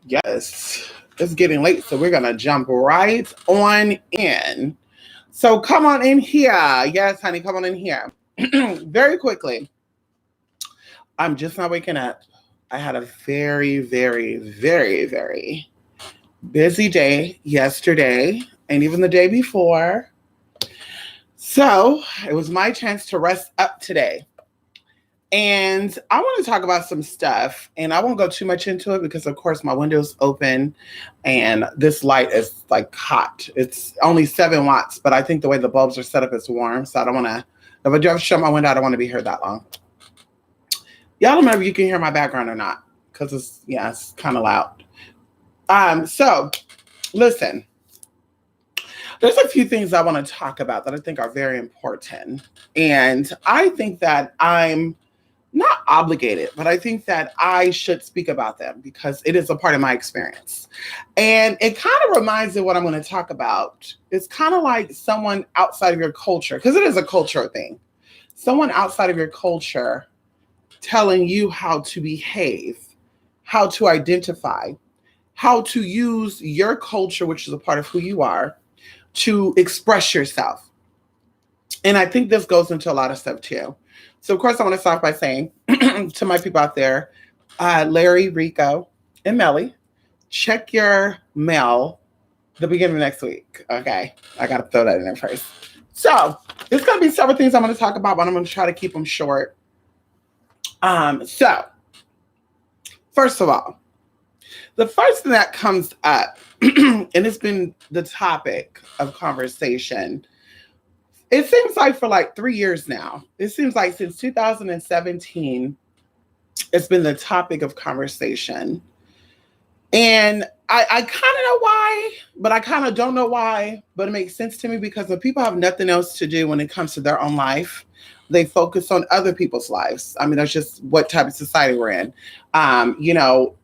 Yes, it's getting late, so we're gonna jump right on in. So come on in here. Yes, honey, come on in here. Very quickly. I'm just not waking up. I had a very, very, very, very busy day yesterday and even the day before. So it was my chance to rest up today. And I want to talk about some stuff, and I won't go too much into it because, of course, my window's open and this light is like hot. It's only 7 watts, but I think the way the bulbs are set up is warm. So I don't want to, if I do have to shut my window, I don't want to be here that long. Y'all don't know if you can hear my background or not because it's kind of loud. So listen, there's a few things I want to talk about that I think are very important. And I think that I'm not obligated, but I think that I should speak about them because it is a part of my experience. And it kind of reminds me of what I'm going to talk about. It's kind of like someone outside of your culture, because it is a cultural thing. Someone outside of your culture telling you how to behave, how to identify, how to use your culture, which is a part of who you are, to express yourself. And I think this goes into a lot of stuff too. So, of course, I want to start by saying to my people out there, Larry, Rico, and Melly, check your mail the beginning of next week. Okay. I got to throw that in there first. So, there's going to be several things I'm going to talk about, but I'm going to try to keep them short. So, first of all, the first thing that comes up, and it's been the topic of conversation, it seems like for like 3 years now. It seems like since 2017, it's been the topic of conversation. And I kind of know why, but I kind of don't know why. But it makes sense to me because when people have nothing else to do when it comes to their own life, they focus on other people's lives. I mean, that's just what type of society we're in. You know,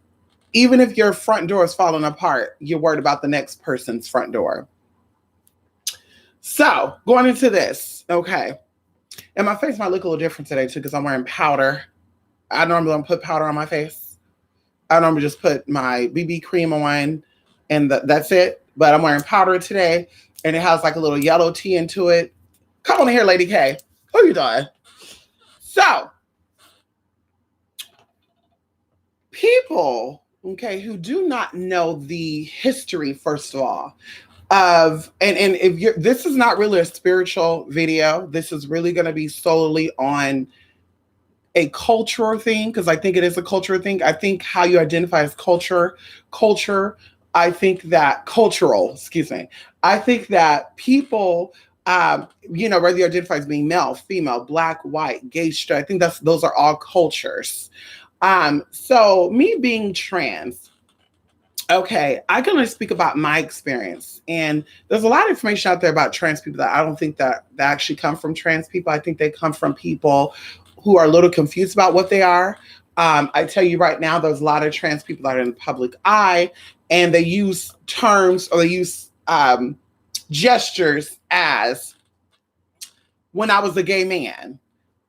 even if your front door is falling apart, you're worried about the next person's front door. So going into this, okay. And my face might look a little different today too because I'm wearing powder. I normally don't put powder on my face. I normally just put my BB cream on and that's it. But I'm wearing powder today and it has like a little yellow tea into it. Come on here, Lady K. Who you doing? So people, okay, who do not know the history, first of all, of and if you're this is not really a spiritual video. This is really going to be solely on a cultural thing because I think it is a cultural thing. I think how you identify as culture. I think that cultural, excuse me. I think that people, whether you identify as being male, female, black, white, gay, straight. I think those are all cultures. So me being trans, okay, I can only speak about my experience. And there's a lot of information out there about trans people that I don't think that actually come from trans people. I think they come from people who are a little confused about what they are. I tell you right now, there's a lot of trans people that are in the public eye, and they use terms or they use gestures as when I was a gay man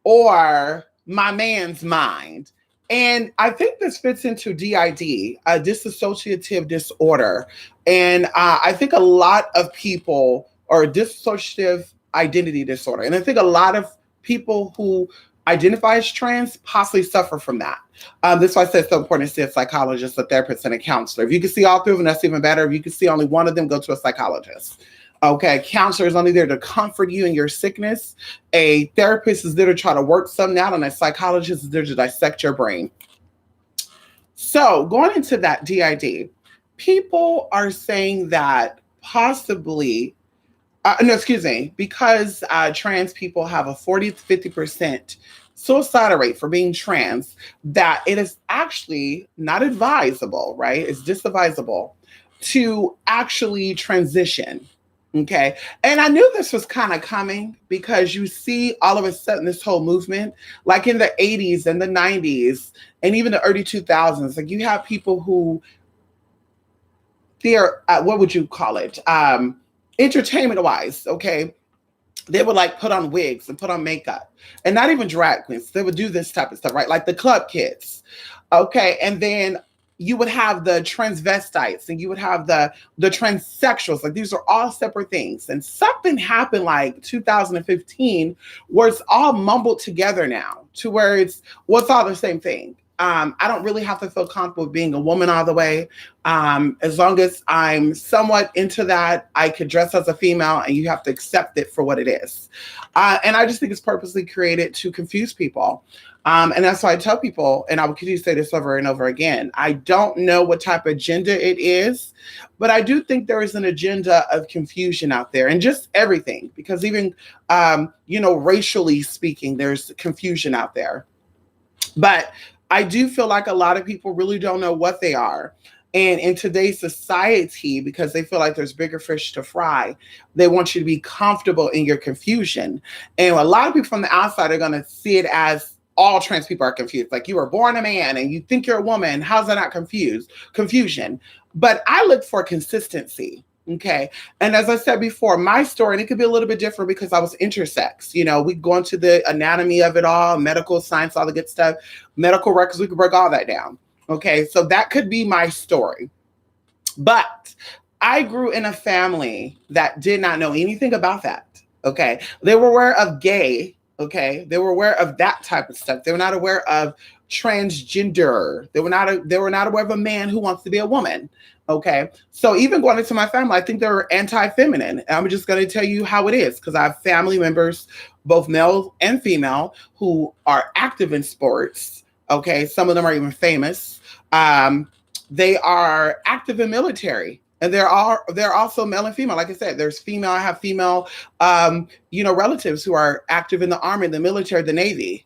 or my man's mind. And I think this fits into DID, a dissociative disorder. And I think a lot of people are dissociative identity disorder. And I think a lot of people who identify as trans possibly suffer from that. That's why I said it's so important to see a psychologist, a therapist, and a counselor. If you can see all three of them, that's even better. If you can see only one of them, go to a psychologist. Okay, a counselor is only there to comfort you in your sickness. A therapist is there to try to work something out, and a psychologist is there to dissect your brain. So going into that DID, people are saying that possibly, because trans people have a 40 to 50% suicide rate for being trans, that it is actually not advisable, right? It's disadvisable to actually transition. Okay. And I knew this was kind of coming because you see all of a sudden this whole movement, like in the 80s and the 90s and even the early 2000s, like you have people who they're, what would you call it? Entertainment wise. Okay. They would like put on wigs and put on makeup and not even drag queens. They would do this type of stuff, right? Like the club kids. Okay. And then you would have the transvestites and you would have the transsexuals. Like these are all separate things. And something happened like 2015 where it's all mumbled together now to where it's all the same thing. I don't really have to feel comfortable being a woman all the way. As long as I'm somewhat into that, I could dress as a female and you have to accept it for what it is. And I just think it's purposely created to confuse people. And that's why I tell people, and I will continue to say this over and over again, I don't know what type of agenda it is, but I do think there is an agenda of confusion out there and just everything, because even, racially speaking, there's confusion out there. But I do feel like a lot of people really don't know what they are. And in today's society, because they feel like there's bigger fish to fry, they want you to be comfortable in your confusion. And a lot of people from the outside are going to see it as all trans people are confused. Like you were born a man and you think you're a woman. How's that not confusion? But I look for consistency. Okay. And as I said before, my story, and it could be a little bit different because I was intersex. We go into the anatomy of it all, medical science, all the good stuff, medical records, we could break all that down. Okay. So that could be my story. But I grew in a family that did not know anything about that. Okay. They were aware of gay. Okay. They were aware of that type of stuff. They were not aware of transgender. They were not aware of a man who wants to be a woman. Okay. So even going into my family, I think they were anti-feminine. And I'm just going to tell you how it is, because I have family members, both male and female, who are active in sports. Okay. Some of them are even famous. They are active in military. And they're also male and female. Like I said, I have female, relatives who are active in the Army, the military, the Navy.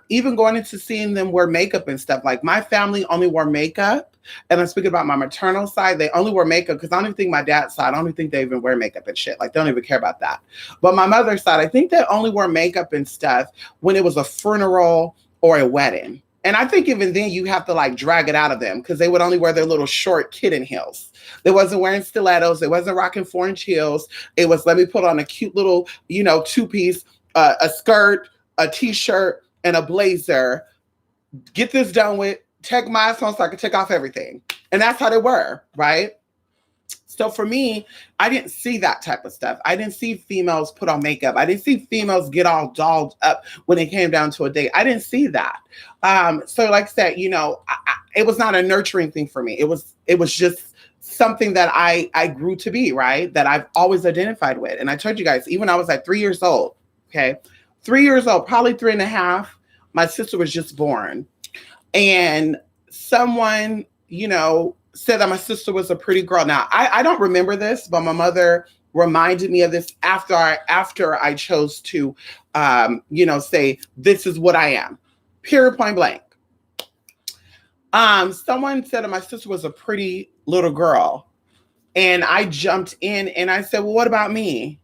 Even going into seeing them wear makeup and stuff, like my family only wore makeup. And I'm speaking about my maternal side. They only wear makeup because I don't even think my dad's side, I don't even think they even wear makeup and shit. Like they don't even care about that. But my mother's side, I think they only wore makeup and stuff when it was a funeral or a wedding. And I think even then you have to drag it out of them because they would only wear their little short kitten heels. They wasn't wearing stilettos. They wasn't rocking 4-inch heels. It was, let me put on a cute little, two-piece, a skirt, a t-shirt, and a blazer. Get this done with. Take my phone so I could take off everything. And that's how they were, right? So for me, I didn't see that type of stuff. I didn't see females put on makeup. I didn't see females get all dolled up when it came down to a date. I didn't see that. So like I said, it was not a nurturing thing for me. It was just something that I grew to be, right? That I've always identified with. And I told you guys, even when I was like 3 years old, okay? 3 years old, probably 3.5, my sister was just born. And someone, said that my sister was a pretty girl. Now, I don't remember this, but my mother reminded me of this after I chose to, say, this is what I am. Period, point blank. Someone said that my sister was a pretty little girl. And I jumped in and I said, well, what about me?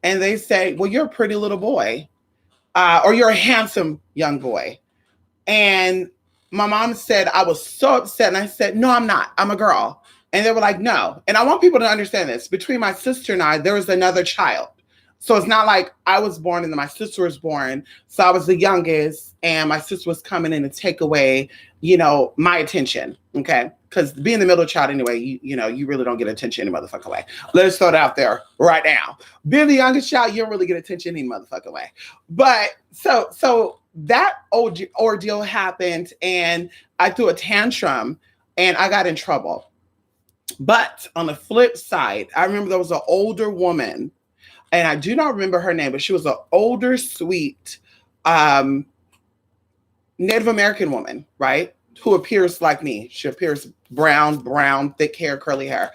And they say, well, you're a pretty little boy. Or you're a handsome young boy. And my mom said, I was so upset. And I said, no, I'm not. I'm a girl. And they were like, no. And I want people to understand this. Between my sister and I, there was another child. So it's not like I was born and then my sister was born. So I was the youngest and my sister was coming in to take away, my attention. Okay. Because being the middle child anyway, you really don't get attention any motherfucking way. Let's throw it out there right now. Being the youngest child, you don't really get attention any motherfucking way. But so that ordeal happened and I threw a tantrum and I got in trouble. But on the flip side, I remember there was an older woman and I do not remember her name, but she was an older, sweet Native American woman, right? Who appears like me. She appears brown, thick hair, curly hair.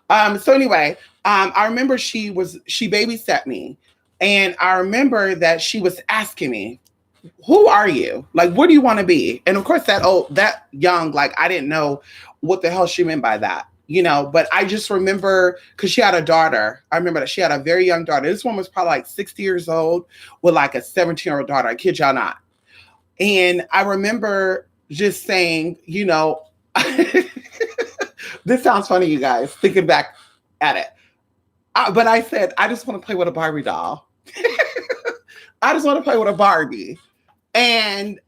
So anyway, I remember she babysat me. And I remember that she was asking me, who are you? Like, what do you want to be? And of course, that young, I didn't know what the hell she meant by that, but I just remember because she had a daughter. I remember that she had a very young daughter. This one was probably 60 years old with a 17-year-old daughter. I kid y'all not. And I remember just saying, this sounds funny, you guys, thinking back at it. But I said, I just want to play with a Barbie doll. I just want to play with a Barbie. And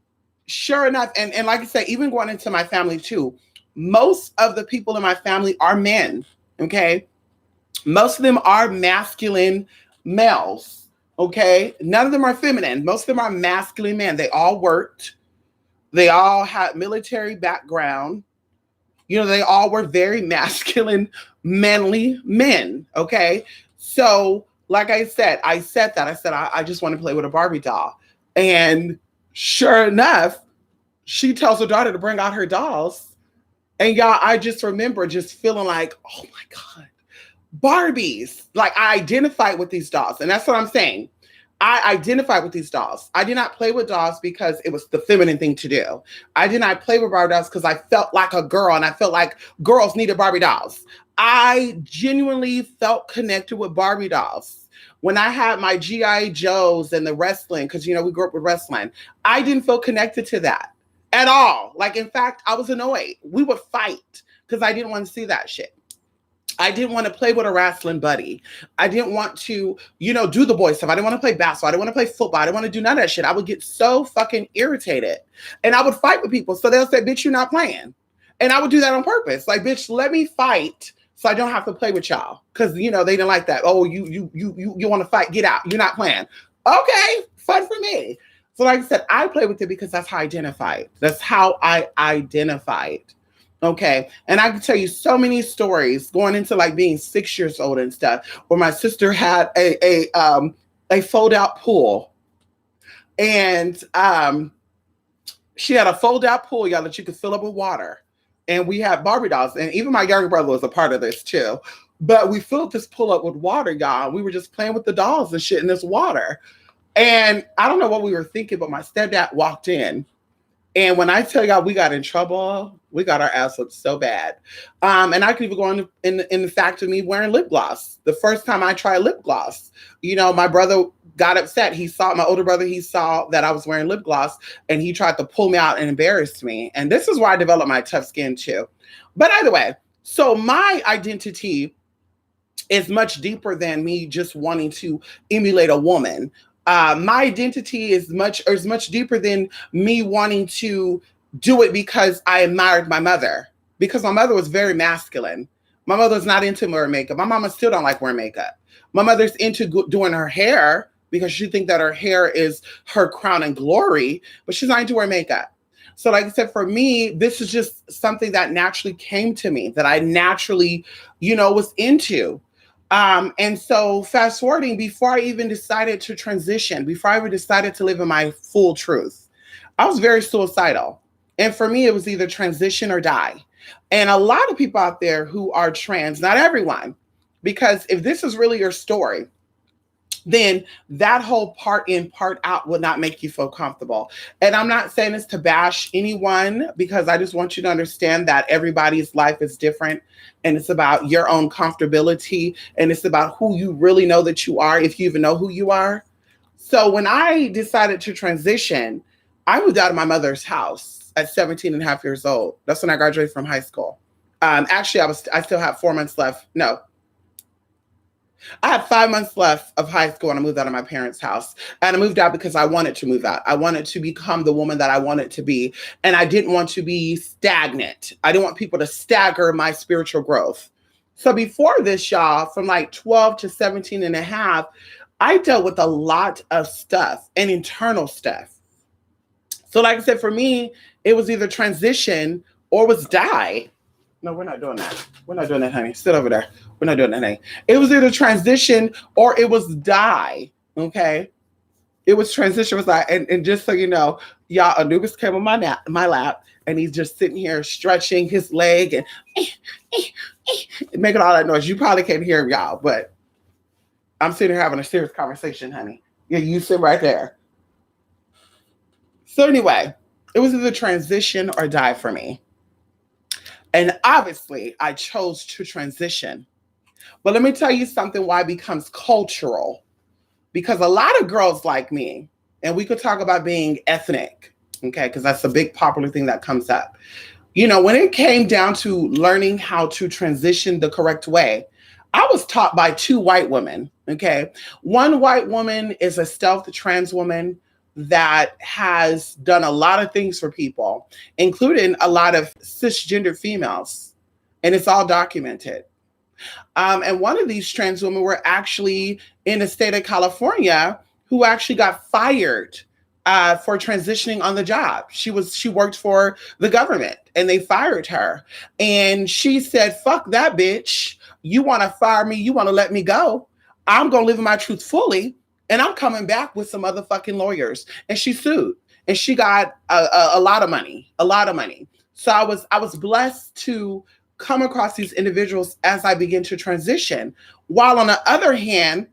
sure enough, and like I said, even going into my family too, most of the people in my family are men. Okay. Most of them are masculine males. Okay. None of them are feminine. Most of them are masculine men. They all worked. They all had military background. You know, they all were very masculine, manly men. Okay. So, like I said that. I said, I just want to play with a Barbie doll. And sure enough, she tells her daughter to bring out her dolls. And y'all, I just remember just feeling like, oh my God, Barbies. Like I identified with these dolls. And that's what I'm saying. I identified with these dolls. I did not play with dolls because it was the feminine thing to do. I did not play with Barbie dolls because I felt like a girl and I felt like girls needed Barbie dolls. I genuinely felt connected with Barbie dolls. When I had my G.I. Joes and the wrestling, because, you know, we grew up with wrestling, I didn't feel connected to that at all. Like, in fact, I was annoyed. We would fight because I didn't want to see that shit. I didn't want to play with a wrestling buddy. I didn't want to, you know, do the boy stuff. I didn't want to play basketball. I didn't want to play football. I didn't want to do none of that shit. I would get so fucking irritated. And I would fight with people. So they'll say, bitch, you're not playing. And I would do that on purpose. Like, bitch, let me fight so I don't have to play with y'all. Because, you know, they didn't like that. Oh, you want to fight? Get out. You're not playing. Okay, fun for me. So like I said, I play with it because that's how I identified. That's how I identified. Okay. And I can tell you so many stories going into like being 6 years old and stuff, where my sister had a fold out pool. And she had a fold out pool, y'all, that you could fill up with water. And we had Barbie dolls. And even my younger brother was a part of this too. But we filled this pool up with water, y'all. We were just playing with the dolls and shit in this water. And I don't know what we were thinking, but my stepdad walked in. And when I tell y'all we got in trouble, we got our ass up so bad. And I could even go in the fact of me wearing lip gloss. The first time I tried lip gloss, you know, my brother got upset. My older brother, he saw that I was wearing lip gloss and he tried to pull me out and embarrass me. And this is where I developed my tough skin too. But either way, so my identity is much deeper than me just wanting to emulate a woman. My identity is much deeper than me wanting to do it because I admired my mother, because my mother was very masculine. My mother's not into wearing makeup. My mama still don't like wearing makeup. My mother's into doing her hair because she thinks that her hair is her crown and glory, but she's not into wearing makeup. So like I said, for me, this is just something that naturally came to me, that I naturally, you know, was into. And so fast forwarding, before I even decided to transition, before I even decided to live in my full truth, I was very suicidal. And for me, it was either transition or die. And a lot of people out there who are trans, not everyone, because if this is really your story, then that whole part in, part out would not make you feel comfortable. And I'm not saying this to bash anyone, because I just want you to understand that everybody's life is different. And it's about your own comfortability. And it's about who you really know that you are, if you even know who you are. So when I decided to transition, I moved out of my mother's house at 17 and a half years old. That's when I graduated from high school. Actually, I still have 4 months left. No, I had 5 months left of high school and I moved out of my parents' house. And I moved out because I wanted to move out. I wanted to become the woman that I wanted to be. And I didn't want to be stagnant. I didn't want people to stagger my spiritual growth. So before this, y'all, from like 12 to 17 and a half, I dealt with a lot of stuff and internal stuff. So like I said, for me, it was either transition or was die. No, we're not doing that. We're not doing that, honey. Sit over there. We're not doing that, honey. It was either transition or it was die. Okay. It was transition. Was like, and just so you know, y'all, Anubis came on my lap, and he's just sitting here stretching his leg and making all that noise. You probably can't hear him, y'all, but I'm sitting here having a serious conversation, honey. Yeah, you sit right there. So anyway, it was either transition or die for me. And obviously, I chose to transition. But let me tell you something why it becomes cultural. Because a lot of girls like me, and we could talk about being ethnic, okay, because that's a big popular thing that comes up. You know, when it came down to learning how to transition the correct way, I was taught by 2 white women, okay? One white woman is a stealth trans woman that has done a lot of things for people, including a lot of cisgender females, and it's all documented. And one of these trans women were actually in the state of California who actually got fired for transitioning on the job. She worked for the government and they fired her. And she said, fuck that bitch. You want to fire me? You want to let me go? I'm going to live in my truth fully. And I'm coming back with some motherfucking lawyers. And she sued and she got a lot of money, a lot of money. So I was blessed to come across these individuals as I begin to transition. While on the other hand,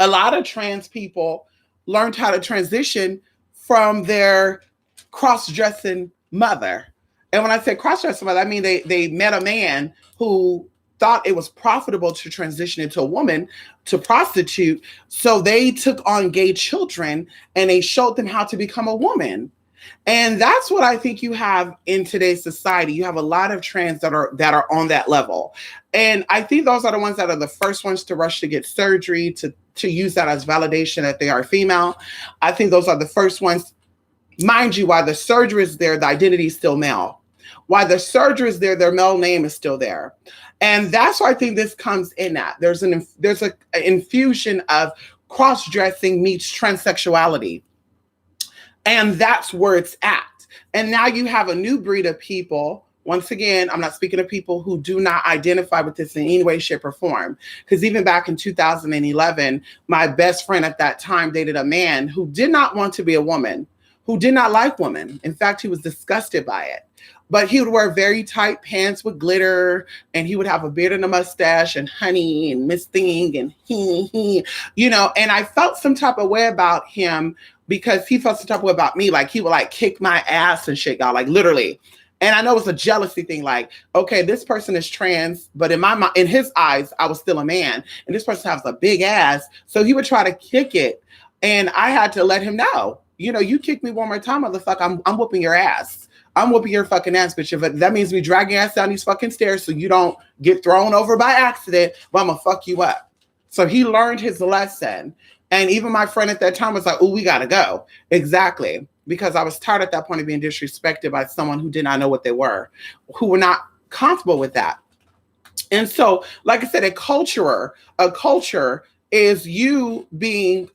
a lot of trans people learned how to transition from their cross-dressing mother. And when I say cross-dressing mother, I mean they met a man who thought it was profitable to transition into a woman, to prostitute. So they took on gay children and they showed them how to become a woman. And that's what I think you have in today's society. You have a lot of trans that are on that level. And I think those are the ones that are the first ones to rush to get surgery, to use that as validation that they are female. I think those are the first ones. Mind you, while the surgery is there, the identity is still male. While the surgery is there, their male name is still there. And that's why I think this comes in at. There's an infusion of cross-dressing meets transsexuality. And that's where it's at. And now you have a new breed of people. Once again, I'm not speaking of people who do not identify with this in any way, shape, or form. Because even back in 2011, my best friend at that time dated a man who did not want to be a woman, who did not like women. In fact, he was disgusted by it. But he would wear very tight pants with glitter, and he would have a beard and a mustache and honey and Miss Thing and he, and I felt some type of way about him because he felt some type of way about me. Like he would like kick my ass and shit, y'all, like literally. And I know it's a jealousy thing. Like, okay, this person is trans, but in his eyes, I was still a man. And this person has a big ass. So he would try to kick it. And I had to let him know, you kick me one more time, motherfucker, I'm whooping your ass. I'm whooping your fucking ass, bitch. If that means me dragging your ass down these fucking stairs so you don't get thrown over by accident, but I'm gonna fuck you up. So he learned his lesson. And even my friend at that time was like, oh, we gotta go. Exactly. Because I was tired at that point of being disrespected by someone who did not know what they were, who were not comfortable with that. And so, like I said, a culture is you being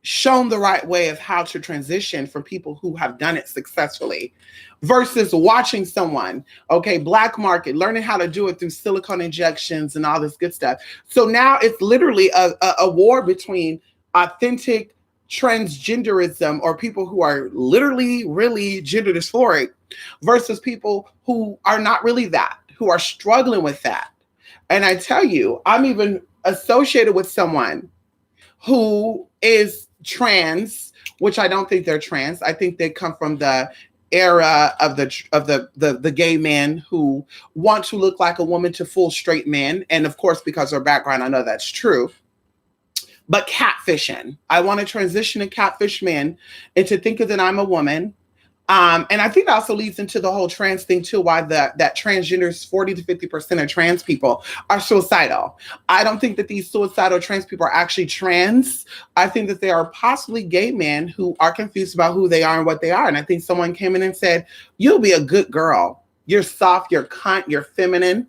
shown the right way of how to transition from people who have done it successfully versus watching someone, okay, black market, learning how to do it through silicone injections and all this good stuff. So now it's literally a war between authentic transgenderism or people who are literally really gender dysphoric versus people who are not really that, who are struggling with that. And I tell you, I'm even associated with someone who is trans, which I don't think they're trans. I think they come from the era of the gay men who want to look like a woman to full straight men. And of course, because of their background, I know that's true. But catfishing. I want to transition a catfish men into thinking that I'm a woman. And I think that also leads into the whole trans thing too, why that transgenders, 40 to 50% of trans people are suicidal. I don't think that these suicidal trans people are actually trans. I think that they are possibly gay men who are confused about who they are and what they are. And I think someone came in and said, you'll be a good girl. You're soft, you're cunt, you're feminine.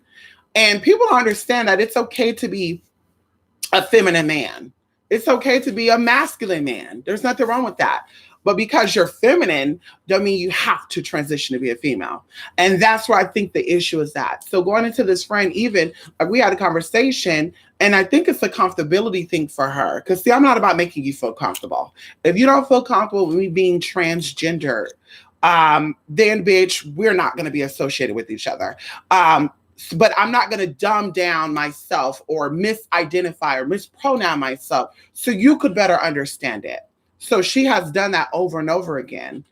And people don't understand that it's okay to be a feminine man. It's okay to be a masculine man. There's nothing wrong with that. But because you're feminine, don't mean you have to transition to be a female. And that's where I think the issue is at. So going into this friend, even like we had a conversation, and I think it's a comfortability thing for her. Because see, I'm not about making you feel comfortable. If you don't feel comfortable with me being transgender, then bitch, we're not going to be associated with each other. But I'm not going to dumb down myself or misidentify or mispronoun myself so you could better understand it. So she has done that over and over again.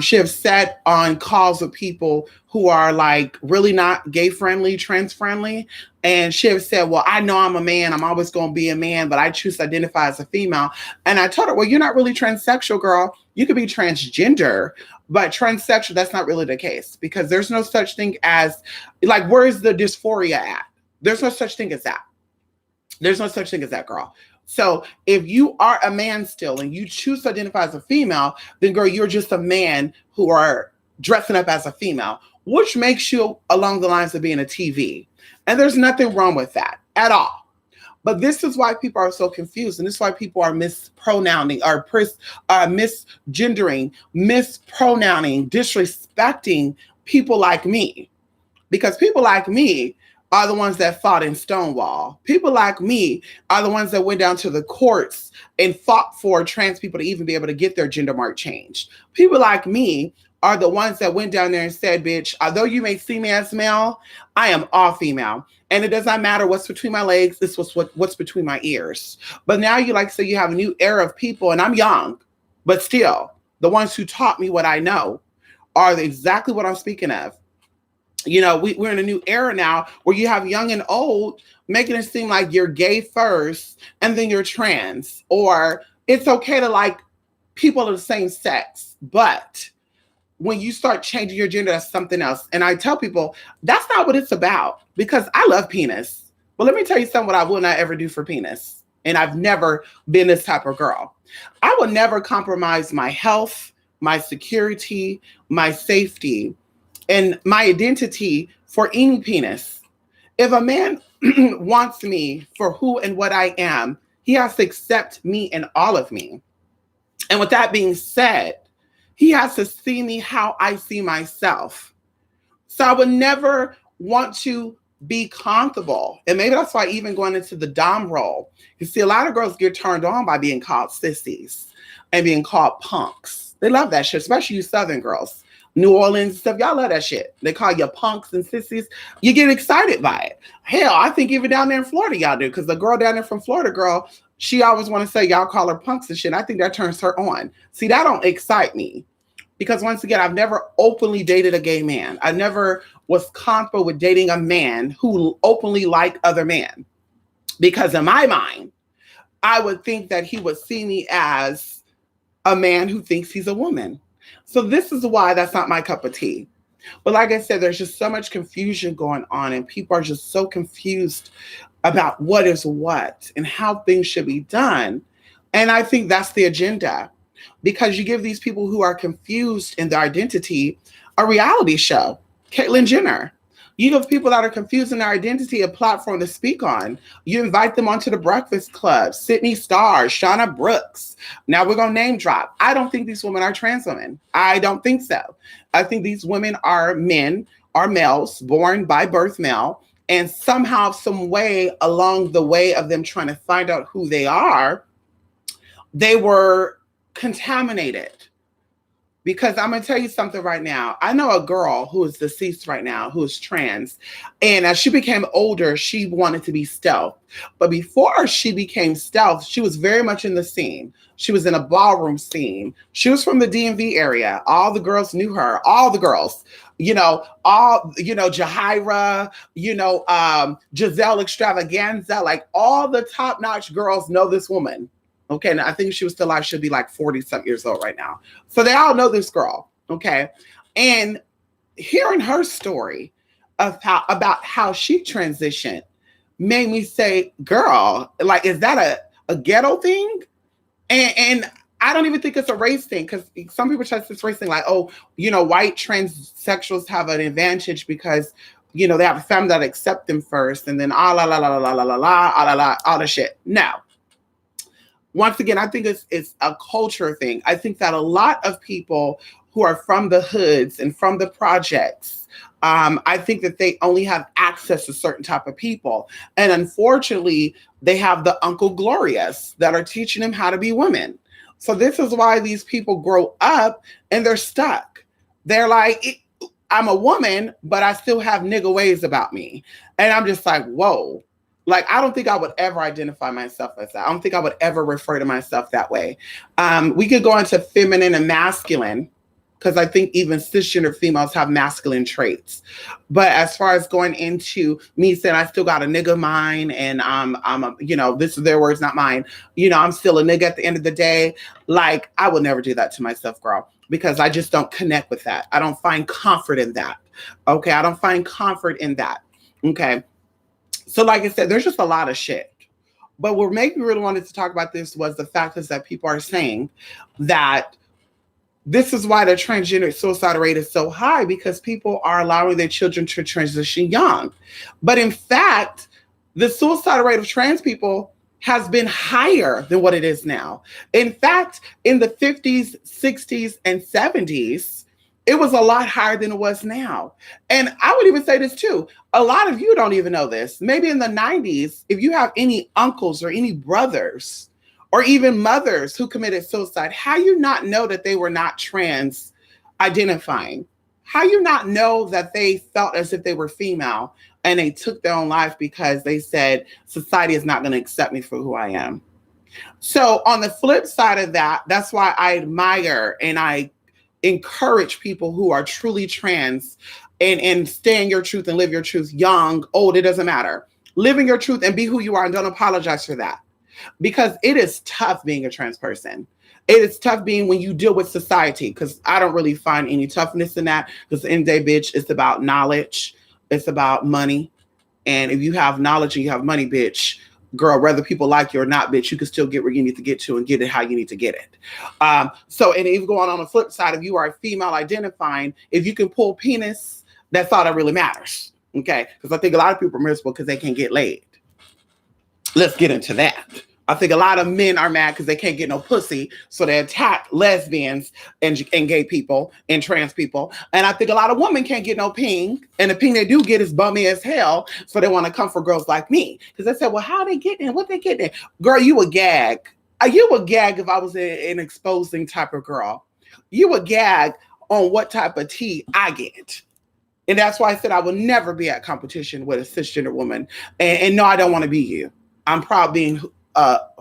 She has sat on calls with people who are like really not gay friendly, trans friendly. And she has said, well, I know I'm a man. I'm always going to be a man, but I choose to identify as a female. And I told her, well, you're not really transsexual, girl. You could be transgender, but transsexual, that's not really the case because there's no such thing as like, where's the dysphoria at? There's no such thing as that. There's no such thing as that, girl. So if you are a man still and you choose to identify as a female, then girl, you're just a man who are dressing up as a female, which makes you along the lines of being a TV. And there's nothing wrong with that at all. But this is why people are so confused, and this is why people are mispronouncing or misgendering, mispronouncing, disrespecting people like me. Because people like me are the ones that fought in Stonewall. People like me are the ones that went down to the courts and fought for trans people to even be able to get their gender mark changed. People like me are the ones that went down there and said, bitch, although you may see me as male, I am all female. And it does not matter what's between my legs, this was what's between my ears. But now you like say you have a new era of people, and I'm young, but still, the ones who taught me what I know are exactly what I'm speaking of. You know, we're in a new era now where you have young and old making it seem like you're gay first and then you're trans, or it's okay to like people of the same sex. But when you start changing your gender, that's something else. And I tell people that's not what it's about, because I love penis. But let me tell you something what I will not ever do for penis. And I've never been this type of girl. I will never compromise my health, my security, my safety, and my identity for any penis. If a man wants me for who and what I am, he has to accept me and all of me. And with that being said, he has to see me how I see myself. So I would never want to be comfortable. And maybe that's why even going into the dom role, you see a lot of girls get turned on by being called sissies and being called punks. They love that shit, especially you Southern girls. New Orleans stuff, y'all love that shit. They call you punks and sissies. You get excited by it. Hell, I think even down there in Florida, y'all do, because the girl down there from Florida, girl, she always want to say y'all call her punks and shit. I think that turns her on. See, that don't excite me. Because once again, I've never openly dated a gay man. I never was comfortable with dating a man who openly liked other men. Because in my mind, I would think that he would see me as a man who thinks he's a woman. So this is why that's not my cup of tea. But like I said, there's just so much confusion going on, and people are just so confused about what is what and how things should be done. And I think that's the agenda, because you give these people who are confused in their identity a reality show. Caitlyn Jenner. You give people that are confused in their identity a platform to speak on. You invite them onto the Breakfast Club, Sydney Starr, Shauna Brooks. Now we're going to name drop. I don't think these women are trans women. I don't think so. I think these women are men, are males, born by birth male, and somehow, some way along the way of them trying to find out who they are, they were contaminated. Because I'm going to tell you something right now. I know a girl who is deceased right now, who is trans. And as she became older, she wanted to be stealth. But before she became stealth, she was very much in the scene. She was in a ballroom scene. She was from the DMV area. All the girls knew her. All the girls. Jahira, Giselle Extravaganza, like all the top-notch girls know this woman. Okay, and I think if she was still alive, she'd be like 40-something years old right now. So they all know this girl, okay? And hearing her story of about how she transitioned made me say, girl, like, is that a ghetto thing? And I don't even think it's a race thing, because some people try this race thing like, oh, white transsexuals have an advantage because, they have a family that accept them first, and then all the shit. No. Once again, I think it's a culture thing. I think that a lot of people who are from the hoods and from the projects, I think that they only have access to certain type of people. And unfortunately, they have the Uncle Glorias that are teaching them how to be women. So this is why these people grow up and they're stuck. They're like, I'm a woman, but I still have nigga ways about me. And I'm just like, whoa. Like, I don't think I would ever identify myself as that. I don't think I would ever refer to myself that way. We could go into feminine and masculine, because I think even cisgender females have masculine traits. But as far as going into me saying I still got a nigga mind and this is their words, not mine. I'm still a nigga at the end of the day. Like, I would never do that to myself, girl, because I just don't connect with that. I don't find comfort in that. Okay, I don't find comfort in that. Okay. So like I said, there's just a lot of shit. But what made me really wanted to talk about this was the fact is that people are saying that this is why the transgender suicide rate is so high, because people are allowing their children to transition young. But in fact, the suicide rate of trans people has been higher than what it is now. In fact, in the 50s, 60s, and 70s, it was a lot higher than it was now. And I would even say this too. A lot of you don't even know this. Maybe in the 90s, if you have any uncles or any brothers or even mothers who committed suicide, how you not know that they were not trans identifying? How you not know that they felt as if they were female and they took their own life because they said society is not going to accept me for who I am? So on the flip side of that, that's why I admire and I encourage people who are truly trans and stay in your truth and live your truth, young, old, it doesn't matter. Live in your truth and be who you are, and don't apologize for that. Because it is tough being a trans person. It is tough being when you deal with society, because I don't really find any toughness in that, because in the day, bitch, it's about knowledge. It's about money. And if you have knowledge and you have money, bitch, girl, whether people like you or not, bitch, you can still get where you need to get to and get it how you need to get it. And even going on the flip side, if you are female identifying, if you can pull penis, that's all that really matters. Okay? Because I think a lot of people are miserable because they can't get laid. Let's get into that. I think a lot of men are mad because they can't get no pussy, so they attack lesbians and gay people and trans people. And I think a lot of women can't get no ping, and the ping they do get is bummy as hell, so they want to come for girls like me. Because they said, well, how they getting it? What they getting it? Girl, you would gag. You would gag if I was an exposing type of girl. You would gag on what type of tea I get. And that's why I said I will never be at competition with a cisgender woman. And no, I don't want to be you. I'm proud being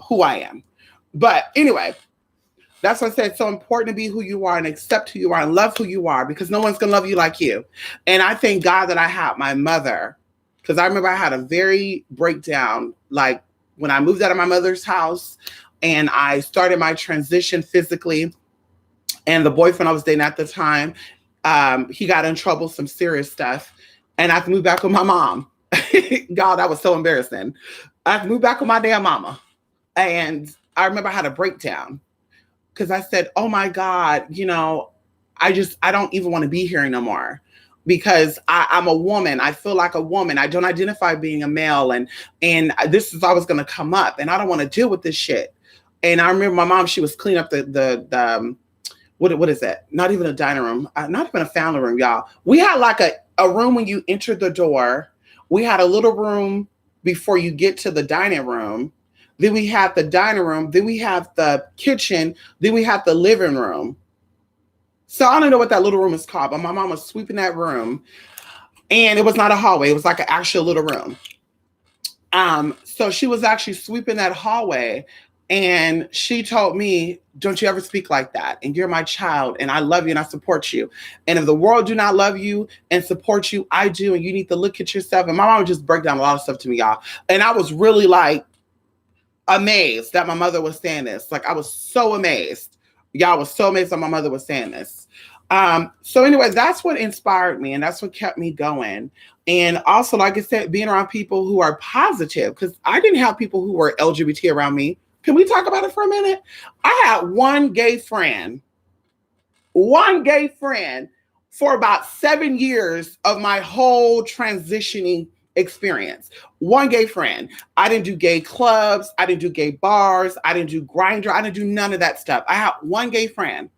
who I am. But anyway, that's why I said it's so important to be who you are and accept who you are and love who you are, because no one's going to love you like you. And I thank God that I had my mother, because I remember I had a very breakdown, like when I moved out of my mother's house and I started my transition physically, and the boyfriend I was dating at the time, he got in trouble, some serious stuff, and I had to move back with my mom. God, that was so embarrassing. I had to move back with my damn mama. And I remember I had a breakdown because I said, oh my God, I don't even want to be here no more, because I'm a woman. I feel like a woman. I don't identify being a male. And this is always going to come up, and I don't want to deal with this shit. And I remember my mom, she was cleaning up the what is that? Not even a dining room, not even a family room, y'all. We had like a room when you entered the door. We had a little room before you get to the dining room. Then we have the dining room. Then we have the kitchen. Then we have the living room. So I don't know what that little room is called, but my mom was sweeping that room, and it was not a hallway. It was like an actual little room. So she was actually sweeping that hallway, and she told me, don't you ever speak like that. And you're my child, and I love you, and I support you. And if the world do not love you and support you, I do, and you need to look at yourself. And my mom would just break down a lot of stuff to me, y'all. And I was really like amazed that my mother was saying this. Like, I was so amazed. Y'all was so amazed that my mother was saying this. So anyway, that's what inspired me, and that's what kept me going. And also, like I said, being around people who are positive, because I didn't have people who were LGBT around me. Can we talk about it for a minute? I had one gay friend for about 7 years of my whole transitioning experience. One gay friend. I didn't do gay clubs. I didn't do gay bars. I didn't do Grindr. I didn't do none of that stuff. I had one gay friend.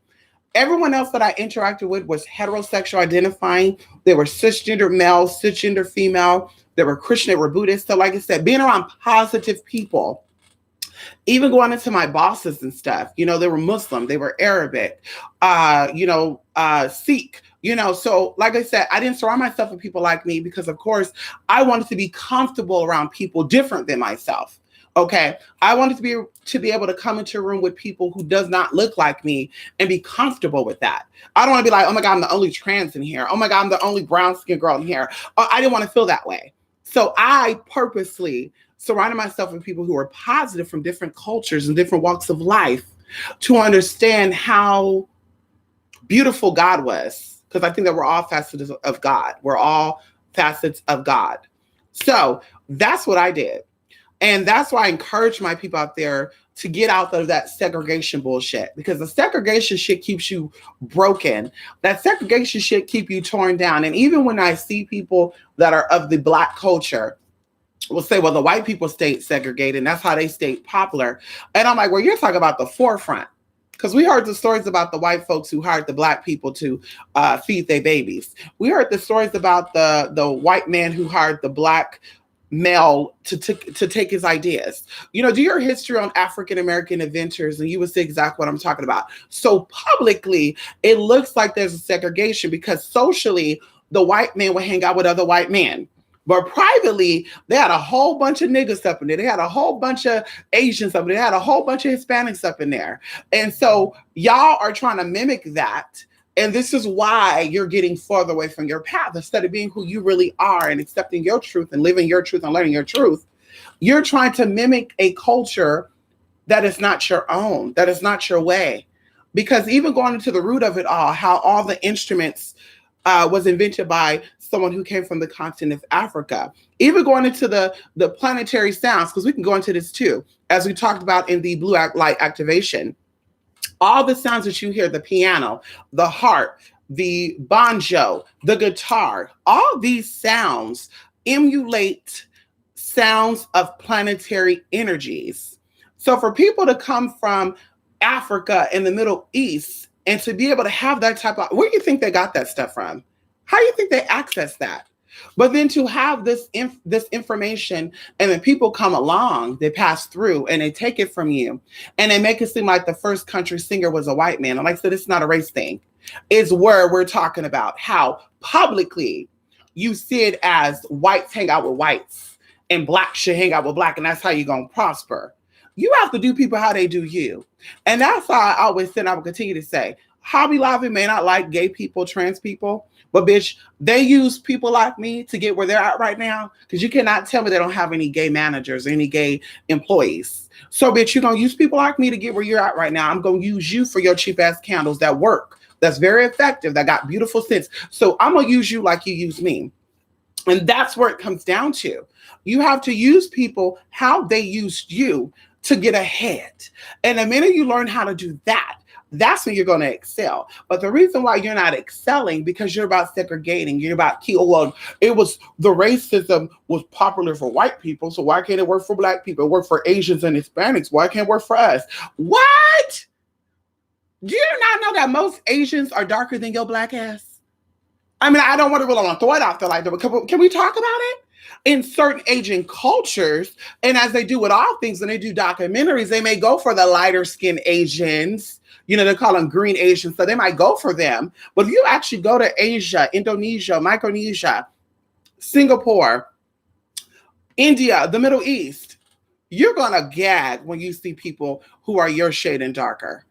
Everyone else that I interacted with was heterosexual identifying. They were cisgender male, cisgender female. They were Christian, they were Buddhist. So like I said, being around positive people, even going into my bosses and stuff, they were Muslim, they were Arabic, Sikh, so like I said, I didn't surround myself with people like me because, of course, I wanted to be comfortable around people different than myself. Okay. I wanted to be able to come into a room with people who does not look like me and be comfortable with that. I don't want to be like, oh my God, I'm the only trans in here. Oh my God, I'm the only brown skinned girl in here. I didn't want to feel that way. So I purposely surrounded myself with people who were positive from different cultures and different walks of life to understand how beautiful God was. Because I think that we're all facets of God. We're all facets of God. So that's what I did. And that's why I encourage my people out there to get out of that segregation bullshit, because the segregation shit keeps you broken. That segregation shit keep you torn down. And even when I see people that are of the Black culture will say, well, the white people stayed segregated and that's how they stayed popular. And I'm like, well, you're talking about the forefront. Because we heard the stories about the white folks who hired the Black people to feed their babies. We heard the stories about the white man who hired the Black male to take his ideas. You know, do your history on African American inventors and you would see exactly what I'm talking about. So publicly, it looks like there's a segregation because socially, the white man would hang out with other white men. But privately, they had a whole bunch of niggas up in there. They had a whole bunch of Asians up in there. They had a whole bunch of Hispanics up in there. And so y'all are trying to mimic that. And this is why you're getting further away from your path. Instead of being who you really are and accepting your truth and living your truth and learning your truth, you're trying to mimic a culture that is not your own, that is not your way. Because even going into the root of it all, how all the instruments was invented by someone who came from the continent of Africa. Even going into the planetary sounds, because we can go into this too, as we talked about in the blue light activation. All the sounds that you hear, the piano, the harp, the banjo, the guitar, all these sounds emulate sounds of planetary energies. So for people to come from Africa and the Middle East and to be able to have that type of, where do you think they got that stuff from? How do you think they access that? But then to have this information and then people come along, they pass through and they take it from you and they make it seem like the first country singer was a white man. And like I said, it's not a race thing. It's where we're talking about how publicly you see it as whites hang out with whites and black should hang out with black. And that's how you're going to prosper. You have to do people how they do you. And that's why I always said, I will continue to say, Hobby Lobby may not like gay people, trans people, but bitch, they use people like me to get where they're at right now. Because you cannot tell me they don't have any gay managers or any gay employees. So bitch, you're going to use people like me to get where you're at right now. I'm going to use you for your cheap ass candles that work. That's very effective. That got beautiful scents. So I'm going to use you like you use me. And that's where it comes down to. You have to use people how they used you to get ahead. And the minute you learn how to do that, that's when you're going to excel. But the reason why you're not excelling, because you're about segregating, you're about well, it was the racism was popular for white people. So why can't it work for black people? It worked for Asians and Hispanics. Why can't it work for us? What? Do you not know that most Asians are darker than your black ass? I mean, I don't want to really throw it out there like that, but can we talk about it? In certain Asian cultures, and as they do with all things, when they do documentaries, they may go for the lighter skinned Asians. You know, they call them green Asians, so they might go for them. But if you actually go to Asia, Indonesia, Micronesia, Singapore, India, the Middle East, you're going to gag when you see people who are your shade and darker.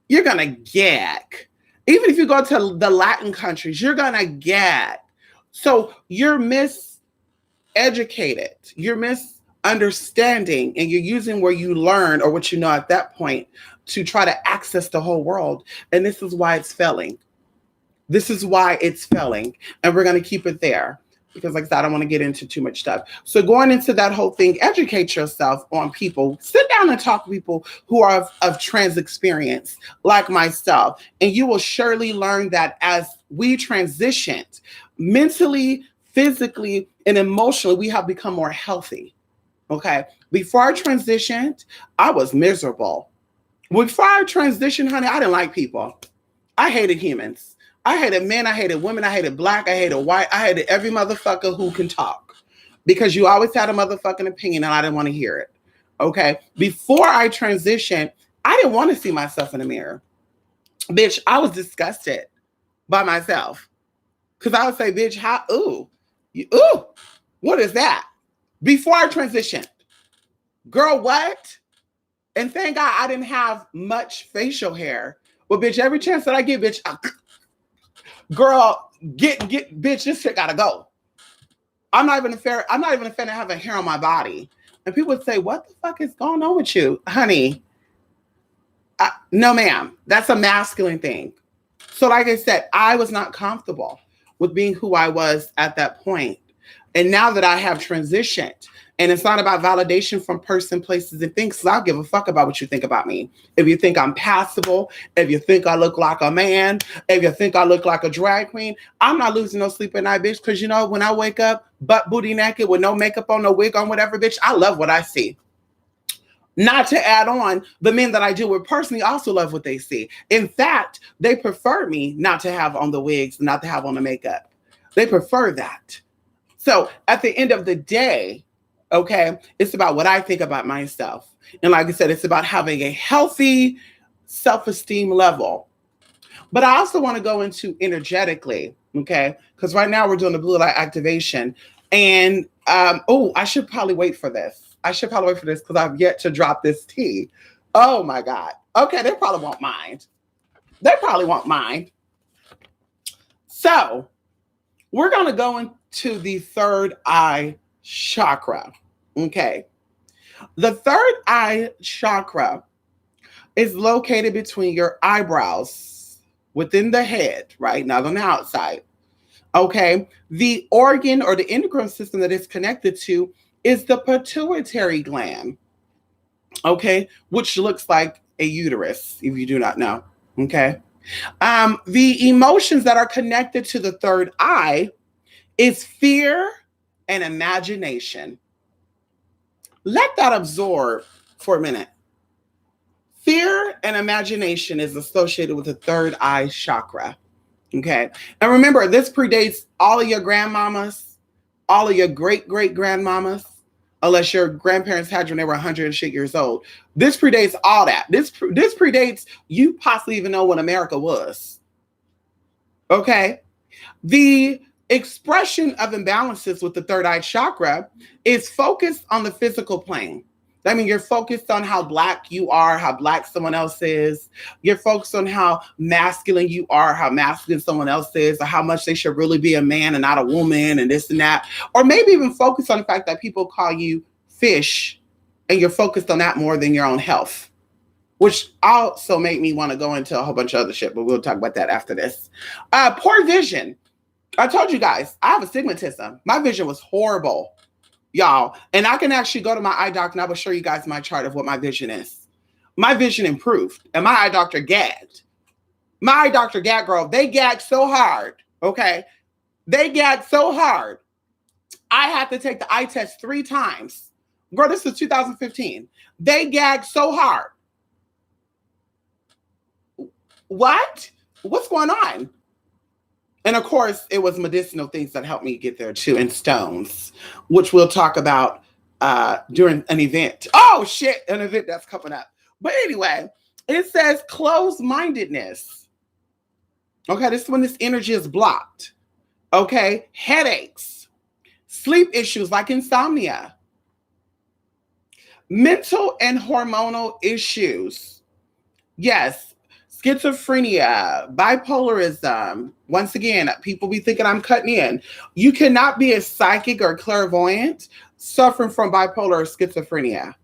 You're going to gag. Even if you go to the Latin countries, you're going to gag. So you're miseducated. You're misunderstanding, and you're using where you learn or what you know at that point to try to access the whole world. And this is why it's failing. This is why it's failing. And we're going to keep it there because, like I said, I don't want to get into too much stuff. So going into that whole thing, educate yourself on people. Sit down and talk to people who are of trans experience, like myself. And you will surely learn that as we transitioned mentally, physically, and emotionally, we have become more healthy. Okay. Before I transitioned, I was miserable. Before I transitioned, honey, I didn't like people. I hated humans. I hated men. I hated women. I hated black. I hated white. I hated every motherfucker who can talk because you always had a motherfucking opinion and I didn't want to hear it. Okay. Before I transitioned, I didn't want to see myself in the mirror. Bitch, I was disgusted by myself because I would say, bitch, what is that? Before I transitioned, girl, what? And thank God I didn't have much facial hair. Well, bitch, every chance that I get, bitch, girl, get, bitch, this shit gotta go. I'm not even a fan of having hair on my body. And people would say, what the fuck is going on with you? Honey, no, ma'am, that's a masculine thing. So like I said, I was not comfortable with being who I was at that point. And now that I have transitioned And it's not about validation from person, places, and things. So I don't give a fuck about what you think about me. If you think I'm passable, if you think I look like a man, if you think I look like a drag queen, I'm not losing no sleep at night, bitch. Because, you know, when I wake up butt booty naked with no makeup on, no wig on, whatever, bitch, I love what I see. Not to add on, the men that I deal with personally also love what they see. In fact, they prefer me not to have on the wigs, not to have on the makeup. They prefer that. So at the end of the day, okay, it's about what I think about myself. And like I said, it's about having a healthy self-esteem level. But I also want to go into energetically, okay? Because right now we're doing the blue light activation. And, I should probably wait for this. I should probably wait for this because I've yet to drop this tea. Oh my God. Okay, they probably won't mind. They probably won't mind. So we're going to go into the third eye chakra. Okay. The third eye chakra is located between your eyebrows within the head, right? Not on the outside. Okay. The organ or the endocrine system that it's connected to is the pituitary gland, okay, which looks like a uterus, if you do not know, okay? The emotions that are connected to the third eye is fear and imagination. Let that absorb for a minute. Fear and imagination is associated with the third eye chakra, okay? And remember, this predates all of your grandmamas, all of your great-great-grandmamas, unless your grandparents had you when they were 100 and shit years old. This predates all that. This predates you possibly even know what America was. Okay? The expression of imbalances with the third eye chakra is focused on the physical plane. I mean, you're focused on how Black you are, how Black someone else is. You're focused on how masculine you are, how masculine someone else is, or how much they should really be a man and not a woman and this and that. Or maybe even focus on the fact that people call you fish and you're focused on that more than your own health, which also made me want to go into a whole bunch of other shit, but we'll talk about that after this. Poor vision. I told you guys, I have astigmatism. My vision was horrible, y'all. And I can actually go to my eye doctor and I will show you guys my chart of what my vision is. My vision improved and my eye doctor gagged. My eye doctor gagged, girl. They gagged so hard, okay? They gagged so hard. I had to take the eye test 3 times. Girl, this is 2015. They gagged so hard. What? What's going on? And of course, it was medicinal things that helped me get there too, and stones, which we'll talk about during an event. Oh shit, an event that's coming up. But anyway, it says closed-mindedness. Okay, this is when this energy is blocked. Okay, headaches, sleep issues like insomnia, mental and hormonal issues. Yes, schizophrenia, bipolarism. Once again, people be thinking I'm cutting in. You cannot be a psychic or clairvoyant suffering from bipolar or schizophrenia.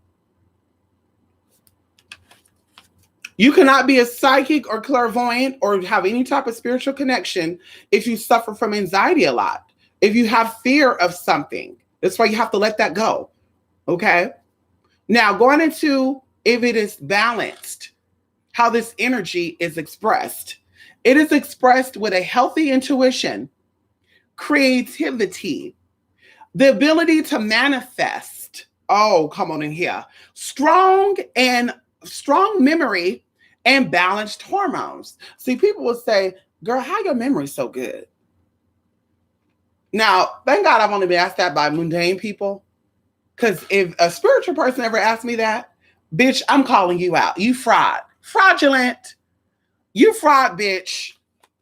You cannot be a psychic or clairvoyant or have any type of spiritual connection if you suffer from anxiety a lot. If you have fear of something, that's why you have to let that go. Okay? Now, going into if it is balanced, how this energy is expressed. It is expressed with a healthy intuition, creativity, the ability to manifest. Oh, come on in here. Strong memory and balanced hormones. See, people will say, girl, how your memory so good? Now, thank God I've only been asked that by mundane people. Because if a spiritual person ever asked me that, bitch, I'm calling you out. You fraud. Fraudulent. You fraud, bitch.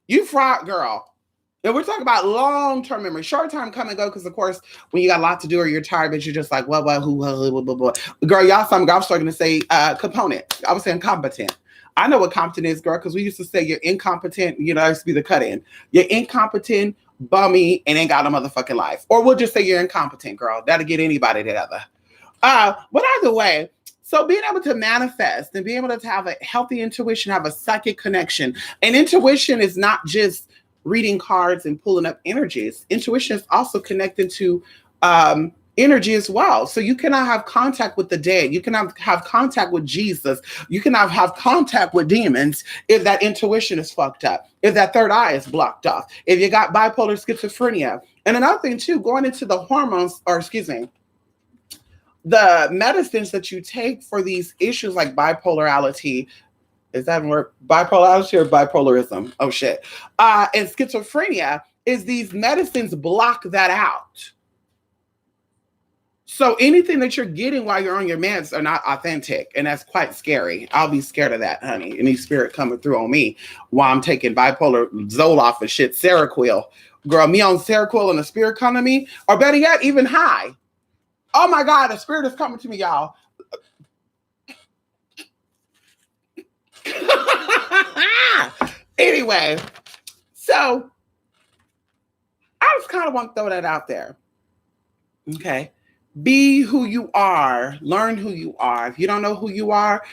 You fraud, girl. And we're talking about long-term memory. Short-term come and go because, of course, when you got a lot to do or you're tired, bitch, you're just like, well, who, blah, blah, blah. Girl, y'all saw me. I was starting to say component. I was saying competent. I know what competent is, girl, because we used to say you're incompetent. You know, I used to be the cut-in. You're incompetent, bummy, and ain't got a motherfucking life. Or we'll just say you're incompetent, girl. That'll get anybody together. But either way, so being able to manifest and being able to have a healthy intuition, have a psychic connection. And intuition is not just reading cards and pulling up energies. Intuition is also connected to energy as well. So you cannot have contact with the dead. You cannot have contact with Jesus. You cannot have contact with demons if that intuition is fucked up, if that third eye is blocked off, if you got bipolar schizophrenia. And another thing too, going into the hormones, or excuse me, the medicines that you take for these issues like bipolarity, is that word bipolarity or bipolarism? Oh shit. And schizophrenia is these medicines block that out. So anything that you're getting while you're on your meds are not authentic. And that's quite scary. I'll be scared of that, honey. Any spirit coming through on me while I'm taking bipolar Zoloft and shit, Seroquel. Girl, me on Seroquel and the spirit come to me, or better yet, even high. Oh my God, the spirit is coming to me, y'all. Anyway, so I just kind of want to throw that out there. Okay. Be who you are. Learn who you are. If you don't know who you are,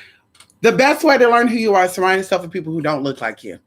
the best way to learn who you are is surround yourself with people who don't look like you.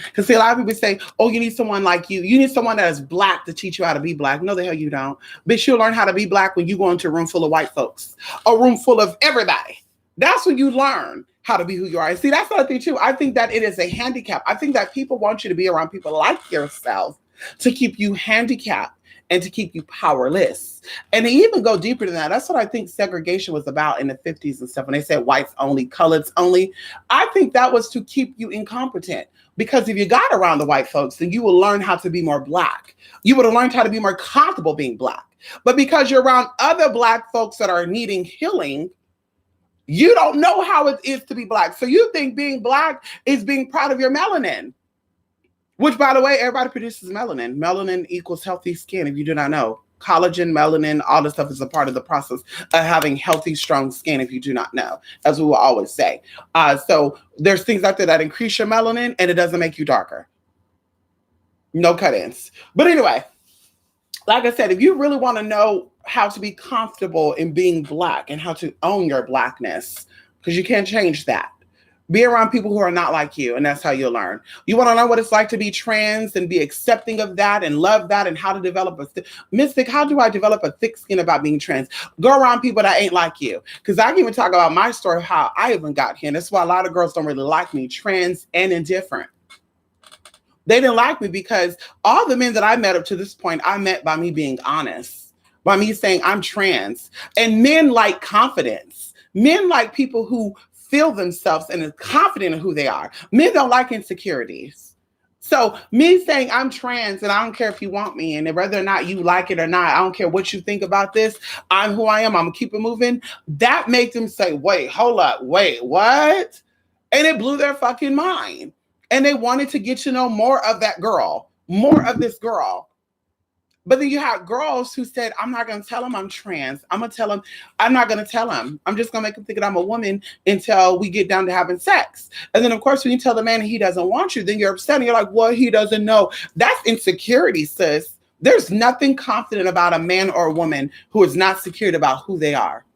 Because see, a lot of people say, oh, you need someone like you. You need someone that is black to teach you how to be black. No, the hell you don't. Bitch, you'll learn how to be black when you go into a room full of white folks, a room full of everybody. That's when you learn how to be who you are. And see, that's another thing too. I think that it is a handicap. I think that people want you to be around people like yourself to keep you handicapped and to keep you powerless. And they even go deeper than that. That's what I think segregation was about in the 50s and stuff. When they said whites only, coloreds only, I think that was to keep you incompetent. Because if you got around the white folks, then you will learn how to be more black. You would have learned how to be more comfortable being black. But because you're around other black folks that are needing healing, you don't know how it is to be black. So you think being black is being proud of your melanin. Which, by the way, everybody produces melanin. Melanin equals healthy skin, if you do not know. Collagen, melanin, all this stuff is a part of the process of having healthy, strong skin, if you do not know, as we will always say. So there's things out there that increase your melanin, and it doesn't make you darker. No cut-ins. But anyway, like I said, if you really want to know how to be comfortable in being black and how to own your blackness, because you can't change that, be around people who are not like you, and that's how you'll learn. You want to know what it's like to be trans and be accepting of that and love that, and how to develop Mystic, how do I develop a thick skin about being trans? Go around people that ain't like you. Because I can even talk about my story, how I even got here. And that's why a lot of girls don't really like me, trans and indifferent. They didn't like me because all the men that I met up to this point, I met by me being honest, by me saying I'm trans. And men like confidence. Men like people who feel themselves and is confident in who they are. Men don't like insecurities. So me saying I'm trans and I don't care if you want me, and whether or not you like it or not, I don't care what you think about this, I'm who I am, I'm gonna keep it moving. That made them say, wait, hold up, wait, what? And it blew their fucking mind. And they wanted to get to know more of that girl, more of this girl. But then you have girls who said, I'm not going to tell him I'm trans. I'm going to tell him, I'm not going to tell him. I'm just going to make him think that I'm a woman until we get down to having sex. And then, of course, when you tell the man he doesn't want you, then you're upset and you're like, well, he doesn't know. That's insecurity, sis. There's nothing confident about a man or a woman who is not secured about who they are.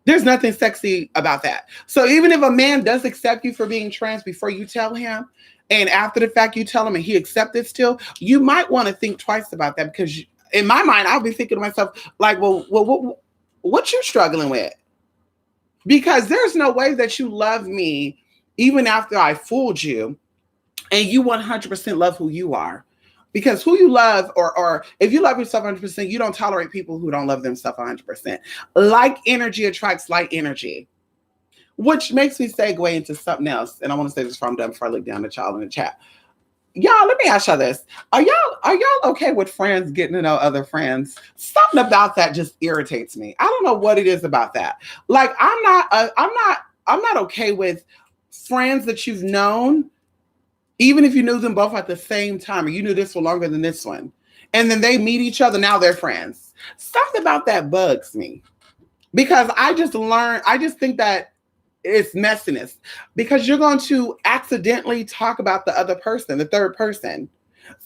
There's nothing sexy about that. So even if a man does accept you for being trans before you tell him, and after the fact you tell him and he accepts it still, you might want to think twice about that, because in my mind, I'll be thinking to myself, like, well, what you struggling with? Because there's no way that you love me even after I fooled you, and you 100% love who you are. Because who you love, or if you love yourself 100%, you don't tolerate people who don't love themselves 100%. Like energy attracts like energy. Which makes me segue into something else. And I want to say this before I'm done, before I look down at y'all in the chat. Y'all, let me ask y'all this. Are y'all okay with friends getting to know other friends? Something about that just irritates me. I don't know what it is about that. Like, I'm not okay with friends that you've known, even if you knew them both at the same time, or you knew this one longer than this one, and then they meet each other, now they're friends. Something about that bugs me. Because I just think that it's messiness, because you're going to accidentally talk about the other person, the third person.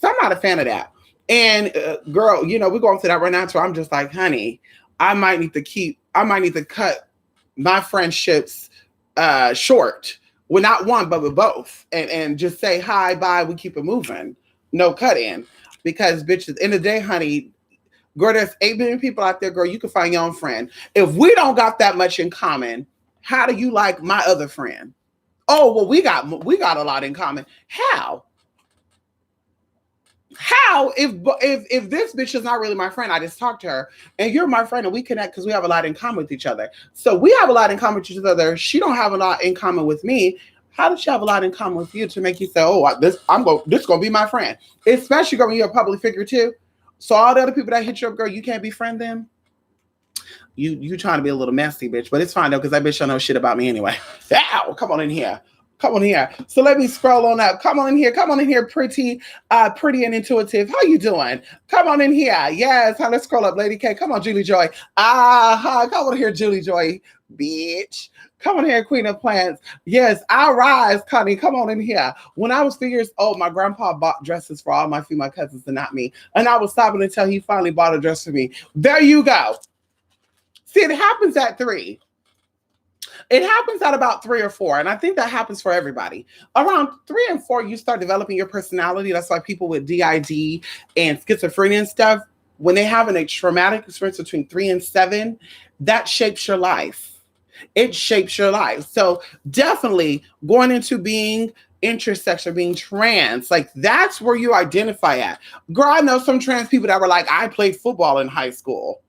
So I'm not a fan of that. And girl, we're going through that right now. So I'm just like, honey, I might need to cut my friendships short. Well, not one, but with both. And just say hi, bye, we keep it moving. No cut in. Because bitch, at the end of the day, honey, Girl, there's 8 billion people out there, girl. You can find your own friend. If we don't got that much in common, how do you like my other friend? Oh, well, we got a lot in common. How? How if this bitch is not really my friend, I just talked to her, and you're my friend, and we connect because we have a lot in common with each other. So we have a lot in common with each other. She don't have a lot in common with me. How does she have a lot in common with you to make you say, "Oh, this gonna be my friend"? Especially when you're a public figure too. So all the other people that hit you up, girl, you can't befriend them. You trying to be a little messy, bitch, but it's fine though because that bitch don't know shit about me anyway. Ow, come on in here. Come on here. So let me scroll on up. Come on in here. Come on in here, pretty and intuitive. How you doing? Come on in here. Yes. Let's scroll up, Lady K. Come on, Julie Joy. Come on here, Julie Joy, bitch. Come on here, Queen of Plants. Yes, I rise, Connie. Come on in here. When I was 3 years old, my grandpa bought dresses for all my female cousins and not me. And I was stopping until he finally bought a dress for me. There you go. See, it happens at 3. It happens at about 3 or 4, and I think that happens for everybody. Around 3 and 4, you start developing your personality. That's why people with DID and schizophrenia and stuff, when they have a traumatic experience between 3 and 7, that shapes your life. It shapes your life. So definitely going into being intersex or being trans, like that's where you identify at. Girl, I know some trans people that were like, I played football in high school.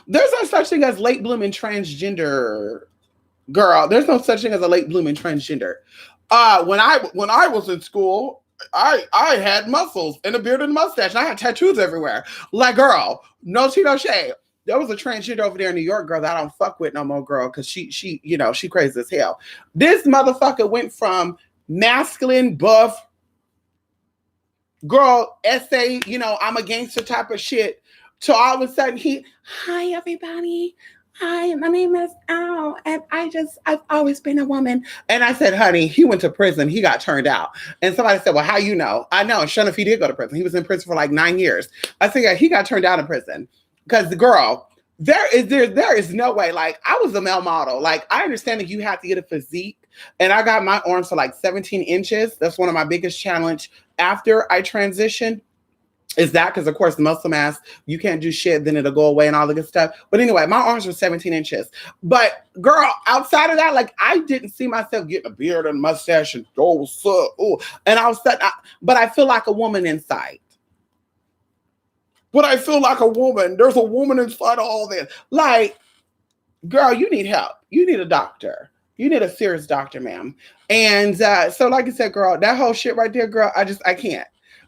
There's no such thing as late blooming transgender, girl. There's no such thing as a late blooming transgender. When I was in school, I had muscles and a beard and a mustache, and I had tattoos everywhere. Like, girl, no tea, no shade. There was a transgender over there in New York, girl, that I don't fuck with no more, girl, because she crazy as hell. This motherfucker went from masculine, buff, girl, essay, I'm a gangster type of shit. So all of a sudden hi everybody. Hi, my name is Al, and I've always been a woman. And I said, honey, he went to prison. He got turned out. And somebody said, well, how you know? I know. Sure enough, he did go to prison. He was in prison for like 9 years. I said, yeah, he got turned out in prison. Because the girl, there is no way. Like, I was a male model. Like, I understand that you have to get a physique. And I got my arms to like 17 inches. That's one of my biggest challenge after I transitioned. Is that because, of course, the muscle mass, you can't do shit, then it'll go away and all the good stuff. But anyway, my arms were 17 inches. But, girl, outside of that, like, I didn't see myself getting a beard and mustache and and I was but I feel like a woman inside. But I feel like a woman. There's a woman inside all this. Like, girl, you need help. You need a doctor. You need a serious doctor, ma'am. And so, like I said, girl, that whole shit right there, girl, I can't.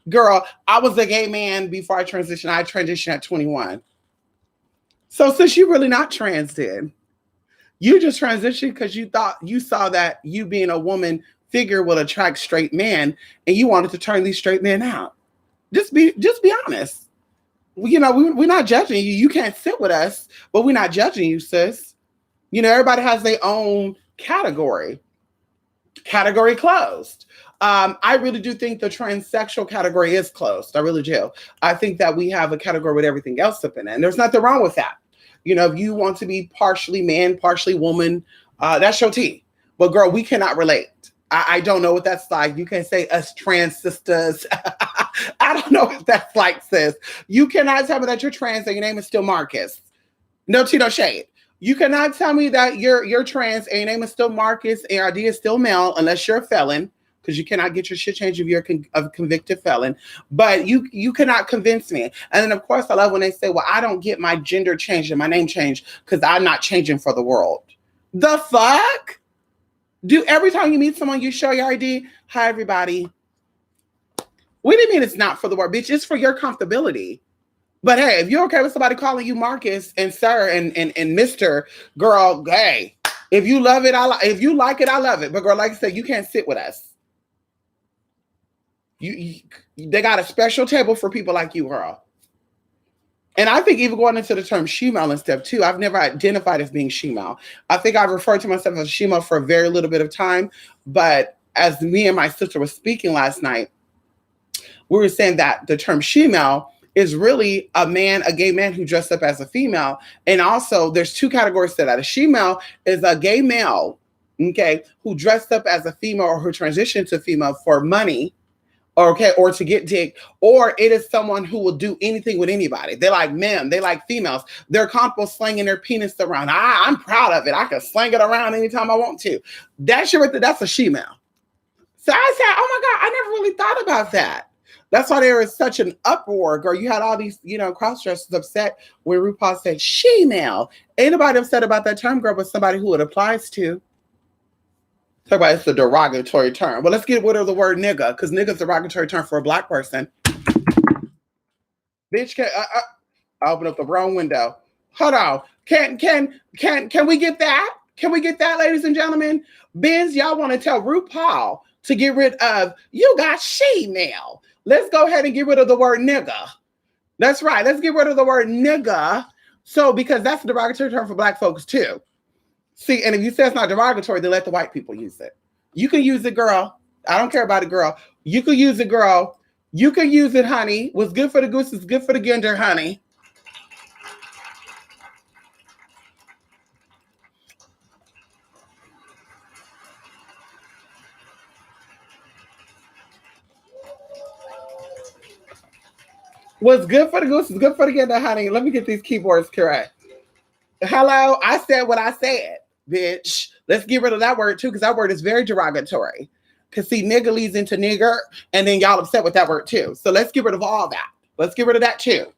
Girl, I was a gay man before I transitioned. I transitioned at 21. So since you're really not trans then, you just transitioned because you thought you saw that you being a woman figure will attract straight men and you wanted to turn these straight men out. Just be honest. We're not judging you. You can't sit with us, but we're not judging you, sis. Everybody has their own category. Category closed. I really do think the transsexual category is closed. I really do. I think that we have a category with everything else up in it. And there's nothing wrong with that. If you want to be partially man, partially woman, that's your tea. But girl, we cannot relate. I don't know what that's like. You can say us trans sisters. I don't know what that's like, sis. You cannot tell me that you're trans and your name is still Marcus. No tea, no shade. You cannot tell me that you're trans and your name is still Marcus and your ID is still male unless you're a felon, because you cannot get your shit changed if you're a convicted felon. But you cannot convince me. And then, of course, I love when they say, well, I don't get my gender changed and my name changed because I'm not changing for the world. The fuck? Every time you meet someone, you show your ID. Hi, everybody. What do you mean it's not for the world? Bitch, it's for your comfortability. But hey, if you're okay with somebody calling you Marcus and sir and Mr., girl, hey, if you love it, if you like it, I love it. But girl, like I said, you can't sit with us. They got a special table for people like you, girl. And I think even going into the term she-male and stuff too, I've never identified as being she-male. I think I've referred to myself as she-male for a very little bit of time. But as me and my sister were speaking last night, we were saying that the term she-male is really a gay man who dressed up as a female. And also there's two categories to that. A she-male is a gay male, okay, who dressed up as a female or who transitioned to female for money, okay, or to get dick, or it is someone who will do anything with anybody. They like men, they like females. They're comfortable slinging their penis around. I'm proud of it. I can sling it around anytime I want to. That shit right there, that's a she-male. So I said, oh my God, I never really thought about that. That's why there was such an uproar, girl. You had all these, cross-dressers upset when RuPaul said she-male. Ain't nobody upset about that term, girl, but somebody who it applies to. Talk about it's a derogatory term. Well, let's get rid of the word nigga, because nigga is a derogatory term for a black person. Bitch, I opened up the wrong window. Hold on. Can we get that? Can we get that, ladies and gentlemen? Benz, y'all want to tell RuPaul to get rid of, you got she-male. Let's go ahead and get rid of the word nigga. That's right. Let's get rid of the word nigga. So, because that's a derogatory term for black folks too. See, and if you say it's not derogatory, then let the white people use it. You can use it, girl. I don't care about it, girl. You can use it, girl. You can use it, honey. What's good for the goose is good for the gander, honey. What's good for the goose is good for the gander, honey. Let me get these keyboards correct. Hello, I said what I said, bitch. Let's get rid of that word too, because that word is very derogatory. Because see, nigga leads into nigger, and then y'all upset with that word too. So let's get rid of all that. Let's get rid of that too.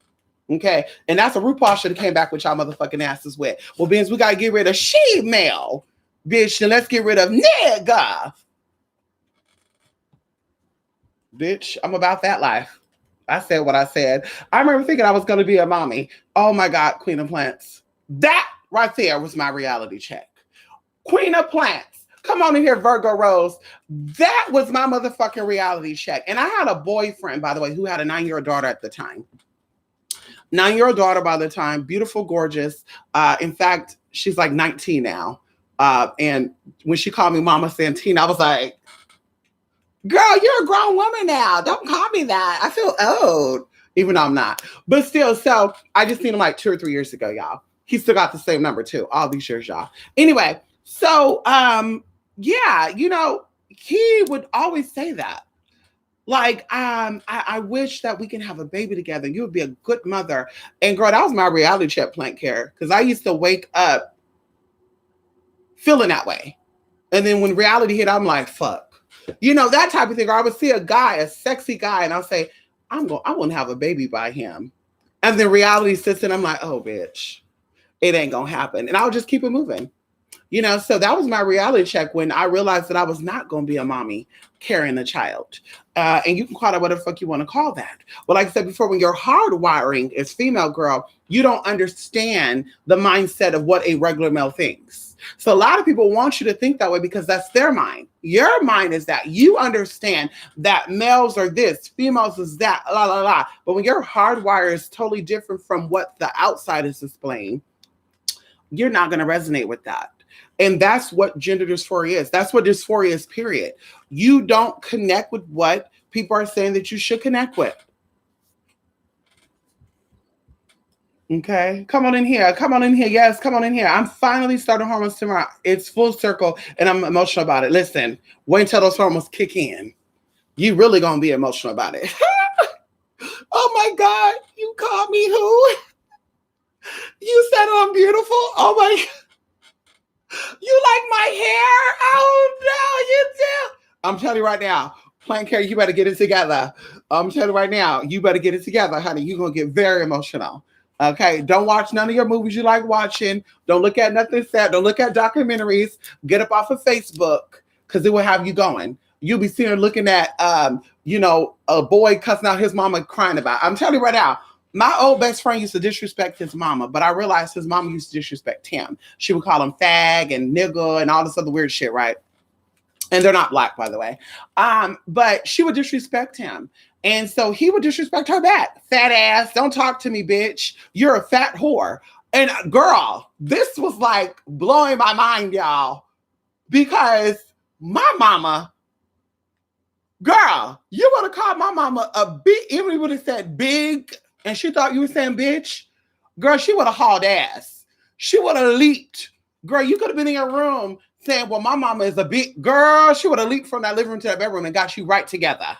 Okay, and that's a RuPaul should have came back with y'all motherfucking asses with. Well, Benz, we gotta get rid of she-male, bitch, and let's get rid of nigga. Bitch, I'm about that life. I said what I said. I remember thinking I was gonna be a mommy. Oh my God, Queen of Plants. That right there was my reality check. Queen of Plants. Come on in here, Virgo Rose. That was my motherfucking reality check. And I had a boyfriend, by the way, who had a 9-year-old daughter at the time. 9-year-old daughter by the time, beautiful, gorgeous. In fact, she's like 19 now. And when she called me Mama Santina, I was like, girl, you're a grown woman now. Don't call me that. I feel old, even though I'm not. But still, so I just seen him like 2 or 3 years ago, y'all. He still got the same number too, all these years, y'all. Anyway, so yeah, he would always say that. Like, I wish that we can have a baby together. You would be a good mother. And girl, that was my reality check, Plant Care, because I used to wake up feeling that way. And then when reality hit, I'm like, fuck. That type of thing. Or I would see a guy, a sexy guy, and I'll say, I want to have a baby by him. And then reality sits in, I'm like, oh, bitch, it ain't going to happen. And I'll just keep it moving. So that was my reality check when I realized that I was not going to be a mommy carrying a child. And you can call it whatever the fuck you want to call that. But like I said before, when your hardwiring is female, girl, you don't understand the mindset of what a regular male thinks. So a lot of people want you to think that way because that's their mind. Your mind is that you understand that males are this, females is that, la, la, la. But when your hardwire is totally different from what the outside is displaying, you're not going to resonate with that. And that's what gender dysphoria is. That's what dysphoria is, period. You don't connect with what people are saying that you should connect with. Okay, come on in here. Come on in here. Yes, come on in here. I'm finally starting hormones tomorrow. It's full circle and I'm emotional about it. Listen, wait until those hormones kick in. You really going to be emotional about it. Oh my God, you called me who? You said I'm beautiful? Oh my God. You like my hair? Oh no, you do. I'm telling you right now, Plant Care, you better get it together. I'm telling you right now, you better get it together, honey. You're going to get very emotional. Okay, don't watch none of your movies you like watching. Don't look at nothing sad. Don't look at documentaries. Get up off of Facebook because it will have you going. You'll be sitting looking at, a boy cussing out his mama crying about. I'm telling you right now, my old best friend used to disrespect his mama, but I realized his mama used to disrespect him. She would call him fag and nigga and all this other weird shit, right? And they're not black, by the way. But she would disrespect him. And so he would disrespect her back. Fat ass, don't talk to me, bitch. You're a fat whore. And girl, this was like blowing my mind, y'all. Because my mama, girl, you would have called my mama a big, even if you would have said big, and she thought you were saying bitch, girl, she would have hauled ass. She would have leaped. Girl, you could have been in your room saying, well, my mama is a big girl. She would have leaped from that living room to that bedroom and got you right together.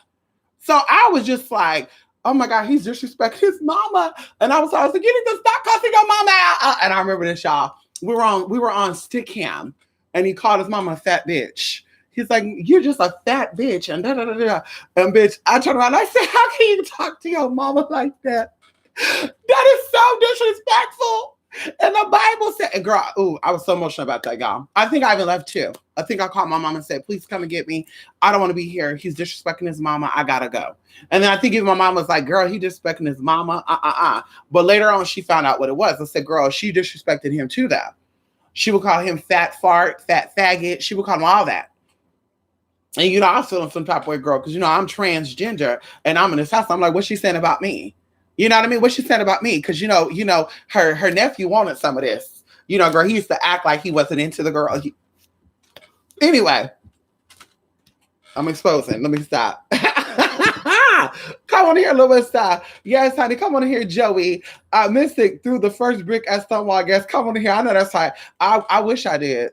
So I was just like, oh my God, he's disrespecting his mama. And I was like, you need to stop cussing your mama out. And I remember this, y'all. We were on Stickam, and he called his mama a fat bitch. He's like, you're just a fat bitch. And da da da da. And bitch, I turned around and I said, how can you talk to your mama like that? That is so disrespectful. And the Bible said, and girl, ooh, I was so emotional about that, y'all. I think I even left too. I think I called my mom and said, please come and get me. I don't want to be here. He's disrespecting his mama. I gotta go. And then I think even my mom was like, girl, he disrespecting his mama. But later on, she found out what it was. I said, girl, she disrespected him too, though. She would call him fat fart, fat faggot. She would call him all that. And, you know, I was feeling some type of way, girl, because, you know, I'm transgender and I'm in this house. I'm like, what's she saying about me? You know what I mean? What she said about me? Because, you know, her nephew wanted some of this. You know, girl, he used to act like he wasn't into the girl. Anyway, I'm exposing. Let me stop. Come on here, Louis. Yes, honey. Come on here, Joey. Mystic threw the first brick at Stonewall. Guess. Come on here. I know that's right. I wish I did.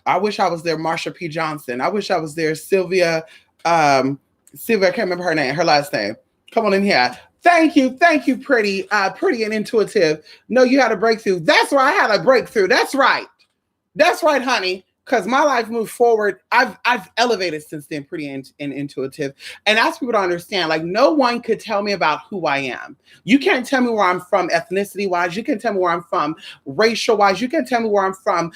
I wish I was there. Marsha P. Johnson. I wish I was there. Sylvia. Sylvia. I can't remember her name. Her last name. Come on in here. Thank you, pretty and intuitive. No, you had a breakthrough. That's right, I had a breakthrough. That's right, honey. Because my life moved forward. I've elevated since then, pretty and intuitive. And that's people to understand. Like, no one could tell me about who I am. You can't tell me where I'm from ethnicity wise. You can tell me where I'm from racial wise. You can tell me where I'm from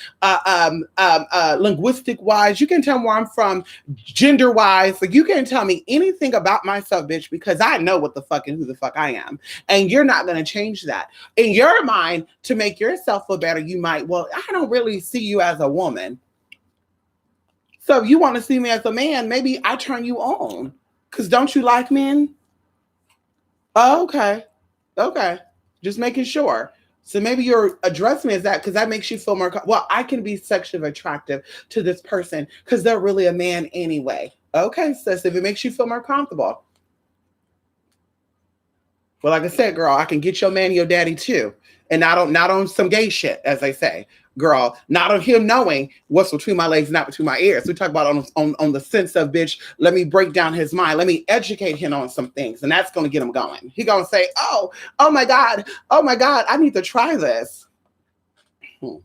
linguistic wise. You can tell me where I'm from gender wise. Like, you can't tell me anything about myself, bitch, because I know what the fuck and who the fuck I am. And you're not going to change that. In your mind, to make yourself feel better, you might, well, I don't really see you as a woman. So if you want to see me as a man, maybe I turn you on. Because don't you like men? Oh, okay. Okay. Just making sure. So maybe you're addressing me as that because that makes you feel more, well, I can be sexually attractive to this person because they're really a man anyway. Okay, sis, if it makes you feel more comfortable. Well, like I said, girl, I can get your man your daddy too. And not on some gay shit, as they say. Girl, not on him knowing what's between my legs, not between my ears. We talk about on the sense of, bitch, let me break down his mind. Let me educate him on some things. And that's going to get him going. He's going to say, oh my God, I need to try this. You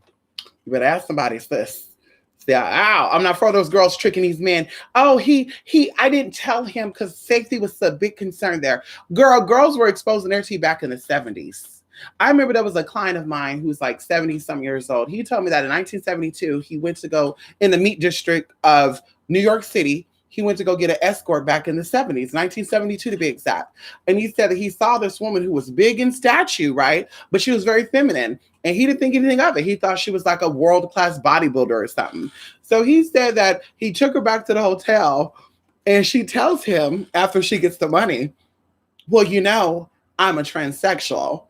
better ask somebody this. Ow, I'm not for those girls tricking these men. Oh, I didn't tell him because safety was a big concern there. Girls were exposing their tea back in the 70s. I remember there was a client of mine who's like 70 some years old. He told me that in 1972, he went to go in the meat district of New York City. He went to go get an escort back in the 70s, 1972 to be exact. And he said that he saw this woman who was big in stature, right? But she was very feminine. And he didn't think anything of it. He thought she was like a world-class bodybuilder or something. So he said that he took her back to the hotel and she tells him after she gets the money, well, you know, I'm a transsexual.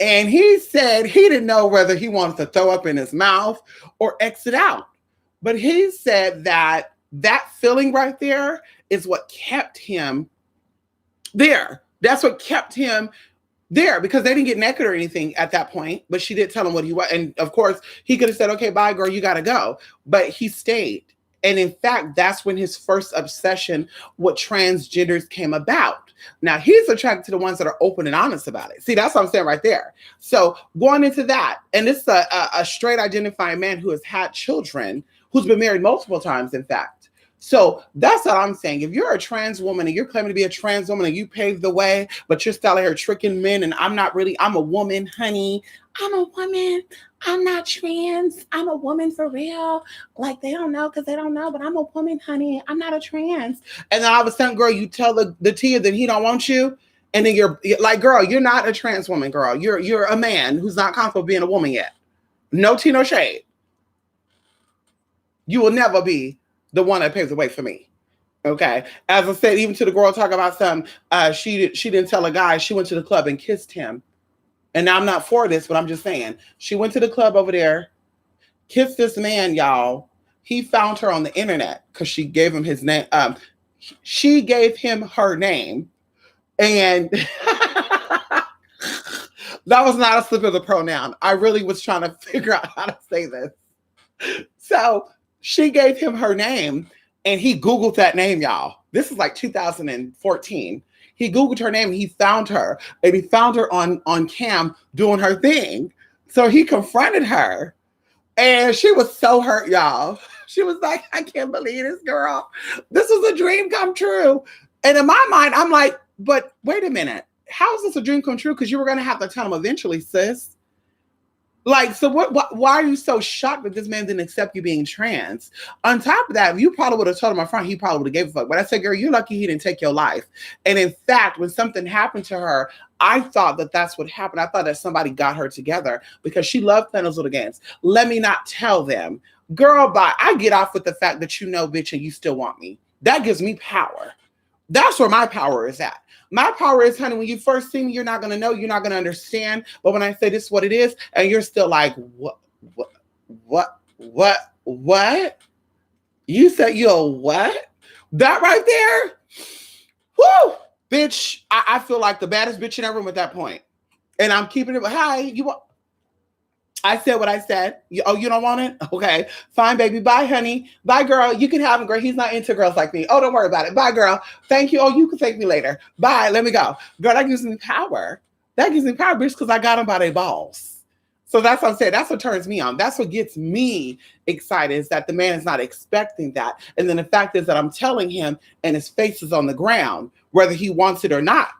And he said he didn't know whether he wanted to throw up in his mouth or exit out. But he said that feeling right there is what kept him there. That's what kept him there because they didn't get naked or anything at that point. But she did tell him what he was. And of course, he could have said, okay, bye, girl, you got to go. But he stayed. And in fact, that's when his first obsession with transgenders came about. Now, he's attracted to the ones that are open and honest about it. See, that's what I'm saying right there. So going into that, and this is a straight identifying man who has had children, who's been married multiple times, in fact. So that's what I'm saying. If you're a trans woman and you're claiming to be a trans woman and you paved the way, but you're still out here tricking men and I'm a woman, honey. I'm a woman. I'm not trans. I'm a woman for real. Like they don't know because they don't know, but I'm a woman, honey. I'm not a trans. And then all of a sudden, girl, you tell the Tia that he don't want you. And then you're like, girl, you're not a trans woman, girl. You're a man who's not comfortable being a woman yet. No tea, no shade. You will never be the one that paves the way for me. Okay. As I said, even to the girl talk about some, she didn't tell a guy, she went to the club and kissed him. And now I'm not for this, but I'm just saying, she went to the club over there, kissed this man, y'all. He found her on the internet because she gave him his name. She gave him her name. And that was not a slip of the pronoun. I really was trying to figure out how to say this. So she gave him her name and he Googled that name, y'all. This is like 2014. He Googled her name and he found her. And he found her on cam doing her thing. So he confronted her. And she was so hurt, y'all. She was like, I can't believe this girl. This was a dream come true. And in my mind, I'm like, but wait a minute. How is this a dream come true? Because you were going to have to tell him eventually, sis. Like, so why are you so shocked that this man didn't accept you being trans? On top of that, if you probably would have told him up front, he probably would have gave a fuck. But I said, girl, you're lucky he didn't take your life. And in fact, when something happened to her, I thought that that's what happened. I thought that somebody got her together because she loved playing those little games. Let me not tell them. Girl, bye. I get off with the fact that you know, bitch, and you still want me. That gives me power. That's where my power is at. My power is, honey, when you first see me, you're not going to know, you're not going to understand. But when I say this is what it is, and you're still like, what? You said you're what? That right there? Whoo! Bitch, I feel like the baddest bitch in that room at that point. And I'm keeping it, hi, you want? I said what I said. You don't want it? Okay, fine, baby. Bye, honey. Bye, girl. You can have him, girl. He's not into girls like me. Oh, don't worry about it. Bye, girl. Thank you. Oh, you can take me later. Bye. Let me go. Girl, that gives me power. That gives me power, bitch, because I got him by their balls. So that's what I'm saying. That's what turns me on. That's what gets me excited is that the man is not expecting that. And then the fact is that I'm telling him and his face is on the ground, whether he wants it or not.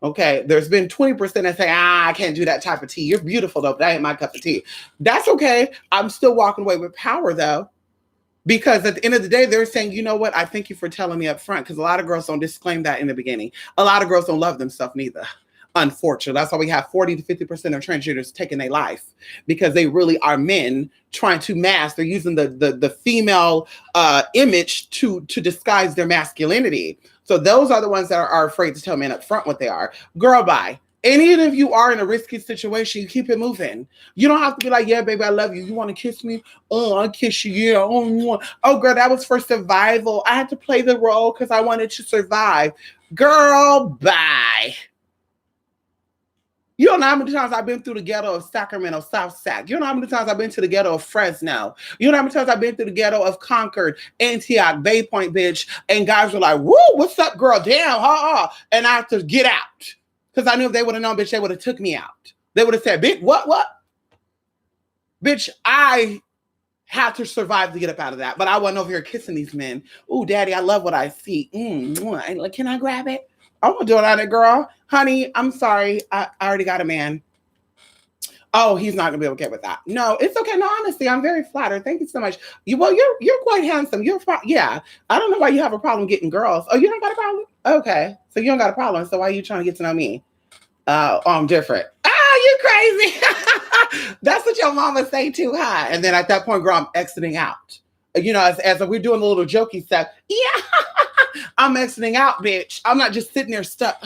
Okay, there's been 20% that say, I can't do that type of tea. You're beautiful, though, but that ain't my cup of tea. That's okay. I'm still walking away with power, though, because at the end of the day, they're saying, you know what? I thank you for telling me up front, because a lot of girls don't disclaim that in the beginning. A lot of girls don't love themselves neither, unfortunately. That's why we have 40 to 50% of transgenders taking their life, because they really are men trying to mask. They're using the female image to disguise their masculinity. So those are the ones that are afraid to tell men up front what they are. Girl, bye. And even if you are in a risky situation, you keep it moving. You don't have to be like, yeah, baby, I love you. You want to kiss me? Oh, I'll kiss you. Yeah. Oh, girl, that was for survival. I had to play the role because I wanted to survive. Girl, bye. You don't know how many times I've been through the ghetto of Sacramento, South Sac. You don't know how many times I've been to the ghetto of Fresno. You know how many times I've been through the ghetto of Concord, Antioch, Bay Point, bitch. And guys were like, woo, what's up, girl? Damn, and I have to get out. Because I knew if they would have known, bitch, they would have took me out. They would have said, bitch, what? Bitch, I had to survive to get up out of that. But I wasn't over here kissing these men. Ooh, daddy, I love what I see. Can I grab it? I won't do it on it, girl. Honey, I'm sorry. I already got a man. Oh, he's not gonna be okay with that. No, it's okay. No, honestly, I'm very flattered. Thank you so much. You're quite handsome. Yeah. I don't know why you have a problem getting girls. Oh, you don't got a problem? Okay, so you don't got a problem. So why are you trying to get to know me? I'm different. You crazy. That's what your mama say too, huh? And then at that point, girl, I'm exiting out. You know, as we're doing a little jokey stuff. Yeah. I'm exiting out, bitch. I'm not just sitting there stuck.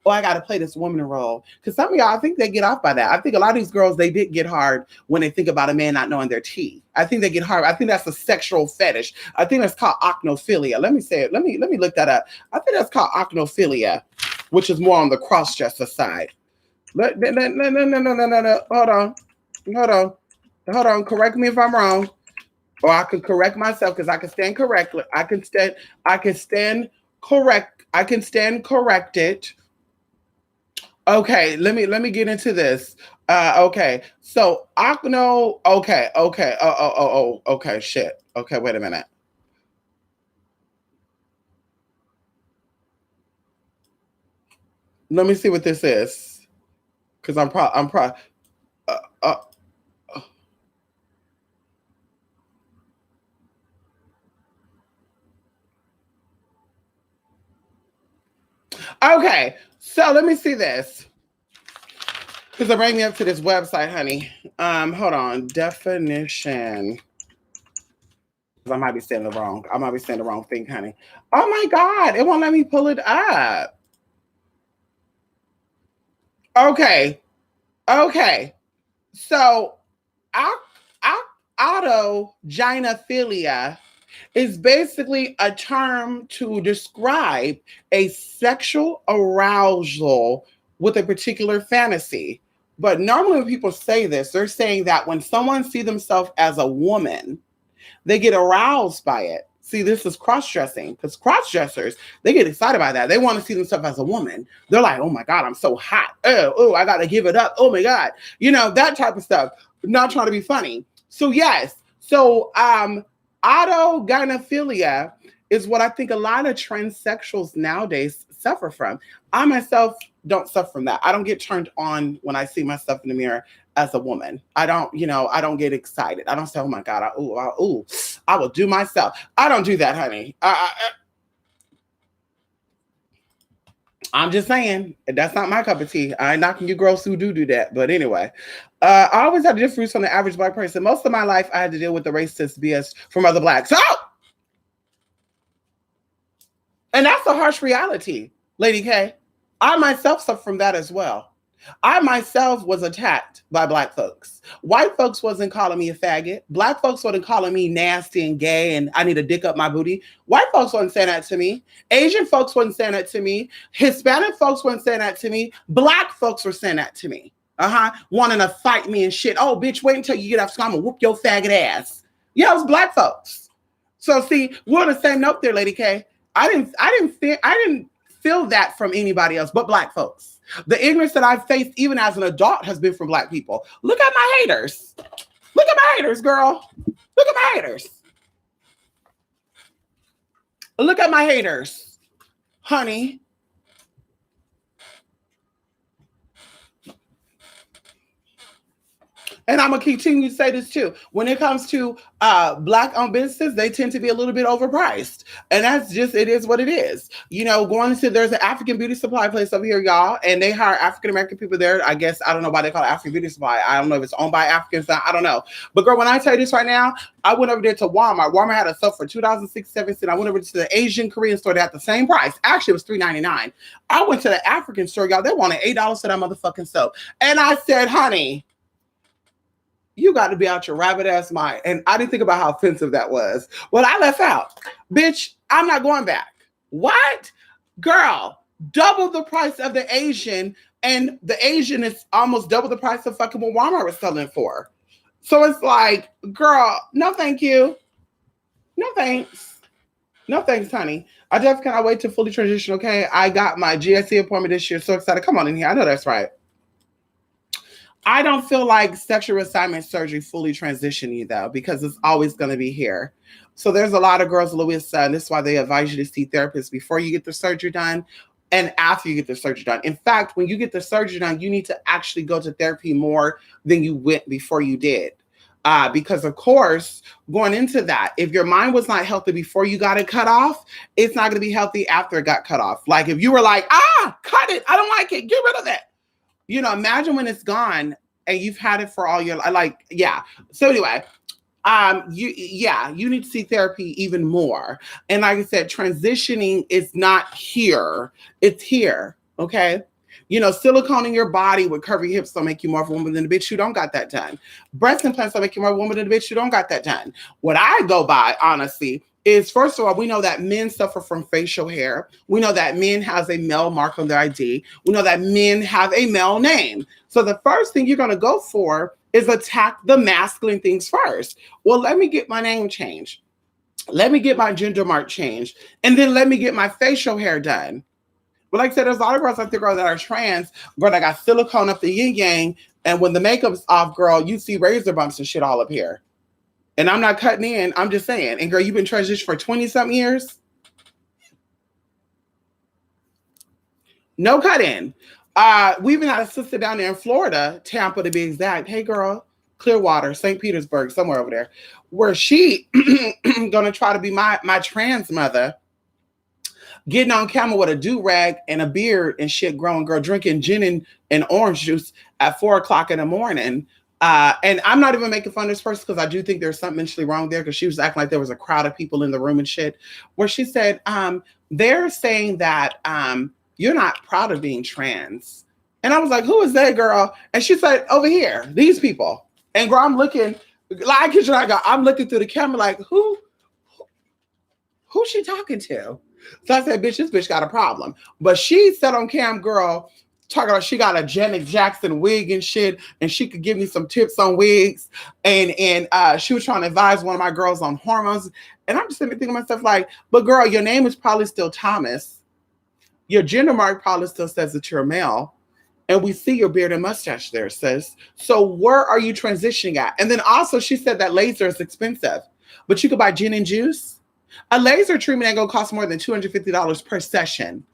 Oh, I got to play this woman role. Because some of y'all, I think they get off by that. I think a lot of these girls, they did get hard when they think about a man not knowing their tea. I think they get hard. I think that's a sexual fetish. I think that's called ocnophilia. Let me say it. Let me look that up. I think that's called ocnophilia, which is more on the cross-dresser side. No. Hold on. Correct me if I'm wrong. Or I could correct myself because I can stand correctly. I can stand corrected. Okay, let me get into this. Okay. So Ocno, okay. Okay, shit. Okay, wait a minute. Let me see what this is. Because I'm probably okay, so let me see this. Because it bring me up to this website, honey. Hold on. Definition. I might be saying the wrong thing, honey. Oh my God, it won't let me pull it up. Okay. So autogynephilia is basically a term to describe a sexual arousal with a particular fantasy. But normally when people say this, they're saying that when someone sees themselves as a woman, they get aroused by it. See, this is cross-dressing because cross-dressers, they get excited by that. They want to see themselves as a woman. They're like, oh my God, I'm so hot. Oh, I got to give it up. Oh my God. You know, that type of stuff. Not trying to be funny. So yes. So autogynephilia is what I think a lot of transsexuals nowadays suffer from. I myself don't suffer from that. I don't get turned on when I see myself in the mirror as a woman. I don't, I don't get excited. I don't say, oh my God, I will do myself. I don't do that, honey. I'm just saying, that's not my cup of tea. I ain't knocking you girls who do that. But anyway, I always had different views from the average Black person. Most of my life, I had to deal with the racist BS from other Blacks. And that's a harsh reality, Lady K. I myself suffer from that as well. I myself was attacked by Black folks. White folks wasn't calling me a faggot. Black folks wasn't calling me nasty and gay and I need to dick up my booty. White folks wasn't saying that to me. Asian folks wasn't saying that to me. Hispanic folks wasn't saying that to me. Black folks were saying that to me. Wanting to fight me and shit. Oh, bitch, wait until you get off school. I'm gonna whoop your faggot ass. Yeah, it was Black folks. So see, we're on the same note there, Lady K. I didn't feel that from anybody else but Black folks. The ignorance that I've faced even as an adult has been from Black people. Look at my haters. Look at my haters, girl. Look at my haters. Look at my haters, honey. And I'm going to continue to say this too. When it comes to Black-owned businesses, they tend to be a little bit overpriced. And that's just, it is what it is. Going into, there's an African beauty supply place over here, y'all, and they hire African-American people there. I guess, I don't know why they call it African beauty supply. I don't know if it's owned by Africans. I don't know. But girl, when I tell you this right now, I went over there to Walmart. Walmart had a soap for $2.67. I went over to the Asian Korean store. They had the same price. Actually, it was $3.99. I went to the African store, y'all. They wanted $8 for that motherfucking soap. And I said, honey, you got to be out your rabbit ass mind. And I didn't think about how offensive that was. Well, I left out. Bitch, I'm not going back. What? Girl, double the price of the Asian. And the Asian is almost double the price of fucking what Walmart was selling for. So it's like, girl, no thank you. No thanks. No thanks, honey. I just cannot wait to fully transition, okay? I got my GSC appointment this year. So excited. Come on in here. I know that's right. I don't feel like sexual reassignment surgery fully transitioned you though, because it's always going to be here. So there's a lot of girls, Louis, and this is why they advise you to see therapists before you get the surgery done and after you get the surgery done. In fact, when you get the surgery done, you need to actually go to therapy more than you went before you did. Because of course, going into that, if your mind was not healthy before you got it cut off, it's not going to be healthy after it got cut off. Like if you were like, cut it, I don't like it, get rid of it. Imagine when it's gone and you've had it for all your life. So anyway, you need to see therapy even more. And like I said, transitioning is not here. It's here. Okay. Silicone in your body with curvy hips don't make you more of a woman than a bitch who don't got that done. Breast implants don't make you more of a woman than a bitch who don't got that done. What I go by, honestly, is first of all, we know that men suffer from facial hair. We know that men has a male mark on their ID. We know that men have a male name. So the first thing you're going to go for is attack the masculine things first. Well, let me get my name changed. Let me get my gender mark changed. And then let me get my facial hair done. But like I said, there's a lot of girls out there, girl, that are trans, girl, that got silicone up the yin yang. And when the makeup's off, girl, you see razor bumps and shit all up here. And I'm not cutting in. I'm just saying. And girl, you've been transitioned for 20-something years. No cut in. We even had a sister down there in Florida, Tampa to be exact. Hey, girl, Clearwater, St. Petersburg, somewhere over there, where she gonna try to be my trans mother, getting on camera with a do-rag and a beard and shit, growing girl, drinking gin and orange juice at 4:00 in the morning. And I'm not even making fun of this person because I do think there's something mentally wrong there, because she was acting like there was a crowd of people in the room and shit, where she said, they're saying that you're not proud of being trans. And I was like, who is that girl? And she said, over here, these people. And girl, I'm looking, like, I'm looking through the camera like, who's she talking to? So I said, bitch, this bitch got a problem. But she said on cam, girl, talking about she got a Janet Jackson wig and shit, and she could give me some tips on wigs. And she was trying to advise one of my girls on hormones. And I'm just sitting there thinking to myself, like, but girl, your name is probably still Thomas. Your gender mark probably still says that you're a male. And we see your beard and mustache there, sis. So where are you transitioning at? And then also she said that laser is expensive, but you could buy gin and juice. A laser treatment ain't gonna cost more than $250 per session.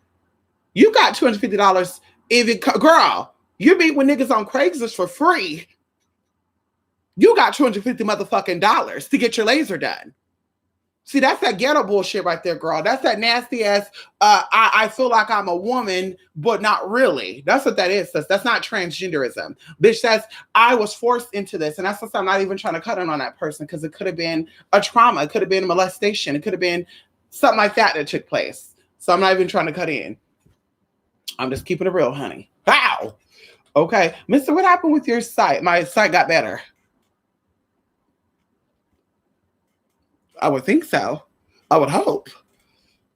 You got $250 if it, girl, you meet with niggas on Craigslist for free. You got $250 motherfucking dollars to get your laser done. See, that's that ghetto bullshit right there, girl. That's that nasty ass, I feel like I'm a woman, but not really. That's what that is. That's not transgenderism. Bitch, that's, I was forced into this. And that's what I'm not even trying to cut in on that person because it could have been a trauma. It could have been a molestation. It could have been something like that took place. So I'm not even trying to cut in. I'm just keeping it real, honey. Wow. Okay. Mister, what happened with your sight? My sight got better. I would think so. I would hope.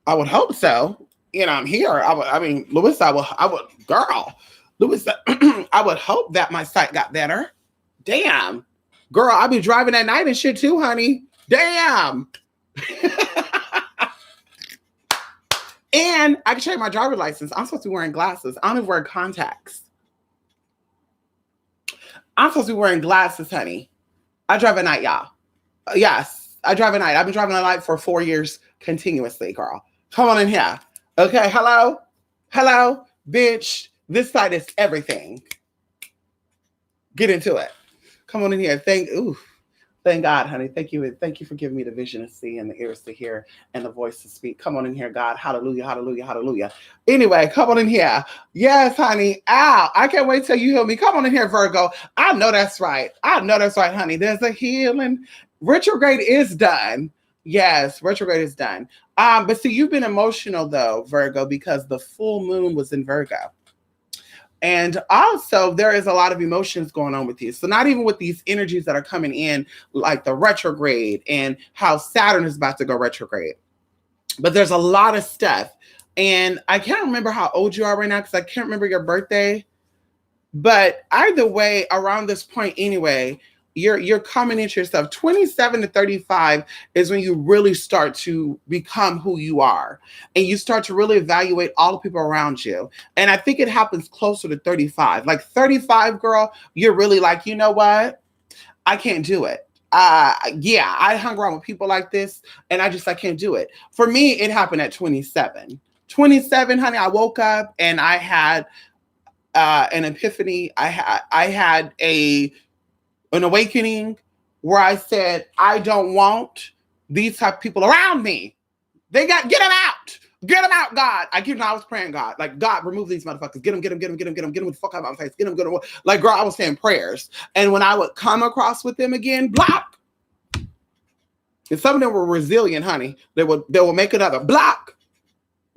I would hope so. You know, I'm here. Louis, girl, Louis, I would hope that my sight got better. Damn. Girl, I'll be driving at night and shit too, honey. Damn. And I can show you my driver's license. I'm supposed to be wearing glasses. I don't even wear contacts. I'm supposed to be wearing glasses, honey. I drive at night, y'all. Yes. I drive at night. I've been driving at night for 4 years continuously, girl. Come on in here. Okay, hello? Hello? Bitch, this side is everything. Get into it. Come on in here. Thank God, honey. Thank you. Thank you for giving me the vision to see and the ears to hear and the voice to speak. Come on in here, God. Hallelujah, hallelujah, hallelujah. Anyway, come on in here. Yes, honey. Ow. I can't wait till you heal me. Come on in here, Virgo. I know that's right. I know that's right, honey. There's a healing. Retrograde is done. Yes, retrograde is done. But see, you've been emotional though, Virgo, because the full moon was in Virgo. And also there is a lot of emotions going on with you. So not even with these energies that are coming in, like the retrograde and how Saturn is about to go retrograde. But there's a lot of stuff. And I can't remember how old you are right now because I can't remember your birthday. But either way, around this point anyway, you're coming into yourself. 27 to 35 is when you really start to become who you are. And you start to really evaluate all the people around you. And I think it happens closer to 35. Like 35, girl, you're really like, you know what? I can't do it. Yeah, I hung around with people like this and I can't do it. For me, it happened at 27. 27, honey, I woke up and I had an epiphany. I had an awakening where I said, I don't want these type of people around me. Get them out. Get them out, God. I was praying, God, like, God, remove these motherfuckers. Get them the fuck out of my face. Get them. Like, girl, I was saying prayers. And when I would come across with them again, block. And some of them were resilient, honey. They would make another block.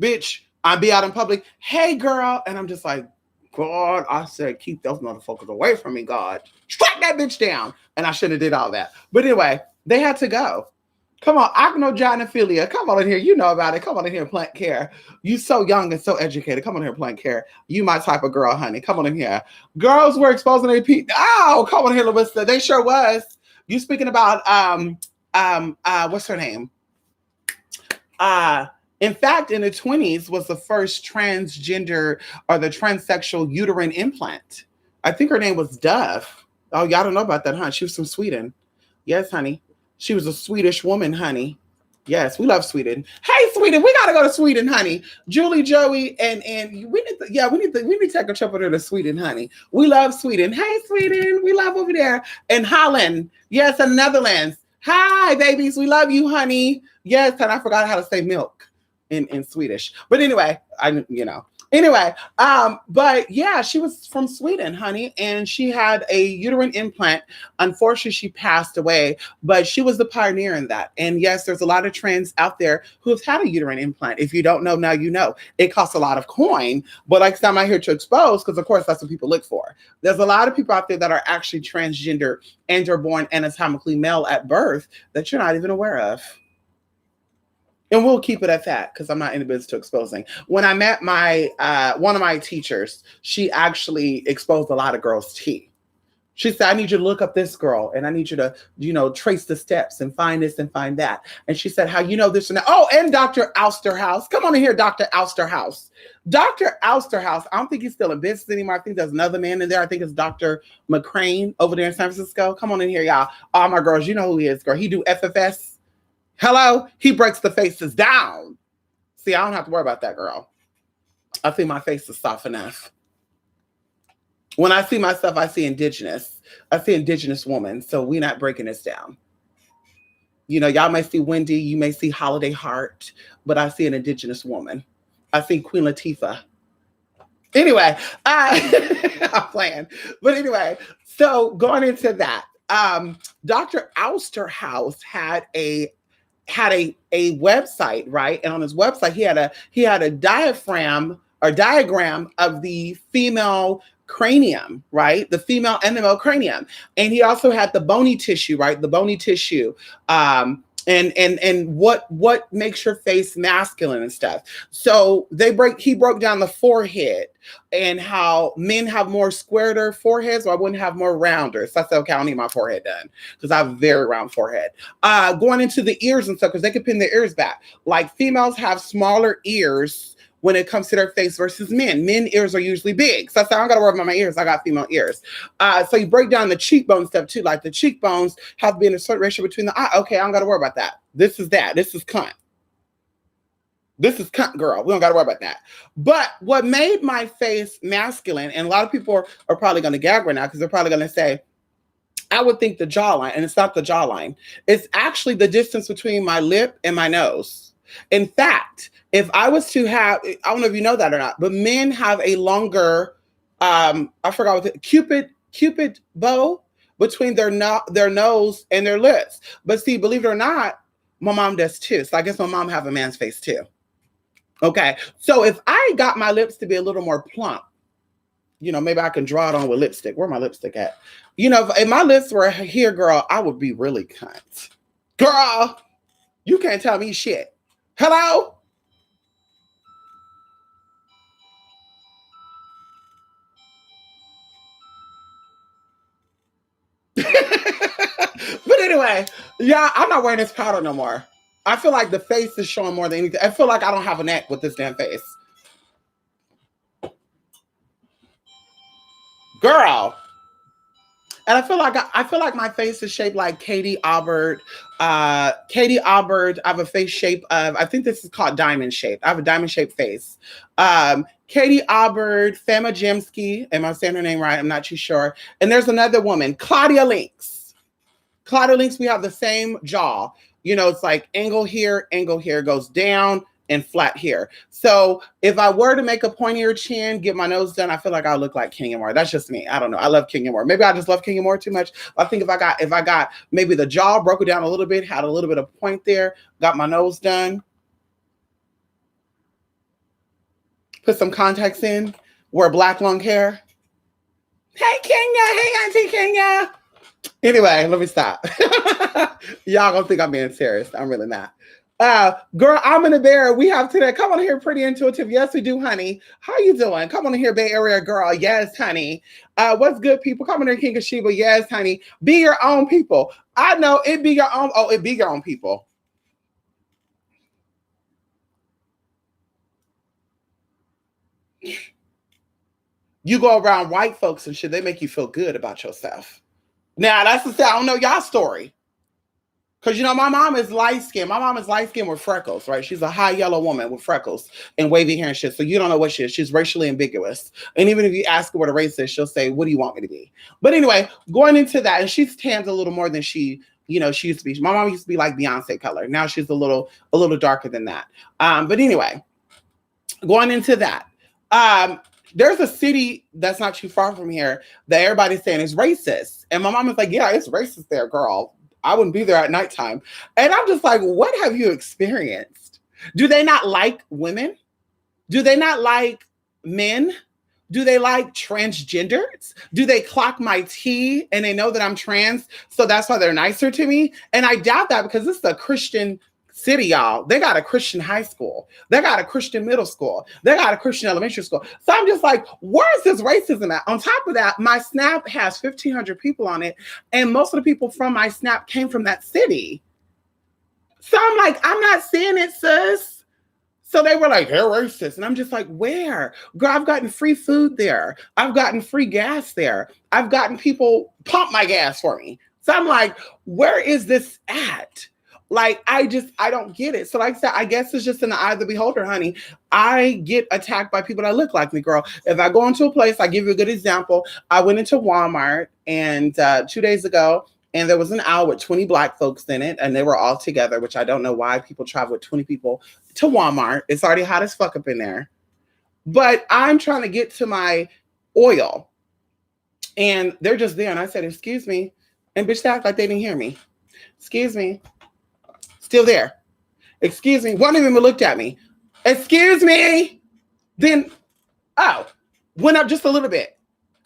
Bitch, I'd be out in public. Hey, girl. And I'm just like, God, I said, keep those motherfuckers away from me, God. Strike that bitch down. And I shouldn't have did all that. But anyway, they had to go. Come on, acnogenophilia. Come on in here. You know about it. Come on in here, Plant Care. You so young and so educated. Come on in here, Plant Care. You my type of girl, honey. Come on in here. Girls were exposing their people. Oh, come on here, Larissa. They sure was. You speaking about what's her name? In fact, in the 20s was the first transgender or the transsexual uterine implant. I think her name was Dove. Oh, y'all don't know about that, huh? She was from Sweden. Yes, honey. She was a Swedish woman, honey. Yes, we love Sweden. Hey, Sweden, we gotta go to Sweden, honey. Julie, Joey, and we need to take a trip over to Sweden, honey. We love Sweden. Hey, Sweden, we love over there. And Holland, yes, and Netherlands. Hi, babies, we love you, honey. Yes, and I forgot how to say milk in Swedish. But anyway, but yeah, she was from Sweden, honey, and she had a uterine implant. Unfortunately, she passed away, but she was the pioneer in that. And yes, there's a lot of trans out there who have had a uterine implant. If you don't know, now you know. It costs a lot of coin, but like I'm not here to expose, because of course that's what people look for. There's a lot of people out there that are actually transgender and are born anatomically male at birth that you're not even aware of. And we'll keep it at that because I'm not in the business to exposing. When I met my one of my teachers, she actually exposed a lot of girls' tea. She said, I need you to look up this girl and I need you to, trace the steps and find this and find that. And she said, how you know this and that? Oh, and Dr. Ousterhouse. Come on in here, Dr. Ousterhouse. Dr. Ousterhouse, I don't think he's still in business anymore. I think there's another man in there. I think it's Dr. McCrane over there in San Francisco. Come on in here, y'all. All my girls, you know who he is, girl. He do FFS. Hello? He breaks the faces down. See, I don't have to worry about that, girl. I think my face is soft enough. When I see myself, I see indigenous. I see indigenous woman. So we're not breaking this down. Y'all may see Wendy, you may see Holiday Heart, but I see an indigenous woman. I see Queen Latifah. Anyway, I'm playing. But anyway, so going into that, Dr. Ousterhouse had a website, right? And on his website, he had a diagram of the female cranium, right? The female and the male cranium. And he also had the bony tissue, right? The bony tissue. And what makes your face masculine and stuff. So he broke down the forehead and how men have more squarer foreheads, or I wouldn't have more rounder. So I said, okay, I don't need my forehead done because I have a very round forehead. Going into the ears and stuff, because they can pin their ears back. Like females have smaller ears when it comes to their face versus men. Men ears are usually big. So I said, I don't got to worry about my ears. I got female ears. So you break down the cheekbone stuff too. Like the cheekbones have to be in a certain ratio between the eye. Okay, I don't got to worry about that. This is that. This is cunt. This is cunt, girl. We don't got to worry about that. But what made my face masculine, and a lot of people are probably going to gag right now because they're probably going to say, I would think the jawline, and it's not the jawline. It's actually the distance between my lip and my nose. In fact, if I was to have, I don't know if you know that or not, but men have a longer, I forgot what Cupid bow between their nose and their lips. But see, believe it or not, my mom does too. So I guess my mom have a man's face too. Okay. So if I got my lips to be a little more plump, maybe I can draw it on with lipstick. Where my lipstick at? If my lips were here, girl, I would be really cunt. Girl, you can't tell me shit. Hello? But anyway, yeah, I'm not wearing this powder no more. I feel like the face is showing more than anything. I feel like I don't have a neck with this damn face. Girl. And I feel like my face is shaped like Katie Aubert. Katie Aubert, I have a face shape of, I think this is called diamond shape. I have a diamond shaped face. Katie Aubert, Fama Jemsky. Am I saying her name right? I'm not too sure. And there's another woman, Claudia Lynx. Claudia Lynx, we have the same jaw. It's like angle here, goes down and flat here. So if I were to make a pointier chin, get my nose done, I feel like I'll look like Kenya Moore. That's just me. I don't know. I love Kenya Moore. Maybe I just love Kenya Moore too much. I think if I got maybe the jaw, broke it down a little bit, had a little bit of point there, got my nose done, put some contacts in, wear black long hair. Hey Kenya, hey Auntie Kenya. Anyway, let me stop. Y'all gonna think I'm being serious. I'm really not. Girl, I'm in the bear. We have today. Come on here, pretty intuitive. Yes, we do, honey. How you doing? Come on here, Bay Area girl. Yes, honey. What's good, people? Come on here, King of Sheba. Yes, honey. Be your own people. I know it be your own. Oh, it be your own people. You go around white folks and shit, they make you feel good about yourself. Now, that's the thing. I don't know y'all story. Because, my mom is light-skinned. My mom is light-skinned with freckles, right? She's a high yellow woman with freckles and wavy hair and shit. So you don't know what she is. She's racially ambiguous. And even if you ask her what a race is, she'll say, what do you want me to be? But anyway, going into that, and she tans a little more than she used to be. My mom used to be like Beyonce color. Now she's a little darker than that. But anyway, going into that, there's a city that's not too far from here that everybody's saying is racist. And my mom is like, yeah, it's racist there, girl. I wouldn't be there at nighttime. And I'm just like, what have you experienced? Do they not like women? Do they not like men? Do they like transgenders? Do they clock my T and they know that I'm trans? So that's why they're nicer to me? And I doubt that because this is a Christian city, y'all. They got a Christian high school. They got a Christian middle school. They got a Christian elementary school. So I'm just like, where's this racism at? On top of that, my Snap has 1,500 people on it. And most of the people from my Snap came from that city. So I'm like, I'm not seeing it, sis. So they were like, they're racist. And I'm just like, where? Girl, I've gotten free food there. I've gotten free gas there. I've gotten people pump my gas for me. So I'm like, where is this at? Like, I don't get it. So like I said, I guess it's just in the eye of the beholder, honey. I get attacked by people that look like me, girl. If I go into a place, I give you a good example. I went into Walmart and 2 days ago, and there was an aisle with 20 Black folks in it, and they were all together, which I don't know why people travel with 20 people to Walmart. It's already hot as fuck up in there. But I'm trying to get to my oil, and they're just there. And I said, excuse me. And bitch, they act like they didn't hear me. Excuse me. Still there. Excuse me. One of them looked at me. Excuse me. Then, went up just a little bit.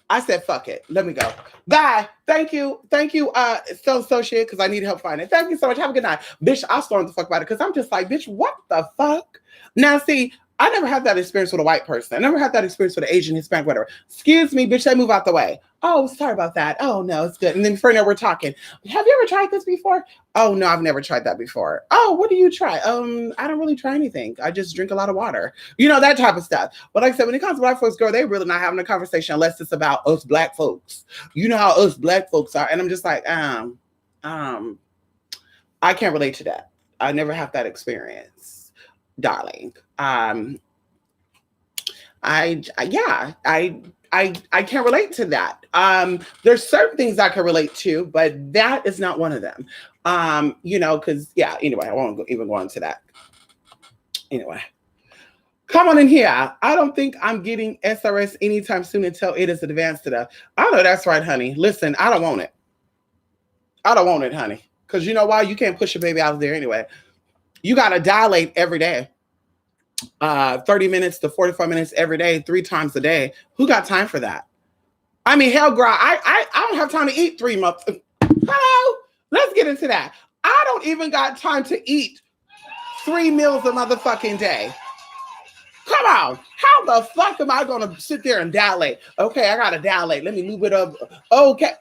I said, fuck it. Let me go. Bye. Thank you. Thank you, associate, because I need help finding it. Thank you so much. Have a good night. Bitch, I'll storm the fuck about it because I'm just like, bitch, what the fuck? Now, see, I never had that experience with a white person. I never had that experience with an Asian, Hispanic, whatever. Excuse me, bitch, they move out the way. Oh, sorry about that. Oh, no, it's good. And then before you know, we're talking. Have you ever tried this before? Oh, no, I've never tried that before. Oh, what do you try? I don't really try anything. I just drink a lot of water. You know, that type of stuff. But like I said, when it comes to Black folks, girl, they really not having a conversation unless it's about us Black folks. You know how us Black folks are. And I'm just like, I can't relate to that. I never have that experience, darling. I can't relate to that. There's certain things I can relate to, but that is not one of them. Anyway, I won't even go into that. Anyway, come on in here. I don't think I'm getting SRS anytime soon until it is advanced enough. I know that's right, honey. Listen, I don't want it. I don't want it, honey. Because you know why? You can't push your baby out of there anyway. You got to dilate every day. 30 minutes to 45 minutes every day, 3 times a day. Who got time for that? I mean, hell, girl, I don't have time to eat 3 months. Hello? Let's get into that. I don't even got time to eat 3 meals a motherfucking day. Come on. How the fuck am I going to sit there and dilate? Okay, I got to dilate. Let me move it up. Okay.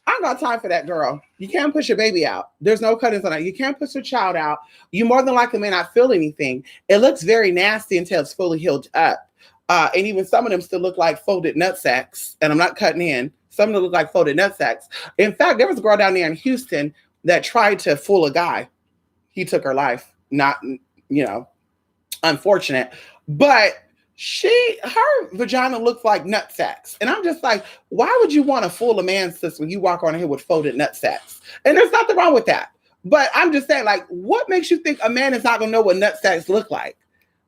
I don't got time for that, girl. You can't push your baby out. There's no cuttings on that. You can't push your child out. You more than likely may not feel anything. It looks very nasty until it's fully healed up. And even some of them still look like folded nut sacks. And I'm not cutting in. Some of them look like folded nut sacks. In fact, there was a girl down there in Houston that tried to fool a guy. He took her life. Not, unfortunate. But her vagina looks like nut sacks. And I'm just like, why would you want to fool a man, sis, when you walk around here with folded nut sacks? And there's nothing wrong with that. But I'm just saying, like, what makes you think a man is not going to know what nut sacks look like?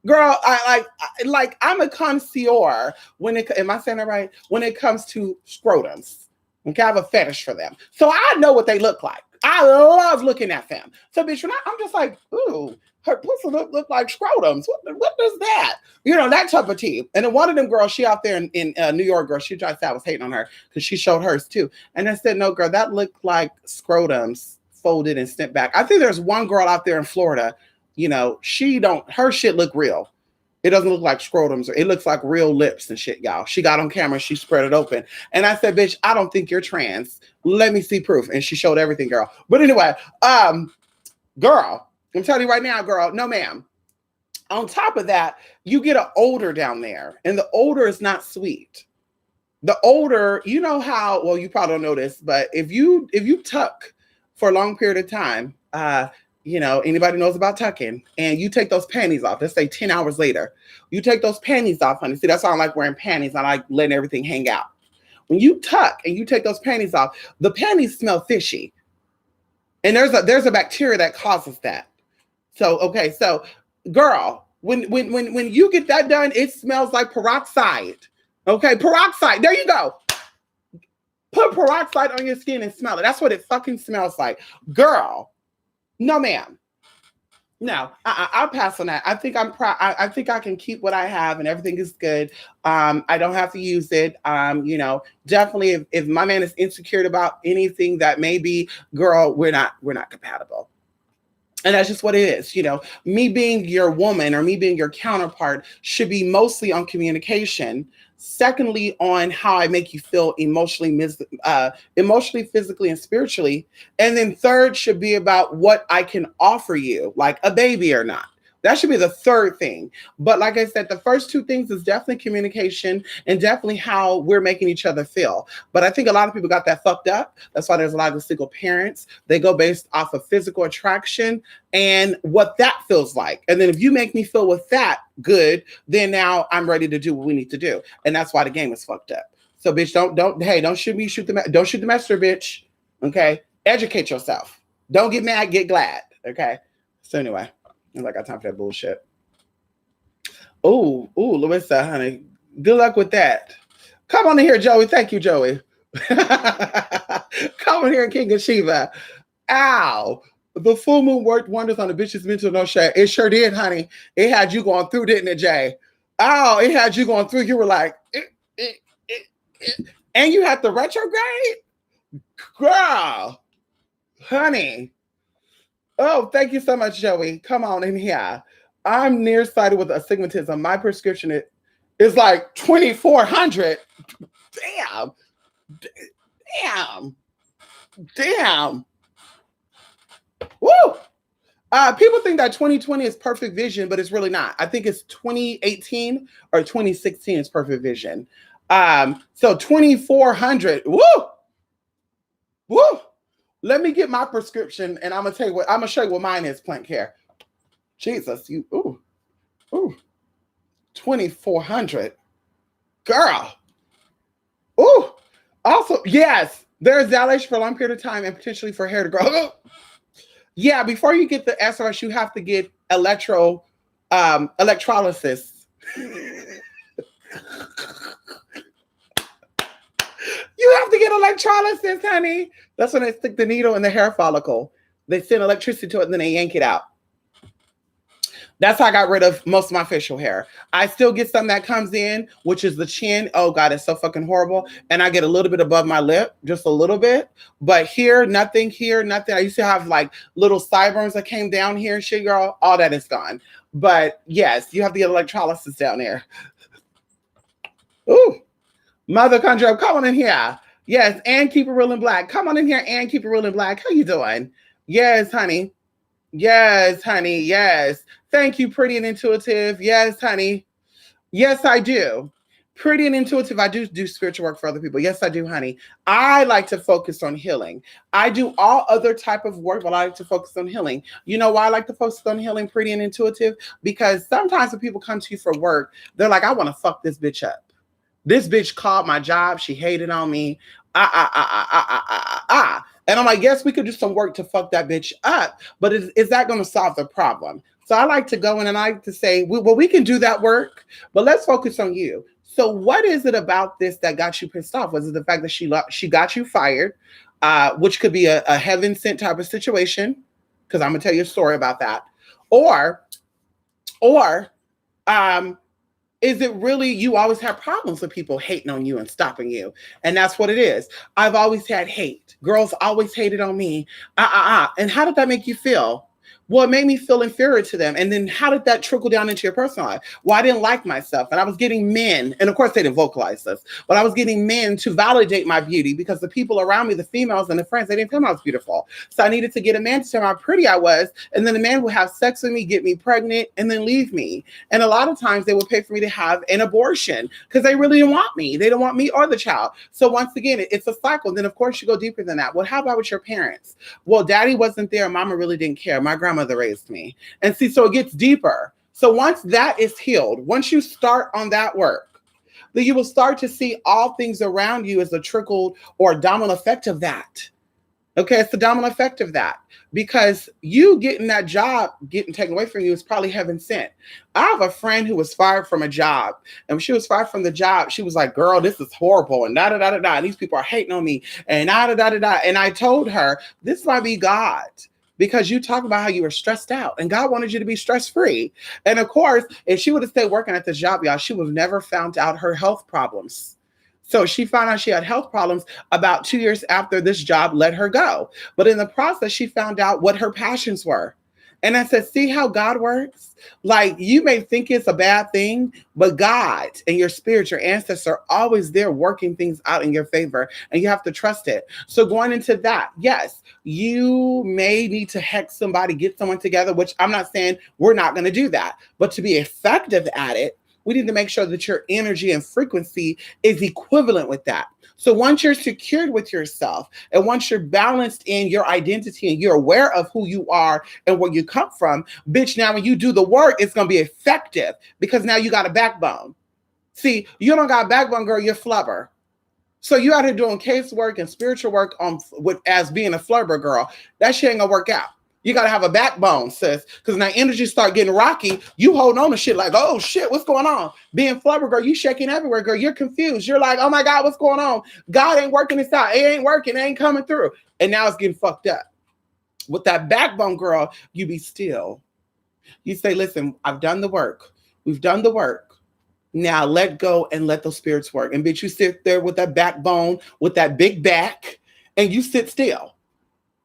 Girl, I'm a connoisseur am I saying that right? When it comes to scrotums. Okay, I have a fetish for them. So I know what they look like. I love looking at them. So bitch, I'm just like, ooh, her pussy look like scrotums. What does that? That type of tea. And then one of them girls, she out there in New York, girl, she tried to say I was hating on her because she showed hers too. And I said, no, girl, that looked like scrotums folded and sent back. I think there's one girl out there in Florida, her shit look real. It doesn't look like scrotums. It looks like real lips and shit, y'all. She got on camera. She spread it open. And I said, bitch, I don't think you're trans. Let me see proof. And she showed everything, girl. But anyway, girl, I'm telling you right now, girl, no, ma'am. On top of that, you get an odor down there. And the odor is not sweet. The odor, you know how, well, you probably don't know this, but if you tuck for a long period of time, anybody knows about tucking, and you take those panties off, let's say 10 hours later, you take those panties off, honey. See, that's why I like wearing panties. I like letting everything hang out. When you tuck and you take those panties off, the panties smell fishy. And there's a bacteria that causes that. So girl, when you get that done, it smells like peroxide. Okay, peroxide. There you go. Put peroxide on your skin and smell it. That's what it fucking smells like. Girl, no, ma'am. No, I'll pass on that. I think I'm proud. I think I can keep what I have and everything is good. I don't have to use it. Definitely if my man is insecure about anything that may be, girl, we're not compatible. And that's just what it is. Me being your woman or me being your counterpart should be mostly on communication. Secondly, on how I make you feel emotionally, emotionally, physically, and spiritually. And then third should be about what I can offer you, like a baby or not. That should be the third thing. But like I said, the first two things is definitely communication and definitely how we're making each other feel. But I think a lot of people got that fucked up. That's why there's a lot of single parents. They go based off of physical attraction and what that feels like. And then if you make me feel with that good, then now I'm ready to do what we need to do. And that's why the game is fucked up. So bitch, don't shoot me, don't shoot the messenger, bitch. Okay. Educate yourself. Don't get mad, get glad. Okay. So anyway. I got time for that bullshit. Oh, Larissa, honey. Good luck with that. Come on in here, Joey. Thank you, Joey. Come on here, King of Shiva. Ow. The full moon worked wonders on the bitch's mental no shade. It sure did, honey. It had you going through, didn't it, Jay? Oh, it had you going through. You were like, and you had the retrograde? Girl. Honey. Oh, thank you so much, Joey. Come on in here. I'm nearsighted with astigmatism. My prescription is like 2,400. Damn. Woo! People think that 2020 is perfect vision, but it's really not. I think it's 2018 or 2016 is perfect vision. So 2,400. Woo! Let me get my prescription, and I'm gonna show you what mine is. Plank hair. Jesus, 2,400, girl. Ooh. Also, yes, there's dilation for a long period of time and potentially for hair to grow. Yeah, before you get the SRS, you have to get electrolysis. You have to get electrolysis, honey. That's when they stick the needle in the hair follicle. They send electricity to it and then they yank it out. That's how I got rid of most of my facial hair. I still get some that comes in, which is the chin. Oh God, it's so fucking horrible. And I get a little bit above my lip, just a little bit. But here, nothing. I used to have like little sideburns that came down here and shit, girl. All that is gone. But yes, you have to get electrolysis down there. Ooh. Mother Country, come on in here. Yes, and keep it real in black. Come on in here and keep it real in black. How you doing? Yes, honey. Yes, honey. Yes. Thank you, Pretty and Intuitive. Yes, honey. Yes, I do. Pretty and Intuitive. I do spiritual work for other people. Yes, I do, honey. I like to focus on healing. I do all other type of work, but I like to focus on healing. You know why I like to focus on healing, Pretty and Intuitive? Because sometimes when people come to you for work, they're like, I want to fuck this bitch up. This bitch called my job. She hated on me. And I'm like, yes, we could do some work to fuck that bitch up, but is that going to solve the problem? So I like to go in and I like to say, well, we can do that work, but let's focus on you. So what is it about this that got you pissed off? Was it the fact that she got you fired, which could be a heaven sent type of situation? Because I'm going to tell you a story about that. Or is it really you always have problems with people hating on you and stopping you? And that's what it is. I've always had hate. Girls always hated on me. And how did that make you feel? Well, it made me feel inferior to them. And then how did that trickle down into your personal life? Well, I didn't like myself. And I was getting men, and of course they didn't vocalize this, but I was getting men to validate my beauty because the people around me, the females and the friends, they didn't tell me I was beautiful. So I needed to get a man to tell me how pretty I was. And then the man would have sex with me, get me pregnant, and then leave me. And a lot of times they would pay for me to have an abortion because they really didn't want me. They don't want me or the child. So once again, it's a cycle. And then of course you go deeper than that. Well, how about with your parents? Well, daddy wasn't there. Mama really didn't care. My grandmother raised me. And see, so it gets deeper. So once that is healed, once you start on that work, then you will start to see all things around you as a trickle or domino effect of that. Okay, it's the domino effect of that. Because you getting that job, getting taken away from you is probably heaven sent. I have a friend who was fired from a job. And when she was fired from the job, she was like, girl, this is horrible. And da-da-da-da-da. And these people are hating on me. And da-da-da-da-da. And I told her, this might be God. Because you talk about how you were stressed out and God wanted you to be stress-free. And of course, if she would have stayed working at this job, y'all, she would have never found out her health problems. So she found out she had health problems about 2 years after this job let her go. But in the process, she found out what her passions were. And I said, see how God works? Like, you may think it's a bad thing, but God and your spirit, your ancestors are always there working things out in your favor, and you have to trust it. So going into that, yes, you may need to hex somebody, get someone together, which I'm not saying we're not going to do that, but to be effective at it, we need to make sure that your energy and frequency is equivalent with that. So once you're secured with yourself, and once you're balanced in your identity and you're aware of who you are and where you come from, bitch, now when you do the work, it's going to be effective because now you got a backbone. See, you don't got a backbone, girl, you're flubber. So you out here doing casework and spiritual work on with as being a flubber girl. That shit ain't gonna work out. You gotta have a backbone, sis. Because now energy start getting rocky. You hold on to shit like, oh shit, what's going on? Being flubber girl, you shaking everywhere, girl. You're confused. You're like, oh my God, what's going on? God ain't working this out. It ain't working. It ain't coming through. And now it's getting fucked up. With that backbone, girl, you be still. You say, listen, I've done the work. We've done the work. Now let go and let those spirits work. And bitch, you sit there with that backbone, with that big back, and you sit still.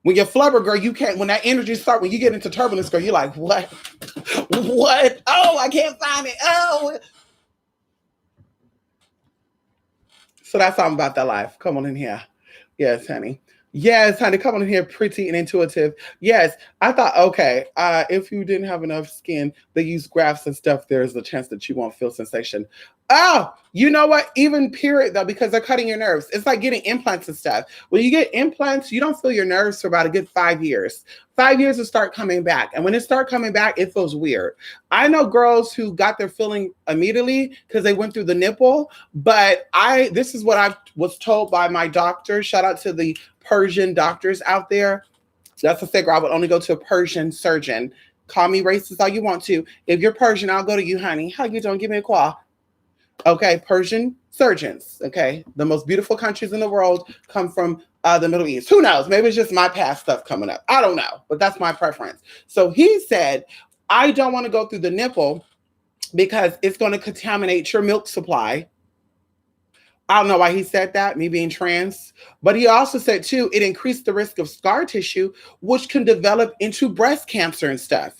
When you're flubber, girl, you can't, when that energy starts, when you get into turbulence, girl, you're like, what? What? Oh, I can't find it. Oh. So that's all about that life. Come on in here. Yes, honey. Yes, honey, come on in here, pretty and intuitive. Yes, I thought, okay, if you didn't have enough skin, they use grafts and stuff, there's a chance that you won't feel sensation. Oh, you know what? Even period, though, because they're cutting your nerves. It's like getting implants and stuff. When you get implants, you don't feel your nerves for about a good 5 years. 5 years to start coming back. And when it starts coming back, it feels weird. I know girls who got their feeling immediately because they went through the nipple, but this is what I was told by my doctor. Shout out to the Persian doctors out there. That's a figure. I would only go to a Persian surgeon. Call me racist all you want to. If you're Persian, I'll go to you, honey. How you doing? Give me a call. Okay, Persian surgeons. Okay, the most beautiful countries in the world come from the Middle East. Who knows? Maybe it's just my past stuff coming up. I don't know, but that's my preference. So he said, I don't want to go through the nipple because it's going to contaminate your milk supply. I don't know why he said that, me being trans, but he also said too, it increased the risk of scar tissue, which can develop into breast cancer and stuff.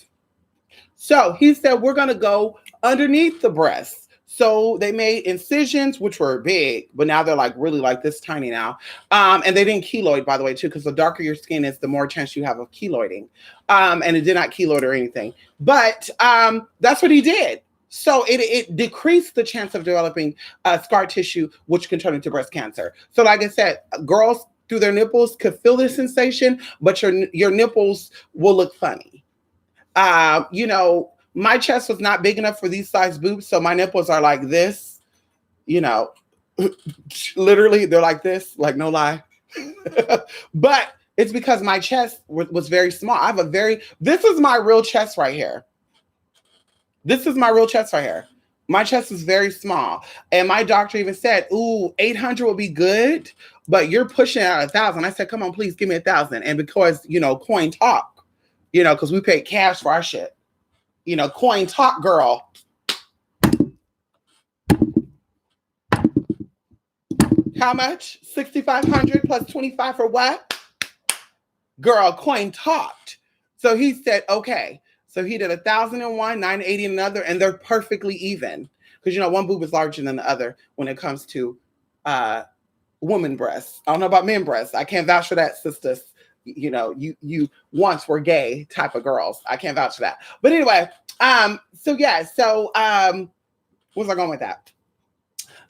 So he said, we're going to go underneath the breast. So they made incisions, which were big, but now they're like really like this tiny now. And they didn't keloid, by the way, too, because the darker your skin is, the more chance you have of keloiding. And it did not keloid or anything. But that's what he did. So it decreased the chance of developing scar tissue, which can turn into breast cancer. So like I said, girls through their nipples could feel this sensation, but your nipples will look funny. You know, my chest was not big enough for these size boobs, so my nipples are like this, you know, literally they're like this, like no lie. But it's because my chest was very small. This is my real chest right here. This is my real chest right here. My chest is very small. And my doctor even said, ooh, 800 would be good, but you're pushing out 1,000. I said, come on, please give me 1,000. And because, you know, coin talk, you know, because we pay cash for our shit. You know, coin talk, girl. How much? 6,500 plus 25 for what? Girl, coin talked. So he said, okay. So he did 1,001, 980 another, and they're perfectly even. Because, you know, one boob is larger than the other when it comes to woman breasts. I don't know about men breasts. I can't vouch for that, sisters. You know, you once were gay type of girls. I can't vouch for that. But anyway, so where's I going with that?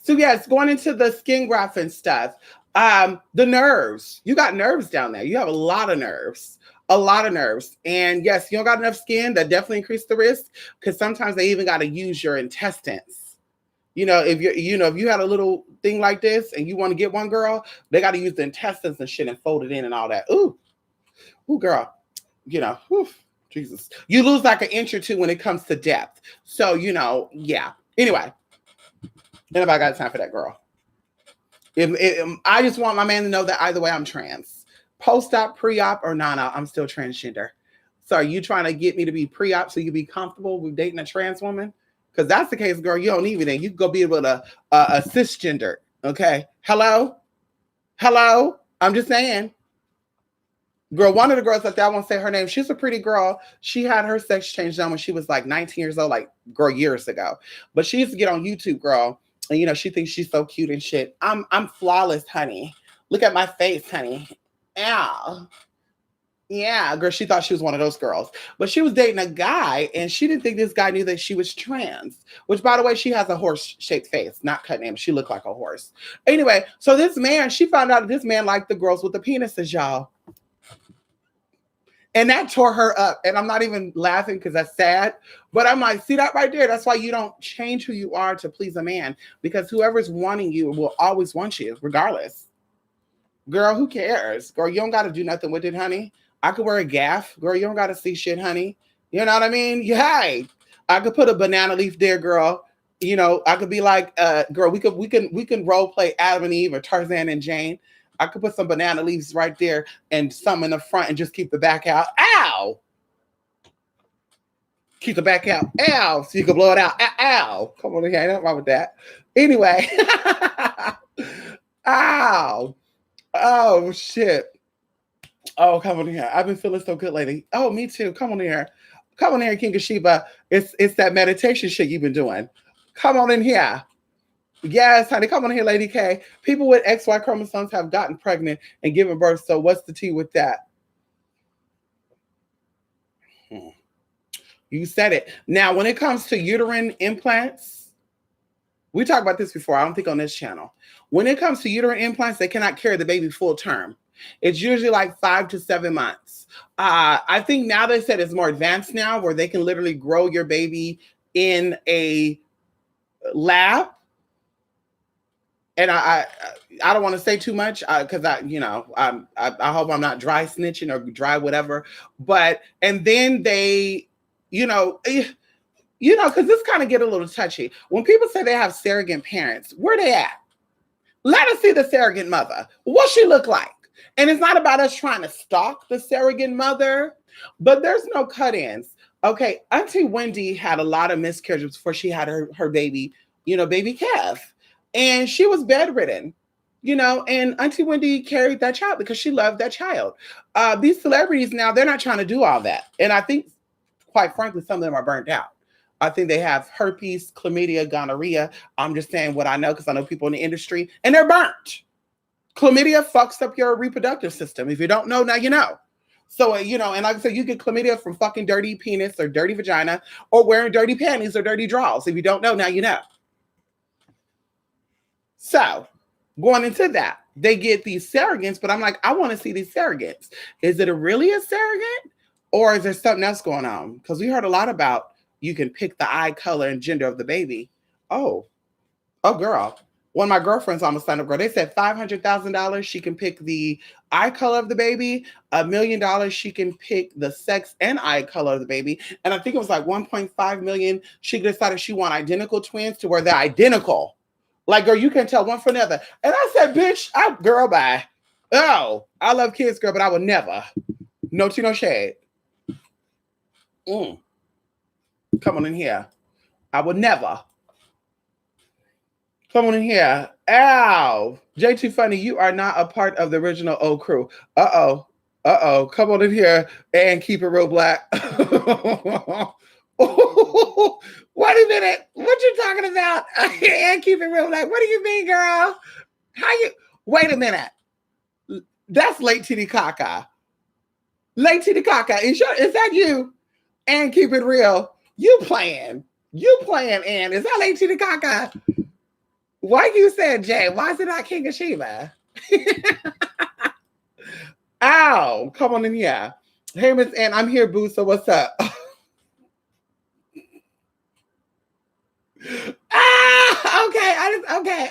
So yes, going into the skin graft and stuff. The nerves. You got nerves down there. You have a lot of nerves. A lot of nerves. And yes, you don't got enough skin, that definitely increased the risk, because sometimes they even got to use your intestines. You know, if you had a little thing like this and you want to get one, girl, they got to use the intestines and shit and fold it in and all that. Ooh, girl, you know, whew, Jesus. You lose like an inch or two when it comes to depth. So, you know, yeah. Anyway, anybody got time for that, girl? I just want my man to know that either way, I'm trans. Post-op, pre-op, or non-op, I'm still transgender. So are you trying to get me to be pre-op so you can be comfortable with dating a trans woman? Because that's the case, girl. You don't need anything. You can go be with a cisgender. Okay. Hello. I'm just saying. Girl, one of the girls that I won't say her name, she's a pretty girl. She had her sex change done when she was like 19 years old, like girl years ago. But she used to get on YouTube, girl, and she thinks she's so cute and shit. I'm flawless, honey. Look at my face, honey. Ow. Yeah, girl, she thought she was one of those girls. But she was dating a guy and she didn't think this guy knew that she was trans, which by the way, she has a horse-shaped face, not cut name. She looked like a horse. Anyway, so this man, she found out that this man liked the girls with the penises, y'all. And that tore her up. And I'm not even laughing because that's sad. But I'm like, see that right there? That's why you don't change who you are to please a man. Because whoever's wanting you will always want you, regardless. Girl, who cares? Girl, you don't got to do nothing with it, honey. I could wear a gaff. Girl, you don't got to see shit, honey. You know what I mean? Yeah. I could put a banana leaf there, girl. I could be like, girl, we can role play Adam and Eve or Tarzan and Jane. I could put some banana leaves right there and some in the front and just keep the back out. Ow! Keep the back out. Ow! So you can blow it out. Ow! Come on, here. Ain't nothing wrong with that. Anyway. Ow! Oh, shit. Oh, come on here. I've been feeling so good lately. Oh, me too. Come on here. Come on here, King of Sheba. It's that meditation shit you've been doing. Come on in here. Yes, honey. Come on here, Lady K. People with XY chromosomes have gotten pregnant and given birth. So what's the tea with that? You said it. Now, when it comes to uterine implants, we talked about this before. I don't think on this channel. When it comes to uterine implants, they cannot carry the baby full term. It's usually like 5 to 7 months. I think now they said it's more advanced now where they can literally grow your baby in a lab. And I don't want to say too much because I hope I'm not dry snitching or dry whatever. But and then they, because this kind of get a little touchy. When people say they have surrogate parents, where they at? Let us see the surrogate mother. What she look like? And it's not about us trying to stalk the surrogate mother, but there's no cut-ins. Okay, Auntie Wendy had a lot of miscarriages before she had her baby, baby Kev. And she was bedridden, and Auntie Wendy carried that child because she loved that child. These celebrities now, they're not trying to do all that. And I think, quite frankly, some of them are burnt out. I think they have herpes, chlamydia, gonorrhea. I'm just saying what I know because I know people in the industry, and they're burnt. Chlamydia fucks up your reproductive system. If you don't know, now you know. So, and like I said, you get chlamydia from fucking dirty penis or dirty vagina or wearing dirty panties or dirty drawers. If you don't know, now you know. So, going into that, they get these surrogates, but I'm like, I want to see these surrogates. Is it really a surrogate or is there something else going on? Because we heard a lot about you can pick the eye color and gender of the baby. Oh, girl. One of my girlfriends almost signed up, girl. They said $500,000 she can pick the eye color of the baby. $1 million she can pick the sex and eye color of the baby. And I think it was like 1.5 million. She decided she want identical twins to where they're identical. Like, girl, you can tell one from another. And I said, bitch, girl, bye. Oh, I love kids, girl, but I would never. No tea, no shade. Come on in here. I would never. Come on in here. Ow. JT Funny, you are not a part of the original old crew. Uh-oh. Come on in here and keep it real black. Wait a minute. What you talking about? And keep it real black. What do you mean, girl? Wait a minute. That's Late Titty Kaka. Late Titty Kaka. Is that you? And keep it real. You playing, and is that Late Titty Kaka? Why you said Jay? Why is it not King of Sheba? Ow, come on in here. Hey, Miss Ann, I'm here, boo. So what's up? Okay.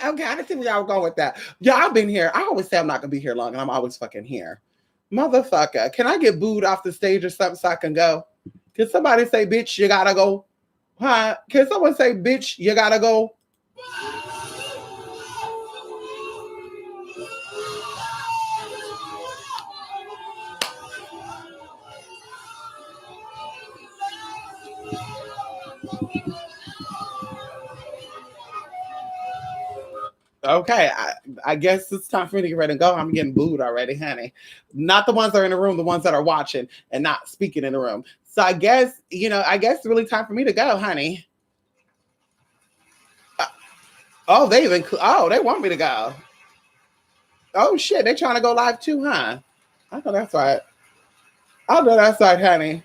I didn't see where y'all were going with that. Yeah, I've been here. I always say I'm not gonna be here long, and I'm always fucking here. Motherfucker, can I get booed off the stage or something so I can go? Can somebody say, bitch, you gotta go? Huh? Can someone say, bitch, you gotta go? Okay, I guess it's time for me to get ready and go. I'm getting booed already, honey. Not the ones that are in the room, the ones that are watching and not speaking in the room. So I guess, I guess it's really time for me to go, honey. Uh, oh, they want me to go. Oh shit, they trying to go live too, huh? I know that's right. I know that's right, honey.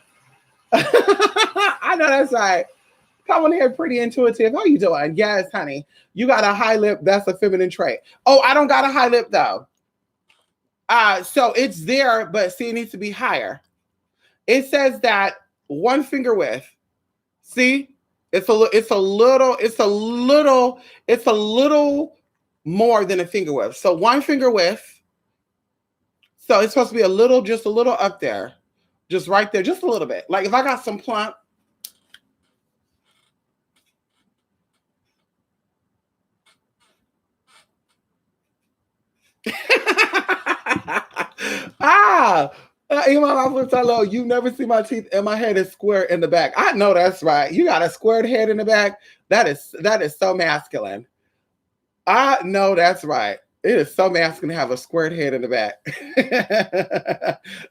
I know that's right. Come on here, pretty intuitive. How you doing? Yes, honey. You got a high lip. That's a feminine trait. Oh, I don't got a high lip though. So it's there, but see, it needs to be higher. It says that one finger width. See, it's a little more than a finger width. So one finger width. So it's supposed to be just a little up there, just right there, just a little bit. Like if I got some plump. ah, hello, you never see my teeth and my head is square in the back. I know that's right. You got a squared head in the back. That is so masculine. I know that's right. It is so masculine to have a squared head in the back.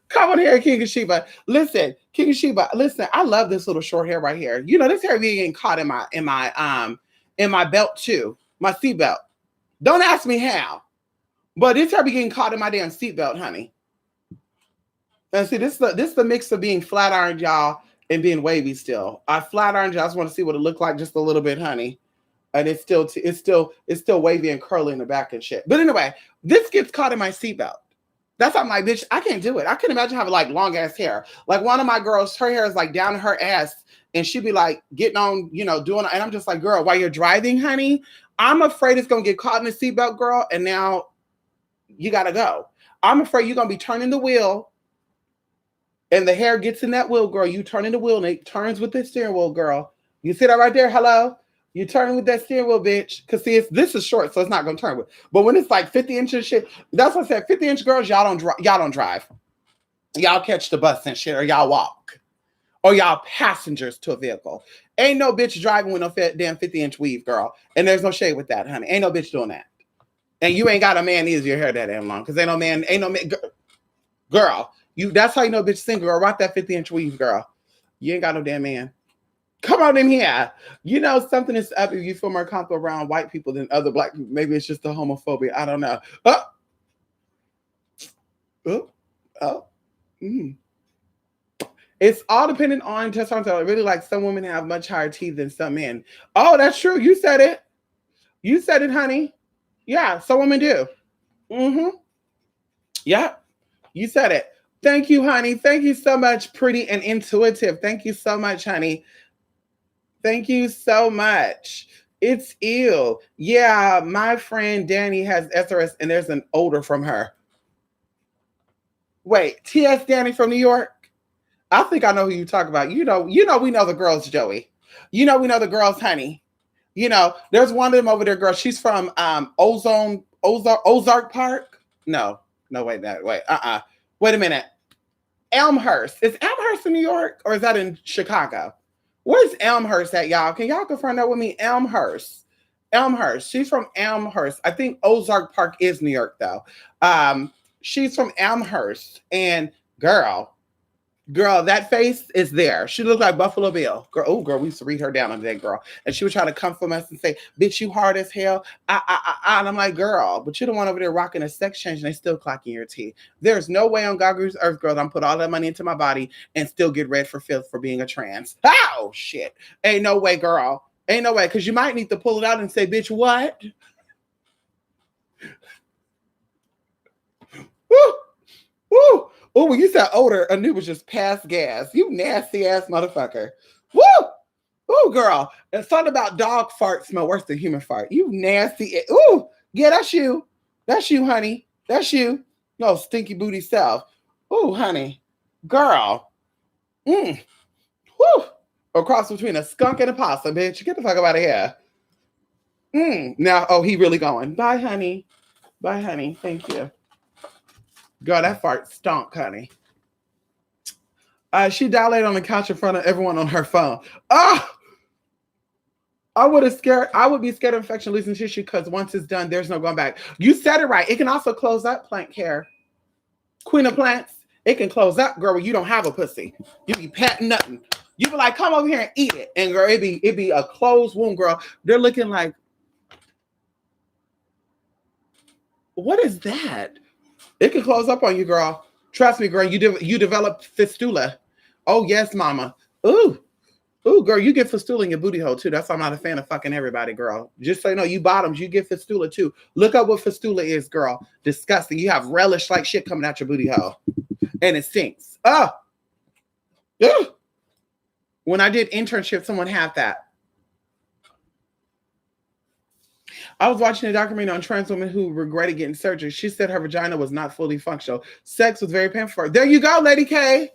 Come on here, King of Sheba. Listen, King of Sheba. Listen, I love this little short hair right here. This hair be getting caught in my belt too, my seat belt. Don't ask me how, but this hair be getting caught in my damn seat belt, honey. And see, this is the mix of being flat ironed, y'all, and being wavy still. I flat ironed, y'all. I just want to see what it looked like just a little bit, honey. And it's still wavy and curly in the back and shit. But anyway, this gets caught in my seatbelt. That's how my bitch. I can't do it. I can imagine having like long ass hair. Like one of my girls, her hair is like down her ass, and she'd be like getting on, doing. And I'm just like, girl, while you're driving, honey, I'm afraid it's gonna get caught in the seatbelt, girl. And now you gotta go. I'm afraid you're gonna be turning the wheel. And the hair gets in that wheel, girl. You turn in the wheel, and it turns with the steering wheel, girl. You see that right there? Hello? You turn with that steering wheel, bitch. Because see, this is short, so it's not gonna turn with. But when it's like 50 inches shit, that's what I said. 50-inch girls, y'all don't drive. Y'all catch the bus and shit, or y'all walk. Or y'all passengers to a vehicle. Ain't no bitch driving with no damn 50-inch weave, girl. And there's no shade with that, honey. Ain't no bitch doing that. And you ain't got a man either your hair that damn long. Because ain't no man, girl. That's how you know bitch single, girl. Rock that 50-inch weave, girl. You ain't got no damn man. Come on in here. Something is up if you feel more comfortable around white people than other black people. Maybe it's just the homophobia. I don't know. It's all dependent on testosterone. Really, like some women have much higher teeth than some men. Oh, that's true. You said it. You said it, honey. Yeah, some women do. Yeah, you said it. Thank you, honey. Thank you so much, pretty and intuitive. Thank you so much, honey. Thank you so much. It's ill. Yeah, my friend Danny has SRS, and there's an odor from her. Wait, TS Danny from New York? I think I know who you talk about. We know the girls, Joey. We know the girls, honey. There's one of them over there, girl. She's from Ozark Park. No, wait. Wait a minute. Elmhurst. Is Elmhurst in New York or is that in Chicago? Where's Elmhurst at, y'all? Can y'all confirm that with me? Elmhurst. She's from Elmhurst. I think Ozark Park is New York, though. She's from Elmhurst. And girl, that face is there. She looked like Buffalo Bill. Girl, we used to read her down on that, girl. And she would try to come from us and say, bitch, you hard as hell. And I'm like, girl, but you're the one over there rocking a sex change and they still clocking your teeth. There's no way on God's earth, girl, I'm put all that money into my body and still get red for filth for being a trans. Oh, shit. Ain't no way, girl. Ain't no way. Because you might need to pull it out and say, bitch, what? Woo! Woo! Oh, when you said odor, I knew it was just past gas. You nasty ass motherfucker. Woo! Ooh, girl. And something about dog fart smell worse than human fart. You nasty. Ooh, yeah, that's you. That's you, honey. That's you. No stinky booty self. Ooh, honey. Girl. Woo! A cross between a skunk and a possum, bitch. Get the fuck out of here. Now, he really going. Bye, honey. Bye, honey. Thank you. Girl, that fart stunk, honey. She dilated on the couch in front of everyone on her phone. I would be scared of infection losing tissue because once it's done, there's no going back. You said it right. It can also close up plant care. Queen of plants, it can close up, girl, when you don't have a pussy. You be patting nothing. You be like, come over here and eat it. And girl, it be a closed wound, girl. They're looking like, what is that? It can close up on you, girl. Trust me, girl, you develop fistula. Oh, yes, mama. Ooh, girl, you get fistula in your booty hole, too. That's why I'm not a fan of fucking everybody, girl. Just so you know, you bottoms, you get fistula, too. Look up what fistula is, girl. Disgusting. You have relish like shit coming out your booty hole. And it stinks. Oh. Ugh. When I did internship, someone had that. I was watching a documentary on trans women who regretted getting surgery. She said her vagina was not fully functional. Sex was very painful for her. There you go, Lady K.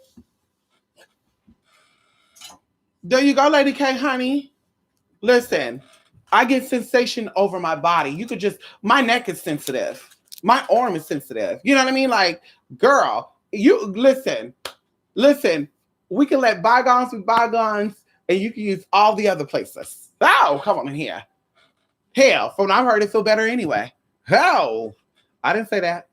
There you go, Lady K, honey. Listen, I get sensation over my body. My neck is sensitive. My arm is sensitive. You know what I mean? Like, girl, you listen. We can let bygones be bygones, and you can use all the other places. Oh, come on in here. Hell, from what I've heard, it feel better anyway. Hell, I didn't say that.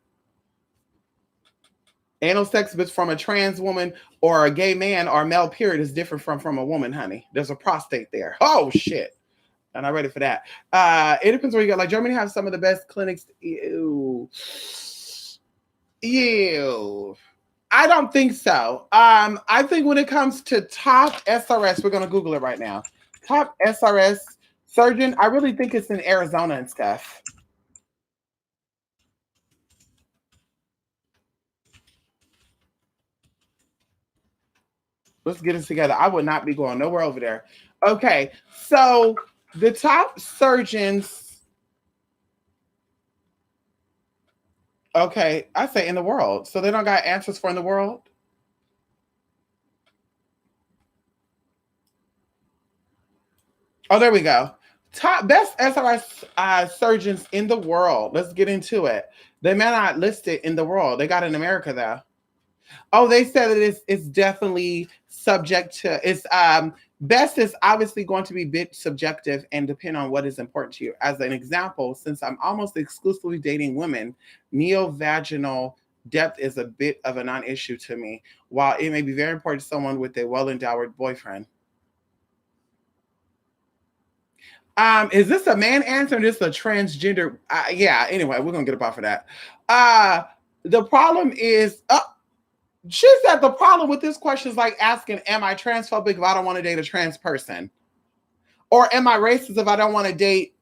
Anal sex, if it's from a trans woman or a gay man or a male period, is different from a woman, honey. There's a prostate there. Oh, shit. I'm not ready for that. It depends where you go. Like, Germany has some of the best clinics. Ew. I don't think so. I think when it comes to top SRS, we're going to Google it right now. Top SRS surgeon, I really think it's in Arizona and stuff. Let's get it together. I would not be going nowhere over there. Okay, so the top surgeons. Okay, I say in the world. So they don't got answers for in the world? Oh, there we go. Top best SRS surgeons in the world. Let's get into it. They may not list it in the world. They got it in America though. Oh, they said that it's definitely subject to best is obviously going to be a bit subjective and depend on what is important to you. As an example, since I'm almost exclusively dating women, neovaginal depth is a bit of a non-issue to me, while it may be very important to someone with a well-endowed boyfriend. Is this a man answering? This a transgender? Yeah. Anyway, we're gonna get up off of that. The problem is, she said the problem with this question is like asking, "Am I transphobic if I don't want to date a trans person, or am I racist if I don't want to date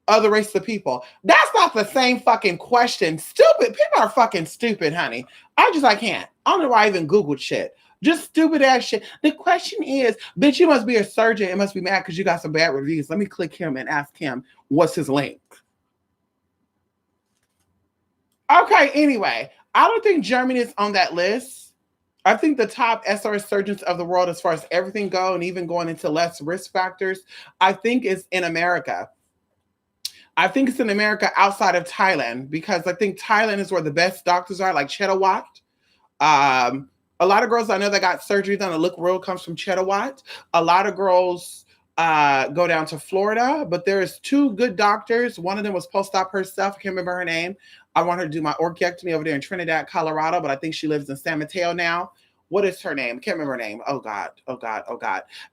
other races of people?" That's not the same fucking question. Stupid people are fucking stupid, honey. I can't. I don't know why I even Googled shit. Just stupid ass shit. The question is, bitch, you must be a surgeon. It must be mad because you got some bad reviews. Let me click him and ask him what's his link. Okay, anyway, I don't think Germany is on that list. I think the top SRS surgeons of the world, as far as everything go, and even going into less risk factors, I think is in America. I think it's in America outside of Thailand, because I think Thailand is where the best doctors are, like Chetawat. A lot of girls I know that got surgery done, the look real comes from Chetawat. A lot of girls go down to Florida, but there's two good doctors. One of them was post-op herself. I can't remember her name. I want her to do my orchiectomy over there in Trinidad, Colorado, but I think she lives in San Mateo now. What is her name? I can't remember her name. Oh God.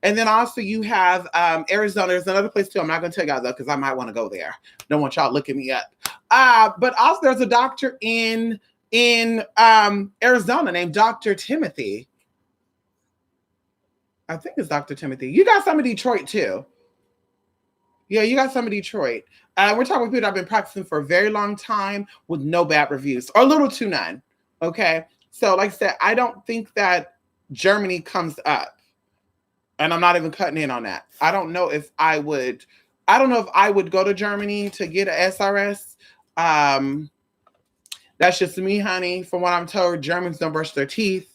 And then also you have Arizona. There's another place too. I'm not going to tell y'all though, because I might want to go there. Don't want y'all looking me up. But also there's a doctor in Arizona named Dr. Timothy. I think it's Dr. Timothy. You got some in Detroit too. Yeah, you got some in Detroit. We're talking about people that have been practicing for a very long time with no bad reviews, or little to none. Okay. So like I said, I don't think that Germany comes up. And I'm not even cutting in on that. I don't know if I would go to Germany to get an SRS. That's just me, honey. From what I'm told, Germans don't brush their teeth.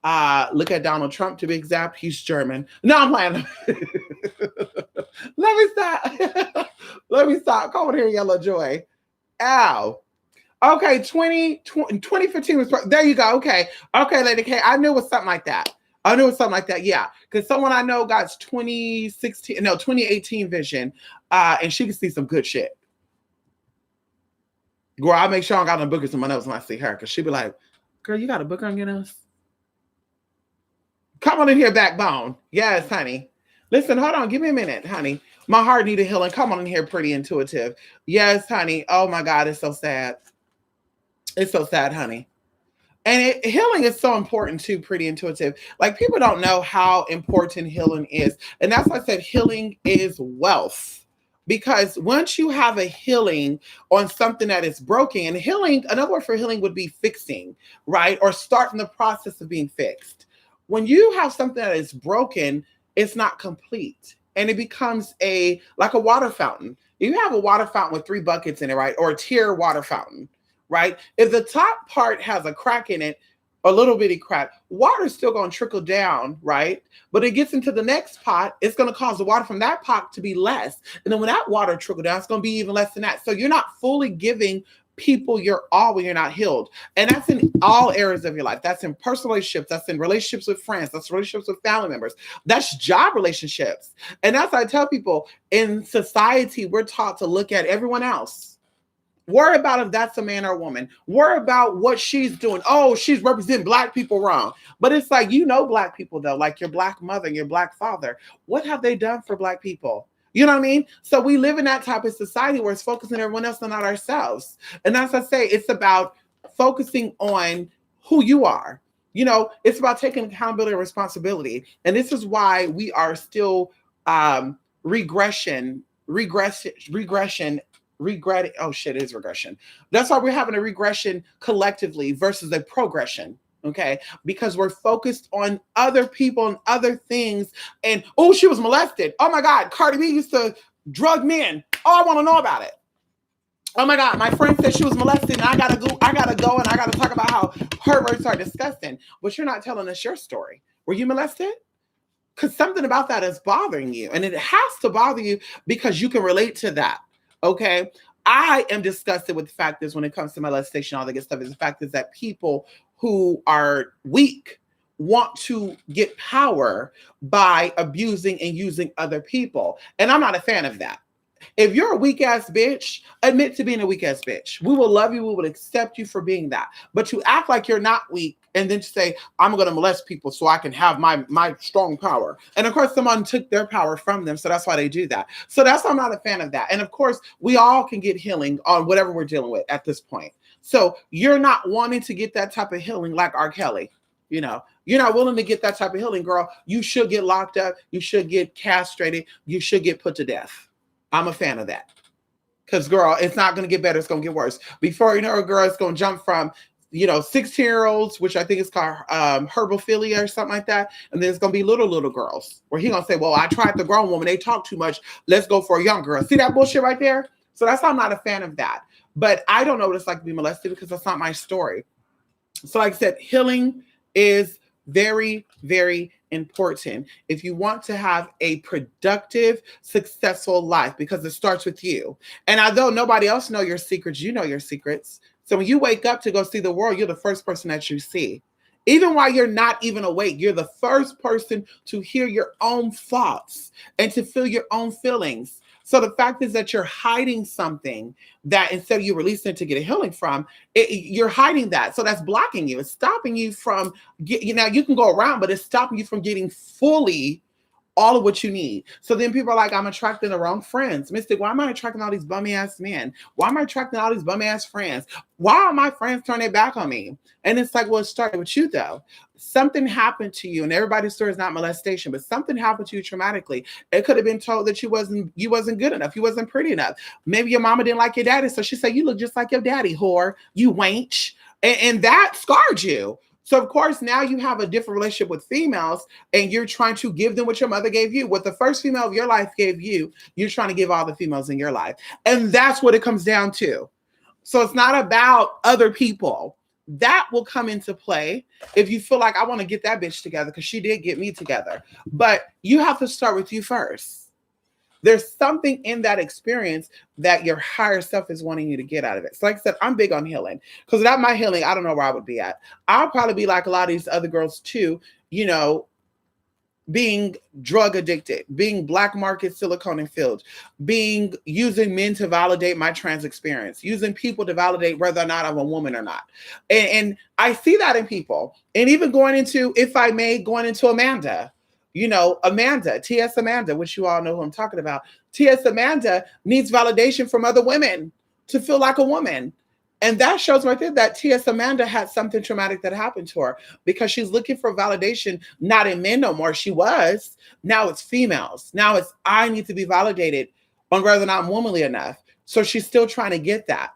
Look at Donald Trump, to be exact. He's German. No, I'm playing. Let me stop. Come over here, Yellow Joy. Ow. Okay, 2015 was, there you go. Okay, Lady K. I knew it was something like that. I knew it was something like that. Yeah. Because someone I know got 2018 vision, and she can see some good shit. Girl, I make sure I don't got no bookers in my nose when I see her, because she be like, girl, you got a booker on your nose? Come on in here, backbone. Yes, honey. Listen, hold on. Give me a minute, honey. My heart needed healing. Come on in here, pretty intuitive. Yes, honey. Oh my God, it's so sad. It's so sad, honey. And healing is so important too, pretty intuitive. Like, people don't know how important healing is. And that's why I said healing is wealth. Because once you have a healing on something that is broken, and healing, another word for healing would be fixing, right? Or starting the process of being fixed. When you have something that is broken, it's not complete. And it becomes like a water fountain. You have a water fountain with 3 buckets in it, right? Or a tier water fountain, right? If the top part has a crack in it, a little bitty crack, water's still going to trickle down, right? But it gets into the next pot, it's going to cause the water from that pot to be less. And then when that water trickle down, it's going to be even less than that. So you're not fully giving people your all when you're not healed. And that's in all areas of your life. That's in personal relationships. That's in relationships with friends. That's relationships with family members. That's job relationships. And that's why I tell people, in society, we're taught to look at everyone else. Worry about if that's a man or a woman. Worry about what she's doing. Oh, she's representing Black people wrong. But it's like, Black people, though, like your Black mother and your Black father. What have they done for Black people? You know what I mean? So we live in that type of society where it's focusing on everyone else and not ourselves. And as I say, it's about focusing on who you are. It's about taking accountability and responsibility. And this is why we are still regression. Oh shit, it is regression. That's why we're having a regression collectively versus a progression. Okay, because we're focused on other people and other things. And oh, she was molested. Oh my God, Cardi B used to drug men. Oh, I want to know about it. Oh my God, my friend said she was molested, and I gotta go, and I gotta talk about how her words are disgusting. But you're not telling us your story. Were you molested? Because something about that is bothering you, and it has to bother you because you can relate to that. Okay. I am disgusted with the fact is when it comes to molestation, all the good stuff, is the fact is that people who are weak want to get power by abusing and using other people. And I'm not a fan of that. If you're a weak ass bitch, admit to being a weak ass bitch. We will love you. We will accept you for being that. But to act like you're not weak and then to say, I'm going to molest people so I can have my strong power. And of course, someone took their power from them. So that's why they do that. So that's why I'm not a fan of that. And of course, we all can get healing on whatever we're dealing with at this point. So you're not wanting to get that type of healing like R. Kelly. You're not willing to get that type of healing, girl. You should get locked up. You should get castrated. You should get put to death. I'm a fan of that. Because, girl, it's not going to get better. It's going to get worse. Before you know it, girl, it's going to jump from, 16-year-olds, which I think is called herbophilia or something like that. And then it's going to be little girls where he's going to say, well, I tried the grown woman. They talk too much. Let's go for a young girl. See that bullshit right there? So that's why I'm not a fan of that. But I don't know what it's like to be molested because that's not my story. So like I said, healing is very, very important if you want to have a productive, successful life, because it starts with you. And although nobody else know your secrets, you know your secrets. So when you wake up to go see the world, you're the first person that you see. Even while you're not even awake, you're the first person to hear your own thoughts and to feel your own feelings. So the fact is that you're hiding something that instead of you releasing it to get a healing from, you're hiding that. So that's blocking you. It's stopping you from, you can go around, but it's stopping you from getting fully all of what you need. So then people are like, I'm attracting the wrong friends. Mystic, why am I attracting all these bummy ass men? Why am I attracting all these bummy ass friends? Why are my friends turning their back on me? And it's like, well, it started with you though. Something happened to you, and everybody's story is not molestation, but something happened to you traumatically. It could have been told that you wasn't good enough. You wasn't pretty enough. Maybe your mama didn't like your daddy. So she said, you look just like your daddy, whore, you wench. And that scarred you. So, of course, now you have a different relationship with females and you're trying to give them what your mother gave you. What the first female of your life gave you, you're trying to give all the females in your life. And that's what it comes down to. So it's not about other people. That will come into play if you feel like I want to get that bitch together because she did get me together. But you have to start with you first. There's something in that experience that your higher self is wanting you to get out of it. So like I said, I'm big on healing because without my healing, I don't know where I would be at. I'll probably be like a lot of these other girls too, being drug addicted, being black market silicone infused, being using men to validate my trans experience, using people to validate whether or not I'm a woman or not. And I see that in people. And even going into, if I may, going into Amanda, Amanda, T.S. Amanda, which you all know who I'm talking about. T.S. Amanda needs validation from other women to feel like a woman. And that shows right there that T.S. Amanda had something traumatic that happened to her because she's looking for validation, not in men no more. She was. Now it's females. Now it's, I need to be validated on whether or not I'm womanly enough. So she's still trying to get that.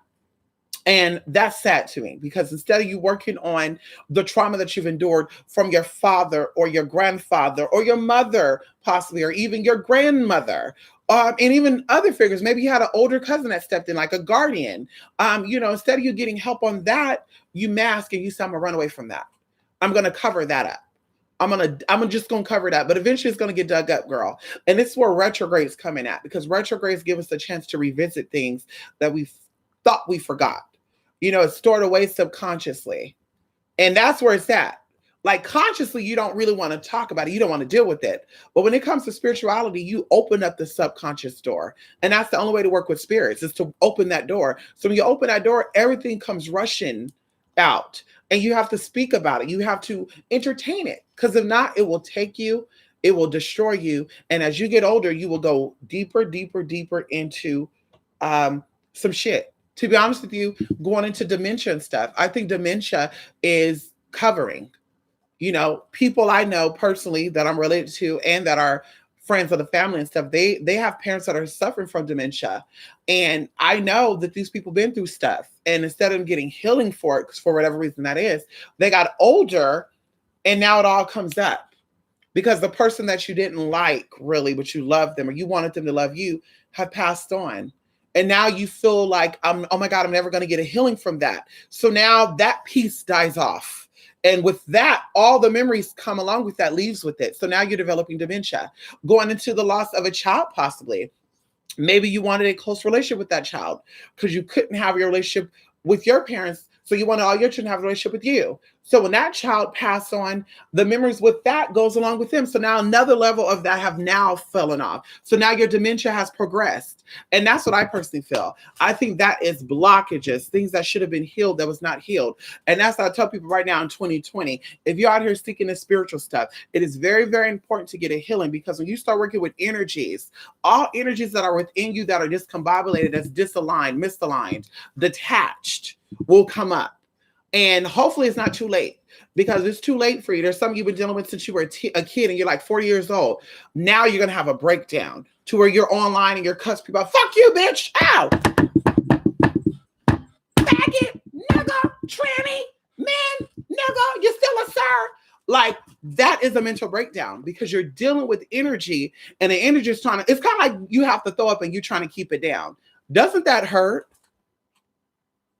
And that's sad to me because instead of you working on the trauma that you've endured from your father or your grandfather or your mother, possibly, or even your grandmother, and even other figures, maybe you had an older cousin that stepped in, like a guardian. Instead of you getting help on that, you mask and you say, I'm gonna run away from that. I'm gonna cover that up. I'm just gonna cover that, but eventually it's gonna get dug up, girl. And this is where retrogrades come in at, because retrogrades give us a chance to revisit things that we thought we forgot. It's stored away subconsciously. And that's where it's at. Like consciously, you don't really want to talk about it. You don't want to deal with it. But when it comes to spirituality, you open up the subconscious door. And that's the only way to work with spirits, is to open that door. So when you open that door, everything comes rushing out. And you have to speak about it. You have to entertain it. Because if not, it will take you. It will destroy you. And as you get older, you will go deeper, deeper, deeper into some shit. To be honest with you, going into dementia and stuff, I think dementia is covering. People I know personally that I'm related to and that are friends of the family and stuff, they have parents that are suffering from dementia. And I know that these people been through stuff. And instead of getting healing for it, for whatever reason that is, they got older and now it all comes up. Because the person that you didn't like really, but you loved them or you wanted them to love you, have passed on. And now you feel like, oh my God, I'm never going to get a healing from that. So now that piece dies off. And with that, all the memories come along with that, leaves with it. So now you're developing dementia, going into the loss of a child, possibly. Maybe you wanted a close relationship with that child because you couldn't have your relationship with your parents. So you wanted all your children to have a relationship with you. So when that child passed on, the memories with that goes along with them. So now another level of that have now fallen off. So now your dementia has progressed. And that's what I personally feel. I think that is blockages, things that should have been healed that was not healed. And that's what I tell people right now in 2020. If you're out here seeking the spiritual stuff, it is very, very important to get a healing, because when you start working with energies, all energies that are within you that are discombobulated, that's disaligned, misaligned, detached, will come up. And hopefully it's not too late, because it's too late for you. There's something you've been dealing with since you were a kid and you're like 40 years old. Now you're going to have a breakdown to where you're online and you're cussing people out. Fuck you, bitch. Ow. Faggot, nigga, tranny, man, nigga, you're still a sir. Like, that is a mental breakdown, because you're dealing with energy, and the energy is trying to, it's kind of like you have to throw up and you're trying to keep it down. Doesn't that hurt?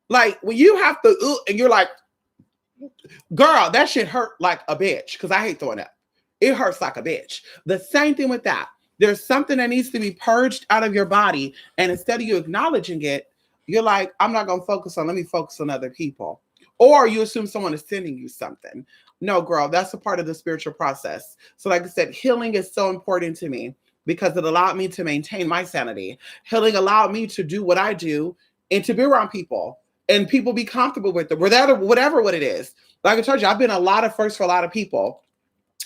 Like when you have to, and you're like, girl, that shit hurt like a bitch, because I hate throwing up. It hurts like a bitch. The same thing with that. There's something that needs to be purged out of your body. And instead of you acknowledging it, you're like, I'm not going to focus on, let me focus on other people. Or you assume someone is sending you something. No, girl, that's a part of the spiritual process. So like I said, healing is so important to me, because it allowed me to maintain my sanity. Healing allowed me to do what I do and to be around people. And people be comfortable with it, whatever what it is. Like I told you, I've been a lot of firsts for a lot of people.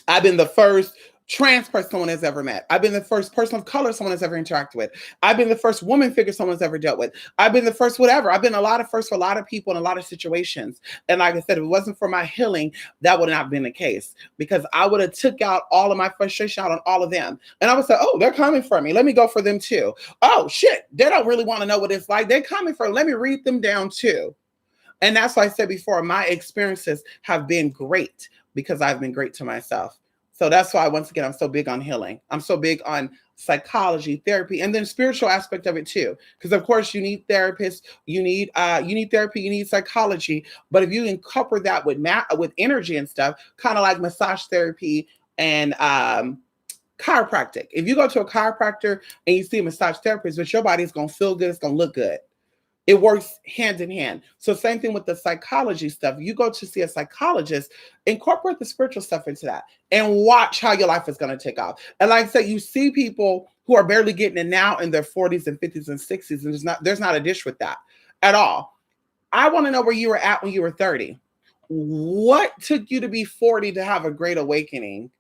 I've been the first trans person someone has ever met. I've been the first person of color someone has ever interacted with. I've been the first woman figure someone's ever dealt with. I've been the first whatever. I've been a lot of firsts for a lot of people in a lot of situations. And like I said, if it wasn't for my healing, that would not have been the case, because I would have took out all of my frustration out on all of them. And I would say, oh, they're coming for me. Let me go for them too. Oh shit, they don't really want to know what it's like. They're coming for, let me read them down too. And that's why I said before, my experiences have been great because I've been great to myself. So that's why, once again, I'm so big on healing. I'm so big on psychology, therapy, and then spiritual aspect of it too. Because of course you need therapists, you need therapy, you need psychology. But if you incorporate that with energy and stuff, kind of like massage therapy and chiropractic. If you go to a chiropractor and you see a massage therapist, but your body's gonna feel good, it's gonna look good. It works hand in hand. So same thing with the psychology stuff. You go to see a psychologist, incorporate the spiritual stuff into that and watch how your life is going to take off. And like I said, you see people who are barely getting it now in their 40s and 50s and 60s, and there's not a dish with that at all. I want to know where you were at when you were 30. What took you to be 40 to have a great awakening?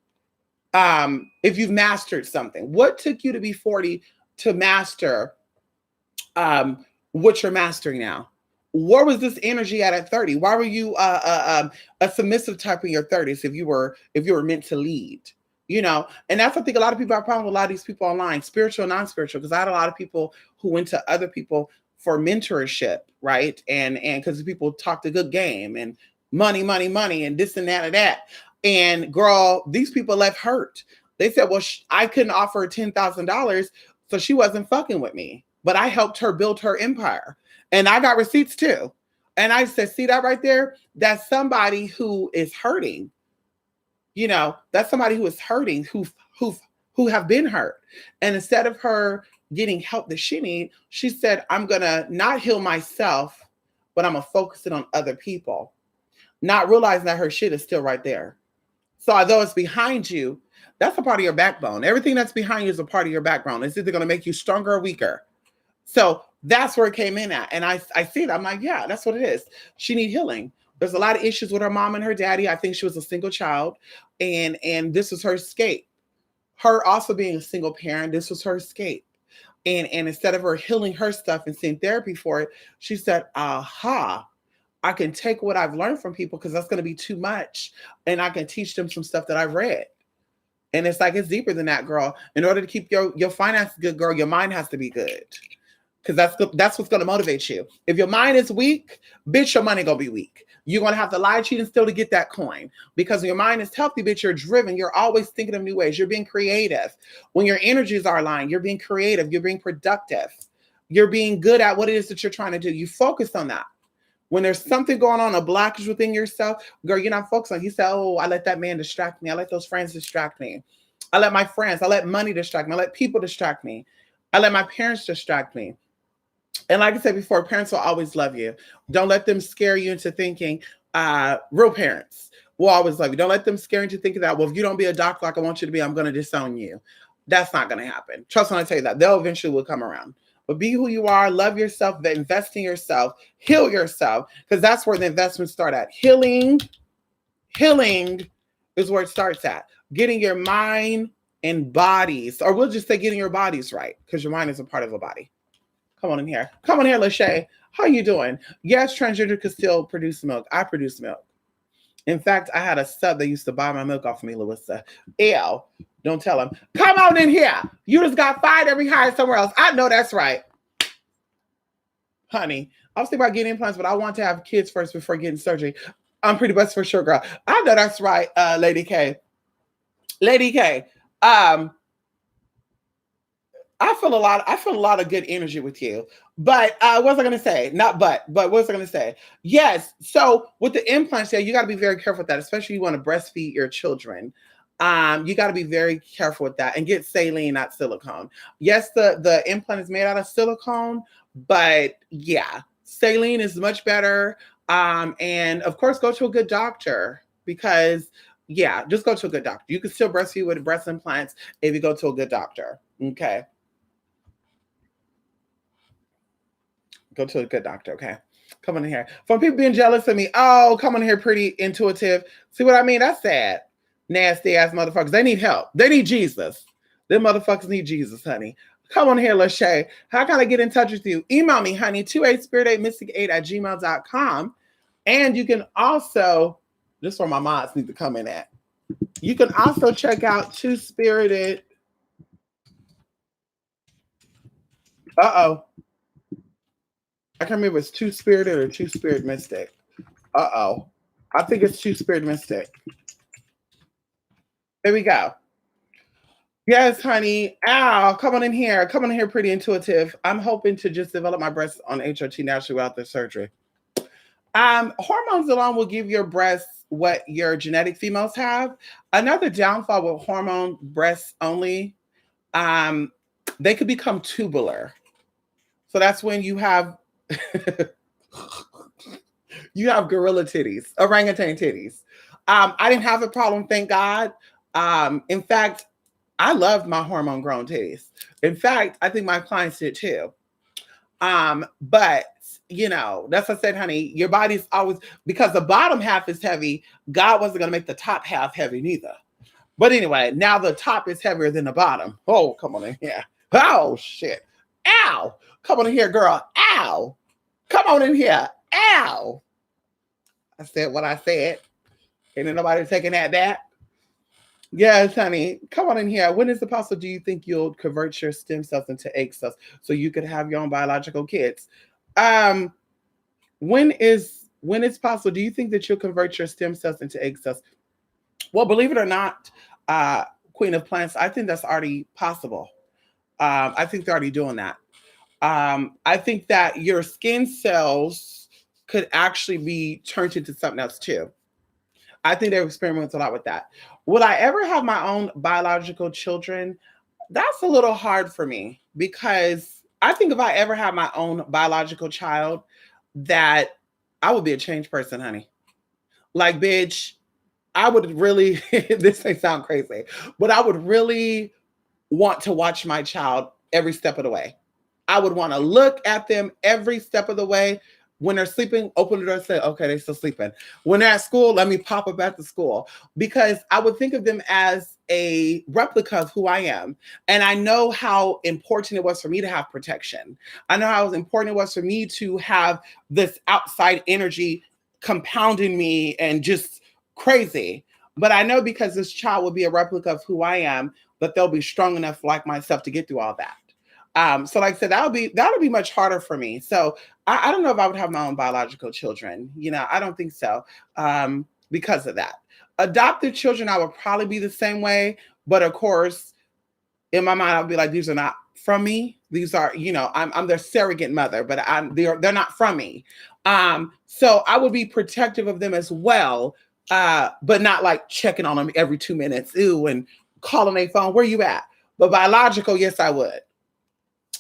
If you've mastered something, what took you to be 40 to master what you're mastering now? Where was this energy at 30? Why were you a submissive type in your 30s if you were meant to lead? You know, and that's I think a lot of people have a problem with a lot of these people online, spiritual, non-spiritual, because I had a lot of people who went to other people for mentorship, right? And because people talked a good game and money, and this and that and that. And girl, these people left hurt. They said, well, I couldn't offer her $10,000, so she wasn't fucking with me. But I helped her build her empire. And I got receipts too. And I said, see that right there? That's somebody who is hurting. You know, that's somebody who is hurting, who have been hurt. And instead of her getting help that she needs, she said, I'm going to not heal myself, but I'm going to focus it on other people. Not realizing that her shit is still right there. So although it's behind you, that's a part of your backbone. Everything that's behind you is a part of your backbone. It's either going to make you stronger or weaker. So that's where it came in at. And I see it. I'm like, yeah, that's what it is. She needs healing. There's a lot of issues with her mom and her daddy. I think she was a single child. And this was her escape. Her also being a single parent, this was her escape. And instead of her healing her stuff and seeing therapy for it, she said, aha, I can take what I've learned from people because that's going to be too much. And I can teach them some stuff that I've read. And it's like, it's deeper than that, girl. In order to keep your finances good, girl, your mind has to be good. Because that's what's going to motivate you. If your mind is weak, bitch, your money going to be weak. You're going to have to lie, cheat, and steal to get that coin. Because when your mind is healthy, bitch, you're driven. You're always thinking of new ways. You're being creative. When your energies are aligned, you're being creative. You're being productive. You're being good at what it is that you're trying to do. You focus on that. When there's something going on, a blockage within yourself, girl, you're not focused on. You say, oh, I let that man distract me. I let those friends distract me. I let my friends, I let money distract me. I let people distract me. I let my parents distract me. And like I said before, parents will always love you. Don't let them scare you into thinking, real parents will always love you. Don't let them scare you into thinking that, well, if you don't be a doctor like I want you to be, I'm going to disown you. That's not going to happen. Trust me when I tell you that. They'll eventually will come around. But be who you are, love yourself, invest in yourself, heal yourself, because that's where the investments start at. Healing is where it starts at. Getting your mind and bodies, or we'll just say getting your bodies right, because your mind is a part of a body. Come on in here. Come on here, Lachey. How you doing? Yes, transgender could still produce milk. I produce milk. In fact, I had a sub that used to buy my milk off of me, Louisa. Ew. Don't tell him. Come on in here. You just got fired and rehired somewhere else. I know that's right. Honey, I was thinking about getting implants, but I want to have kids first before getting surgery. I'm pretty much for sure, girl. I know that's right, Lady K. Lady K. I feel a lot of good energy with you. But what was I going to say? But what was I going to say? Yes. So with the implants, yeah, you got to be very careful with that, especially you want to breastfeed your children. You got to be very careful with that and get saline, not silicone. Yes, the implant is made out of silicone, but yeah, saline is much better. And of course, go to a good doctor because yeah, just go to a good doctor. You can still breastfeed with breast implants if you go to a good doctor. Okay. Go to a good doctor, okay? Come on in here. From people being jealous of me, oh, come on here, pretty intuitive. See what I mean? That's sad. Nasty ass motherfuckers. They need help. They need Jesus. Them motherfuckers need Jesus, honey. Come on here, Lachey. How can I get in touch with you? Email me, honey, 28spirit8mystic8@gmail.com. And you can also, this is where my mods need to come in at. You can also check out Two Spirited. Uh-oh. I can't remember if it's Two Spirited or Two Spirit Mystic. Uh-oh. I think it's Two Spirit Mystic. There we go. Yes, honey. Ow, come on in here. Come on in here, pretty intuitive. I'm hoping to just develop my breasts on HRT naturally without the surgery. Hormones alone will give your breasts what your genetic females have. Another downfall with hormone breasts only, they could become tubular. So that's when you have You have gorilla titties, orangutan titties. I didn't have a problem, thank God. In fact, I loved my hormone grown titties. In fact, I think my clients did too. But you know, that's what I said, honey. Your body's always, because the bottom half is heavy. God wasn't gonna make the top half heavy neither. But anyway, now the top is heavier than the bottom. Oh, come on in here. Oh shit. Ow. Come on in here, girl. Ow. Come on in here. Ow. I said what I said. Ain't nobody taking that back. Yes, honey. Come on in here. When is it possible do you think you'll convert your stem cells into egg cells so you could have your own biological kids? Um, when it's possible, do you think that you'll convert your stem cells into egg cells? Well, believe it or not, Queen of Plants, I think that's already possible. I think they're already doing that. I think that your skin cells could actually be turned into something else too. I think they've experimented a lot with that. Would I ever have my own biological children? That's a little hard for me because I think if I ever have my own biological child, that I would be a changed person, honey. Like, bitch, I would really, this may sound crazy, but I would really want to watch my child every step of the way. I would want to look at them every step of the way. When they're sleeping, open the door and say, okay, they're still sleeping. When they're at school, let me pop up at the school. Because I would think of them as a replica of who I am. And I know how important it was for me to have protection. I know how important it was for me to have this outside energy compounding me and just crazy. But I know because this child will be a replica of who I am, that they'll be strong enough like myself to get through all that. So like I said, that'll be much harder for me. So I don't know if I would have my own biological children. You know, I don't think so. Because of that. Adopted children, I would probably be the same way. But of course, in my mind, I'll be like, these are not from me. These are, you know, I'm their surrogate mother, but they're not from me. So I would be protective of them as well, but not like checking on them every 2 minutes, ooh, and calling their phone, where you at? But biological, yes, I would.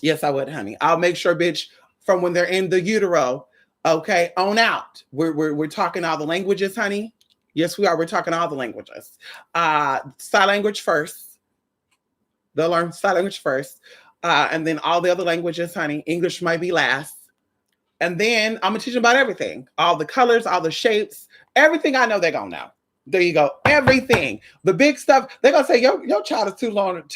Yes, I would, honey. I'll make sure, bitch, from when they're in the utero, okay, on out. We're talking all the languages, honey. Yes, we are. We're talking all the languages. Sign language first. They'll learn sign language first. And then all the other languages, honey. English might be last. And then I'm gonna teach them about everything. All the colors, all the shapes, everything I know they're gonna know. There you go. Everything. The big stuff. They're gonna say, your child is too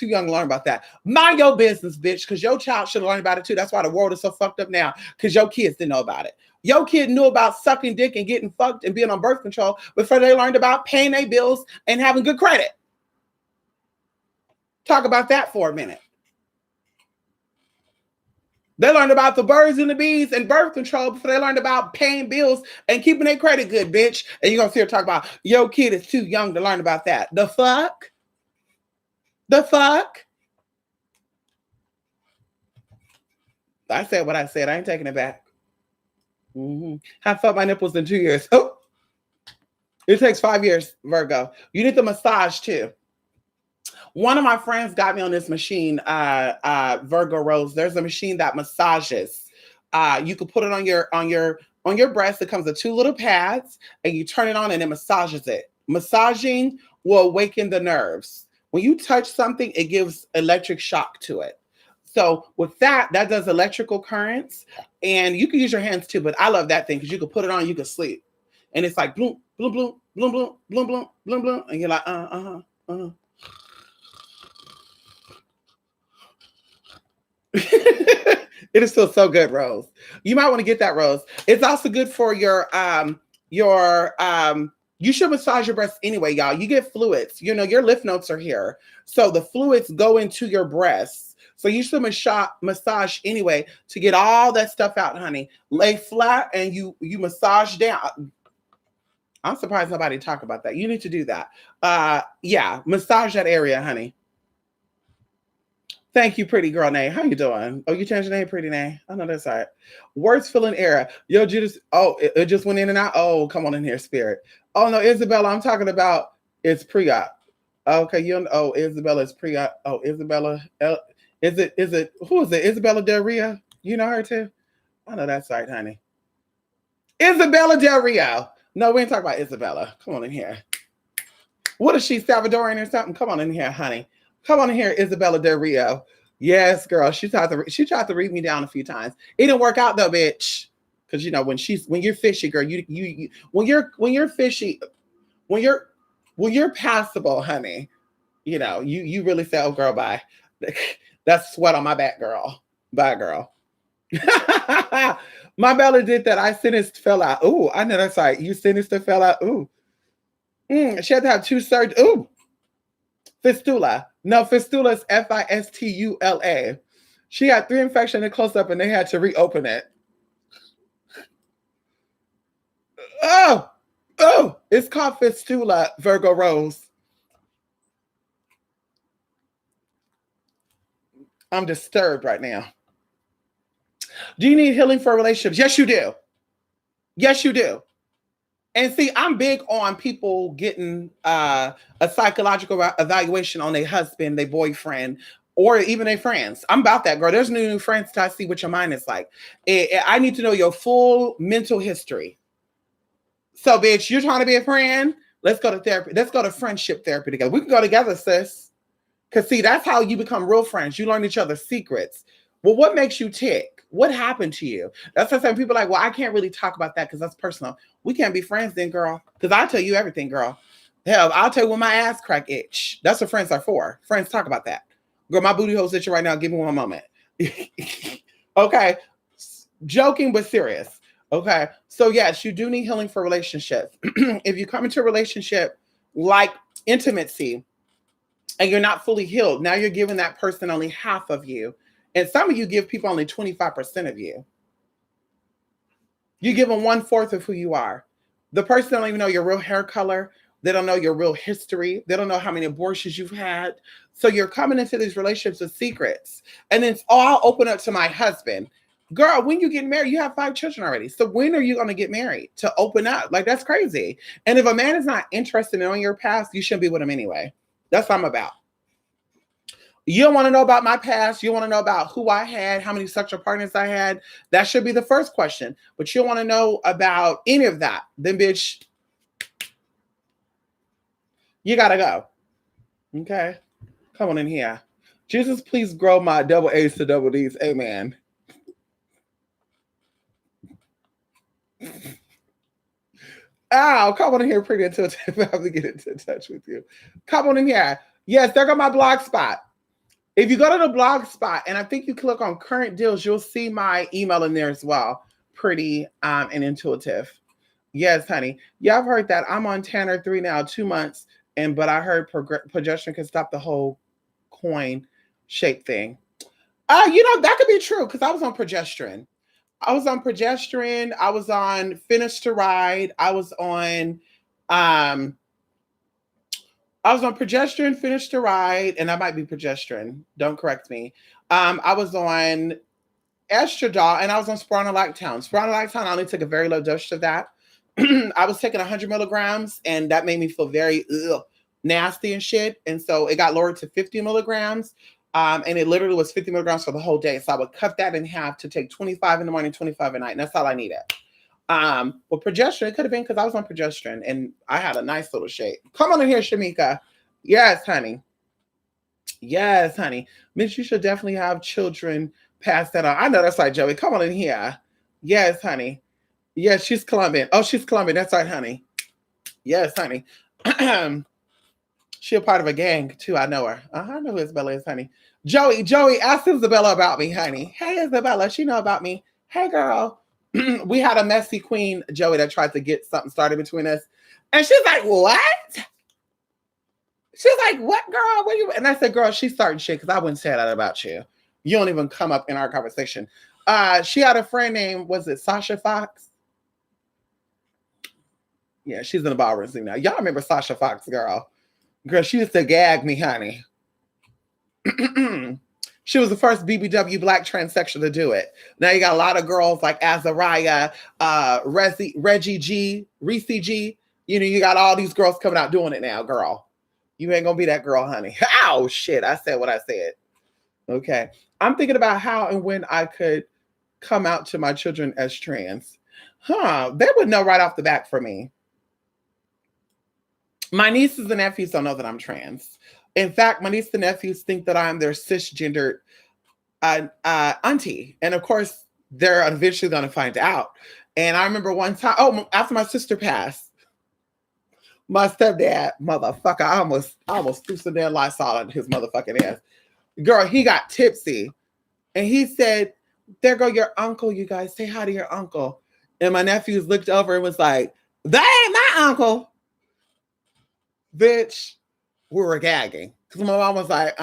young to learn about that. Mind your business, bitch, because your child should have learned about it too. That's why the world is so fucked up now, because your kids didn't know about it. Your kid knew about sucking dick and getting fucked and being on birth control before they learned about paying their bills and having good credit. Talk about that for a minute. They learned about the birds and the bees and birth control before they learned about paying bills and keeping their credit good, bitch. And you're going to see her talk about, your kid is too young to learn about that. The fuck? The fuck? I said what I said. I ain't taking it back. I felt my nipples in 2 years. Oh, it takes 5 years, Virgo. You need the massage too. One of my friends got me on this machine, Virgo Rose. There's a machine that massages. You can put it on your breast. It comes with 2 little pads, and you turn it on, and it massages it. Massaging will awaken the nerves. When you touch something, it gives electric shock to it. So with that does electrical currents, and you can use your hands too. But I love that thing because you can put it on, you can sleep, and it's like bloom, bloom, bloom, bloom, bloom, bloom, bloom, bloom, bloom, and you're like It is still so good, Rose. You might want to get that, Rose. It's also good for your you should massage your breasts anyway, y'all. You get fluids. You know, your lymph nodes are here. So the fluids go into your breasts. So you should massage anyway to get all that stuff out, honey. Lay flat and you massage down. I'm surprised nobody talk about that. You need to do that. Yeah, massage that area, honey. Thank you, pretty girl name. How you doing? Oh, you changed your name, pretty name. I know that's all right. Words filling error. Yo, Judas. Oh, it just went in and out. Oh, come on in here, spirit. Oh no, Isabella. I'm talking about it's pre-op. Okay, you know. Oh, Isabella is pre-op. Oh, Isabella. Is it? Who is it? Isabella Del Rio. You know her too. I know that's right, honey. Isabella Del Rio. No, we ain't talking about Isabella. Come on in here. What is she, Salvadorian or something? Come on in here, honey. Come on in here, Isabella Del Rio. Yes, girl. She tried to read me down a few times. It didn't work out though, bitch. Because you know when you're fishy, girl, you when you're fishy, when you're passable, honey, you know, you really say, oh girl, bye. That's sweat on my back, girl. Bye, girl. My Bella did that. I sinister fell out. Ooh, I know that's right. You sinister fell out. Ooh. She had to have 2 surgeries. Ooh. Fistula. No, fistula is Fistula. She had 3 infections and close up and they had to reopen it. Oh, it's called fistula, Virgo Rose. I'm disturbed right now. Do you need healing for relationships? Yes, you do. Yes, you do. And see, I'm big on people getting a psychological evaluation on their husband, their boyfriend, or even their friends. I'm about that, girl. There's new friends to see what your mind is like. I need to know your full mental history. So, bitch, you're trying to be a friend? Let's go to therapy. Let's go to friendship therapy together. We can go together, sis. Because, see, that's how you become real friends. You learn each other's secrets. Well, what makes you tick? What happened to you? That's why some people are like, well, I can't really talk about that because that's personal. We can't be friends then, girl. Because I'll tell you everything, girl. Hell, I'll tell you when my ass crack itch. That's what friends are for. Friends talk about that. Girl, my booty hole's itching right now. Give me one moment. Okay. Joking, but serious. Okay. So, yes, you do need healing for relationships. If you come into a relationship like intimacy and you're not fully healed, now you're giving that person only half of you. And some of you give people only 25% of you. You give them 1/4 of who you are. The person don't even know your real hair color. They don't know your real history. They don't know how many abortions you've had. So you're coming into these relationships with secrets. And then, oh, I'll open up to my husband. Girl, when you get married, you have 5 children already. So when are you going to get married to open up? Like, that's crazy. And if a man is not interested in knowing your past, you shouldn't be with him anyway. That's what I'm about. You don't want to know about my past. You want to know about who I had, how many sexual partners I had. That should be the first question. But you don't want to know about any of that. Then, bitch, you got to go. Okay? Come on in here. Jesus, please grow my double A's to double D's. Amen. Ow, come on in here, pretty intuitive. I have to get into touch with you. Come on in here. Yes, there go my blog spot. If you go to the blog spot and I think you click on current deals, you'll see my email in there as well. Pretty and intuitive. Yes, honey. Yeah, I've heard that. I'm on Tanner 3 now, 2 months. But I heard progesterone can stop the whole coin shape thing. That could be true because I was on progesterone. I was on Finish to Ride. I was on progesterone, Finish to Ride, and that might be progesterone. Don't correct me. I was on estradiol, and I was on spironolactone. Spironolactone, I only took a very low dose of that. I was taking 100 milligrams, and that made me feel very nasty and shit. And so it got lowered to 50 milligrams. And it literally was 50 milligrams for the whole day. So I would cut that in half to take 25 in the morning, 25 at night. And that's all I needed. Well, progesterone, it could have been because I was on progesterone and I had a nice little shape. Come on in here, Shamika. Yes, honey. Yes, honey. Mitch, you should definitely have children pass that on. I know that's right, Joey. Come on in here. Yes, honey. Yes, she's Colombian. Oh, she's Colombian. That's right, honey. Yes, honey. She's a part of a gang too. I know her. I know who Isabella is, honey. Joey, ask Isabella about me, honey. Hey, Isabella, she know about me. Hey, girl. We had a messy queen, Joey, that tried to get something started between us. And she's like, what? She's like, what, girl? What you? And I said, girl, she's starting shit because I wouldn't say that about you. You don't even come up in our conversation. She had a friend named, was it Sasha Fox? Yeah, she's in the ballroom scene now. Y'all remember Sasha Fox, girl. Girl, she used to gag me, honey. She was the first BBW black transsexual to do it. Now you got a lot of girls like Azariah, Reggie G, Reese G. You got all these girls coming out doing it now, girl. You ain't gonna be that girl, honey. Oh shit, I said what I said. Okay. I'm thinking about how and when I could come out to my children as trans? They would know right off the bat for me. My nieces and nephews don't know that I'm trans. In fact, my nieces and nephews think that I'm their cisgendered auntie. And of course, they're eventually going to find out. And I remember one time, after my sister passed, my stepdad, motherfucker, I almost threw some damn Lysol on his motherfucking ass. Girl, he got tipsy. And he said, there go your uncle, you guys. Say hi to your uncle. And my nephews looked over and was like, that ain't my uncle. Bitch, we were gagging. Because my mom was like,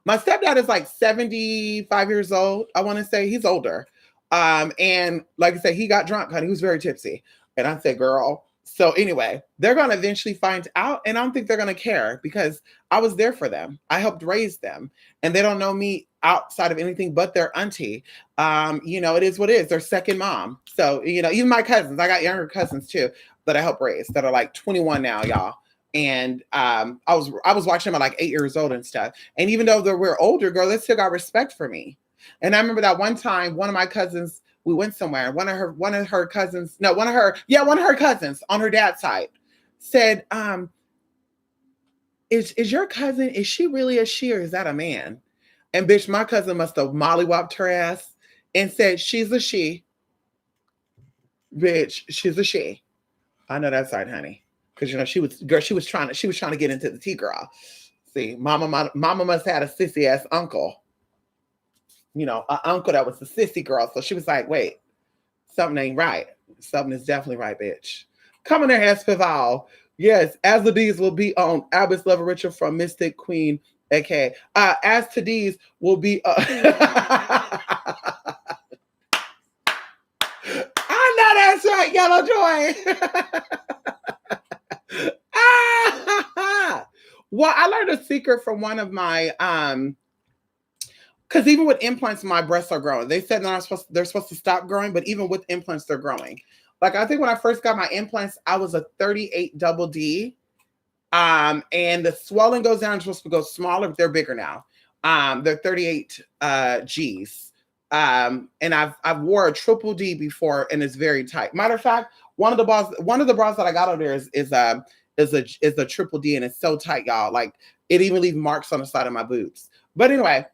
My stepdad is like 75 years old. I want to say he's older. And like I said, he got drunk, honey. He was very tipsy. And I said, girl. So anyway, they're going to eventually find out. And I don't think they're going to care because I was there for them. I helped raise them. And they don't know me outside of anything but their auntie. It is what it is. Their second mom. So, even my cousins, I got younger cousins too that I help raise that are like 21 now, y'all. And I was watching them at like 8 years old and stuff. And even though we're older, girl, they still got respect for me. And I remember that one time, one of my cousins, we went somewhere. One of her cousins on her dad's side said, is your cousin, is she really a she or is that a man? And bitch, my cousin must have mollywopped her ass and said, she's a she. Bitch, she's a she. I know that side, honey. Because she was trying to get into the tea, girl. See, mama must have had a sissy ass uncle. An uncle that was a sissy girl. So she was like, wait, something ain't right. Something is definitely right, bitch. Coming there, as Pival. Yes, As the D's will be on Abbas Lover Richard from Mystic Queen, aka As to D's will be I know that's right, Yellow Joy. Well, I learned a secret from one of my because even with implants, my breasts are growing. They said they're supposed to stop growing, but even with implants, they're growing. Like I think when I first got my implants, I was a 38 double D. And the swelling goes down, it's supposed to go smaller, but they're bigger now. They're 38 G's. And I've wore a triple D before and it's very tight. Matter of fact, one of the bras that I got on there is a triple D and it's so tight, y'all. Like it even leaves marks on the side of my boots. But anyway,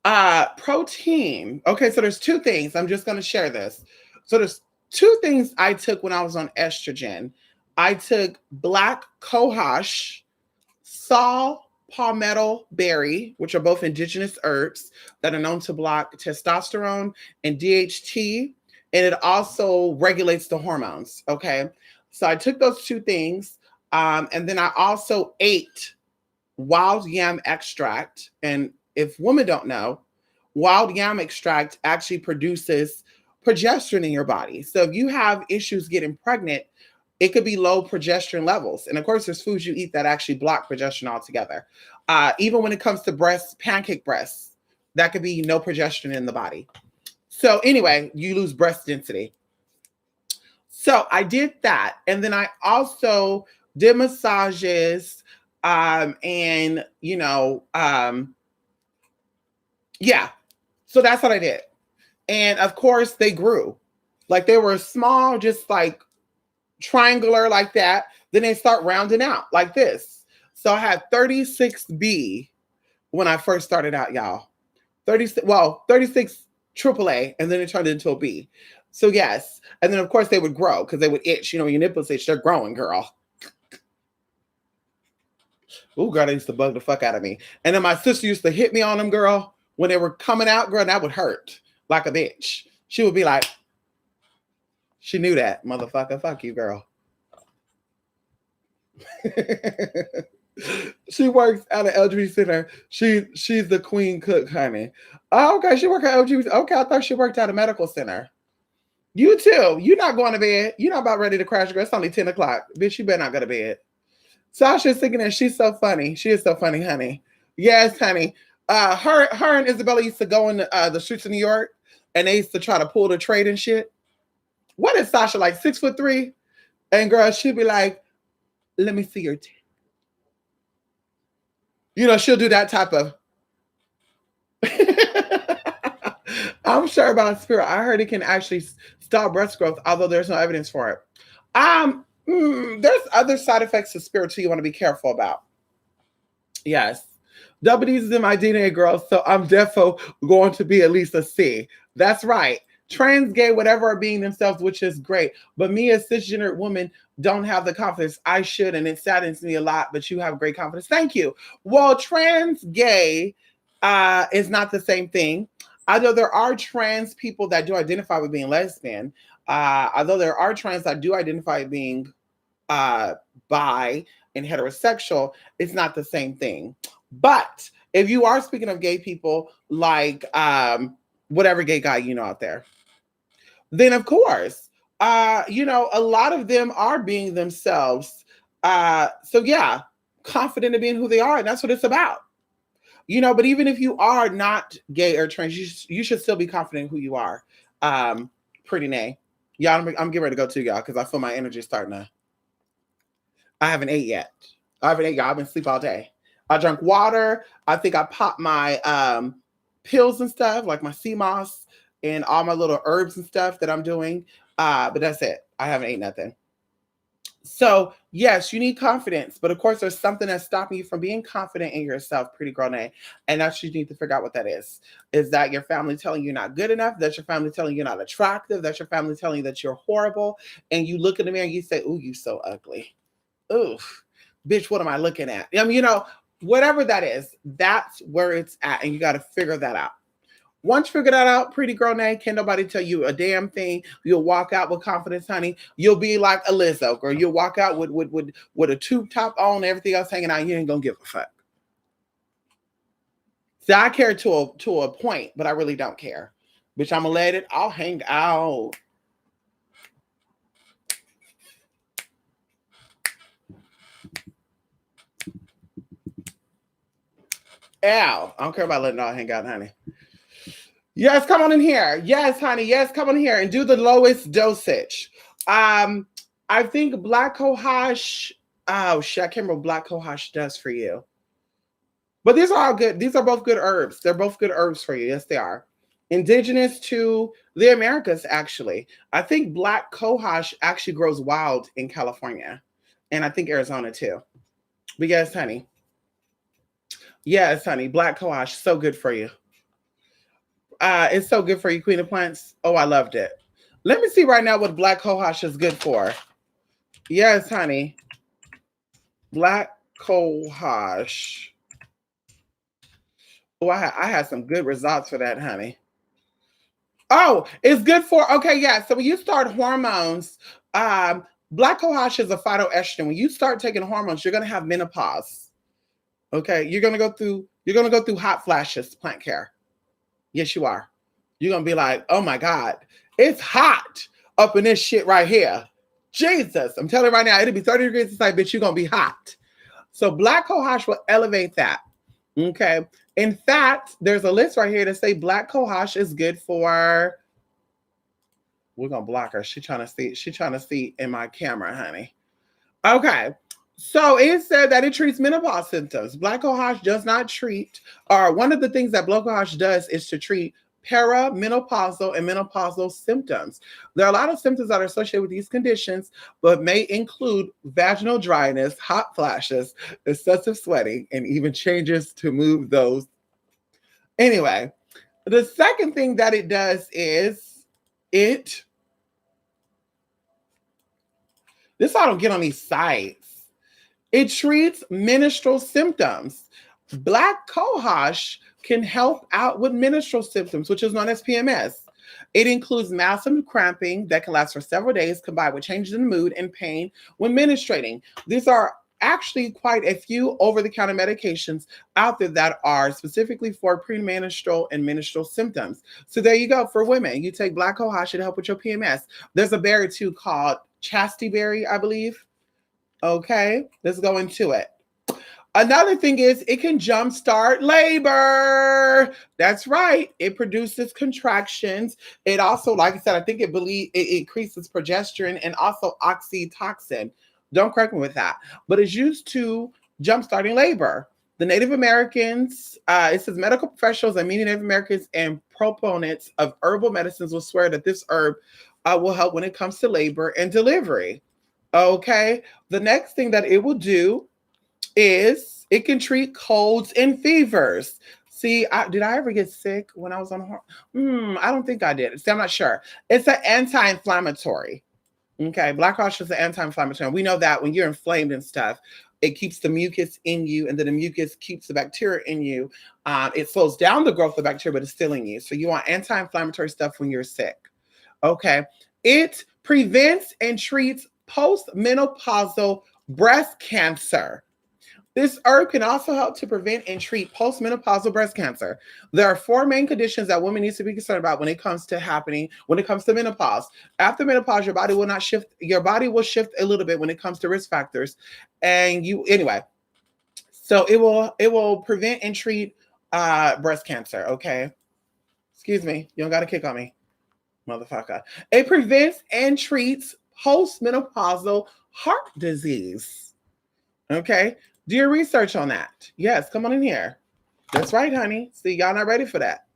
protein. Okay, so there's two things. I'm just going to share this. So there's two things I took when I was on estrogen. I took black cohosh, saw palmetto berry, which are both indigenous herbs that are known to block testosterone and DHT, and it also regulates the hormones. Okay, so I took those two things, and then I also ate wild yam extract. And if women don't know, wild yam extract actually produces progesterone in your body. So if you have issues getting pregnant, it could be low progesterone levels. And of course, there's foods you eat that actually block progesterone altogether. Even when it comes to breasts, pancake breasts, that could be no progesterone in the body. So anyway, you lose breast density. So I did that. And then I also did massages yeah. So that's what I did. And of course, they grew. Like they were small, just like triangular like that. Then they start rounding out like this. So I had 36B when I first started out, y'all. 36 AAA, and then it turned into a B. So yes. And then of course they would grow because they would itch. Your nipples itch, they're growing, girl. Oh, girl, they used to bug the fuck out of me. And then my sister used to hit me on them, girl, when they were coming out, girl, and that would hurt like a bitch. She would be like, she knew that, motherfucker. Fuck you, girl. She works at an LGBT center. She's the queen cook, honey. Oh, okay, she worked at LGBT. Okay, I thought she worked at a medical center. You too. You're not going to bed. You're not about ready to crash, girl. It's only 10 o'clock. Bitch, you better not go to bed. Sasha's thinking that she's so funny. She is so funny, honey. Yes, honey. Her and Isabella used to go in the streets of New York, and they used to try to pull the trade and shit. What is Sasha, like 6'3"? And girl, she'd be like, let me see your tits. She'll do that type of. I'm sure about spirit. I heard it can actually stop breast growth, although there's no evidence for it. There's other side effects of spirit too you want to be careful about. Yes. Double D's is in my DNA, girl, so I'm definitely going to be at least a C. That's right. Trans, gay, whatever are being themselves, which is great. But me as cisgender woman don't have the confidence I should, and it saddens me a lot, but you have great confidence. Thank you. Well, trans, gay is not the same thing. Although there are trans people that do identify with being lesbian, although there are trans that do identify being uh, bi and heterosexual, it's not the same thing. But if you are speaking of gay people, like whatever gay guy you know out there, then of course, a lot of them are being themselves. So yeah, confident in being who they are, and that's what it's about. But even if you are not gay or trans, you should still be confident in who you are. Pretty nay. Y'all, I'm getting ready to go too, y'all, because I feel my energy starting to. I haven't ate yet. I haven't ate, y'all. I've been asleep all day. I drank water. I think I popped my pills and stuff, like my sea moss and all my little herbs and stuff that I'm doing. But that's it. I haven't ate nothing. So yes, you need confidence, but of course there's something that's stopping you from being confident in yourself, pretty girl Nay. And that's you need to figure out what that is. Is that your family telling you not good enough? That's your family telling you not attractive? That's your family telling you that you're horrible? And you look in the mirror and you say, "Ooh, you so ugly. Ooh, bitch, what am I looking at?" Whatever that is, that's where it's at. And you got to figure that out. Once you figure that out, pretty girl Nay, can't nobody tell you a damn thing. You'll walk out with confidence, honey. You'll be like a Lizzo, girl. You'll walk out with a tube top on, everything else hanging out. You ain't gonna give a fuck. See, I care to a point, but I really don't care. Bitch, I'm gonna let it. I'll hang out. Ow. I don't care about letting it all hang out, honey. Yes, come on in here. Yes, honey. Yes, come on in here and do the lowest dosage. I think Black Cohosh. Oh shit, I can't remember what Black Cohosh does for you. But these are all good. These are both good herbs. They're both good herbs for you. Yes, they are. Indigenous to the Americas, actually. I think Black Cohosh actually grows wild in California. And I think Arizona too. But yes, honey. Yes, honey. Black Cohosh, so good for you. It's so good for you, Queen of Plants. Oh, I loved it. Let me see right now what Black Cohosh is good for. Yes, honey. Black Cohosh. Oh, I had some good results for that, honey. Oh, it's good for, okay, yeah. So when you start hormones, Black Cohosh is a phytoestrogen. When you start taking hormones, you're gonna have menopause. Okay, you're gonna go through hot flashes, plant care. Yes, you are. You're gonna be like, oh my God, it's hot up in this shit right here. Jesus, I'm telling you right now, it'll be 30 degrees inside, bitch. You're gonna be hot. So Black Cohosh will elevate that. Okay. In fact, there's a list right here to say Black Cohosh is good for. We're gonna block her. She's trying to see in my camera, honey. Okay. So it said that it treats menopause symptoms. Black Cohosh does not treat, or one of the things that Black Cohosh does is to treat perimenopausal and menopausal symptoms. There are a lot of symptoms that are associated with these conditions, but may include vaginal dryness, hot flashes, excessive sweating, and even changes to move those. Anyway, the second thing that it does is this I don't get on these sites. It treats menstrual symptoms. Black Cohosh can help out with menstrual symptoms, which is known as PMS. It includes massive cramping that can last for several days, combined with changes in mood and pain when menstruating. These are actually quite a few over-the-counter medications out there that are specifically for premenstrual and menstrual symptoms. So there you go. For women, you take Black Cohosh to help with your PMS. There's a berry too called chastity berry, I believe. Okay, let's go into it. Another thing is it can jumpstart labor. That's right. It produces contractions. It also, like I said, I think it increases progesterone and also oxytocin. Don't correct me with that. But it's used to jumpstarting labor. The Native Americans, it says medical professionals and many Native Americans and proponents of herbal medicines will swear that this herb will help when it comes to labor and delivery. Okay. The next thing that it will do is it can treat colds and fevers. See, did I ever get sick when I was on? I don't think I did. See, I'm not sure. It's an anti-inflammatory. Okay, black cohosh is an anti-inflammatory. We know that when you're inflamed and stuff, it keeps the mucus in you, and then the mucus keeps the bacteria in you. It slows down the growth of bacteria, but it's still in you. So you want anti-inflammatory stuff when you're sick. Okay, it prevents and treats postmenopausal breast cancer. This herb can also help to prevent and treat postmenopausal breast cancer. There are 4 main conditions that women need to be concerned about when it comes to menopause. After menopause, your body will shift a little bit when it comes to risk factors. So it will prevent and treat breast cancer, okay? Excuse me, you don't got to kick on me, motherfucker. It prevents and treats postmenopausal heart disease. Okay? Do your research on that. Yes, come on in here. That's right, honey. See, y'all not ready for that.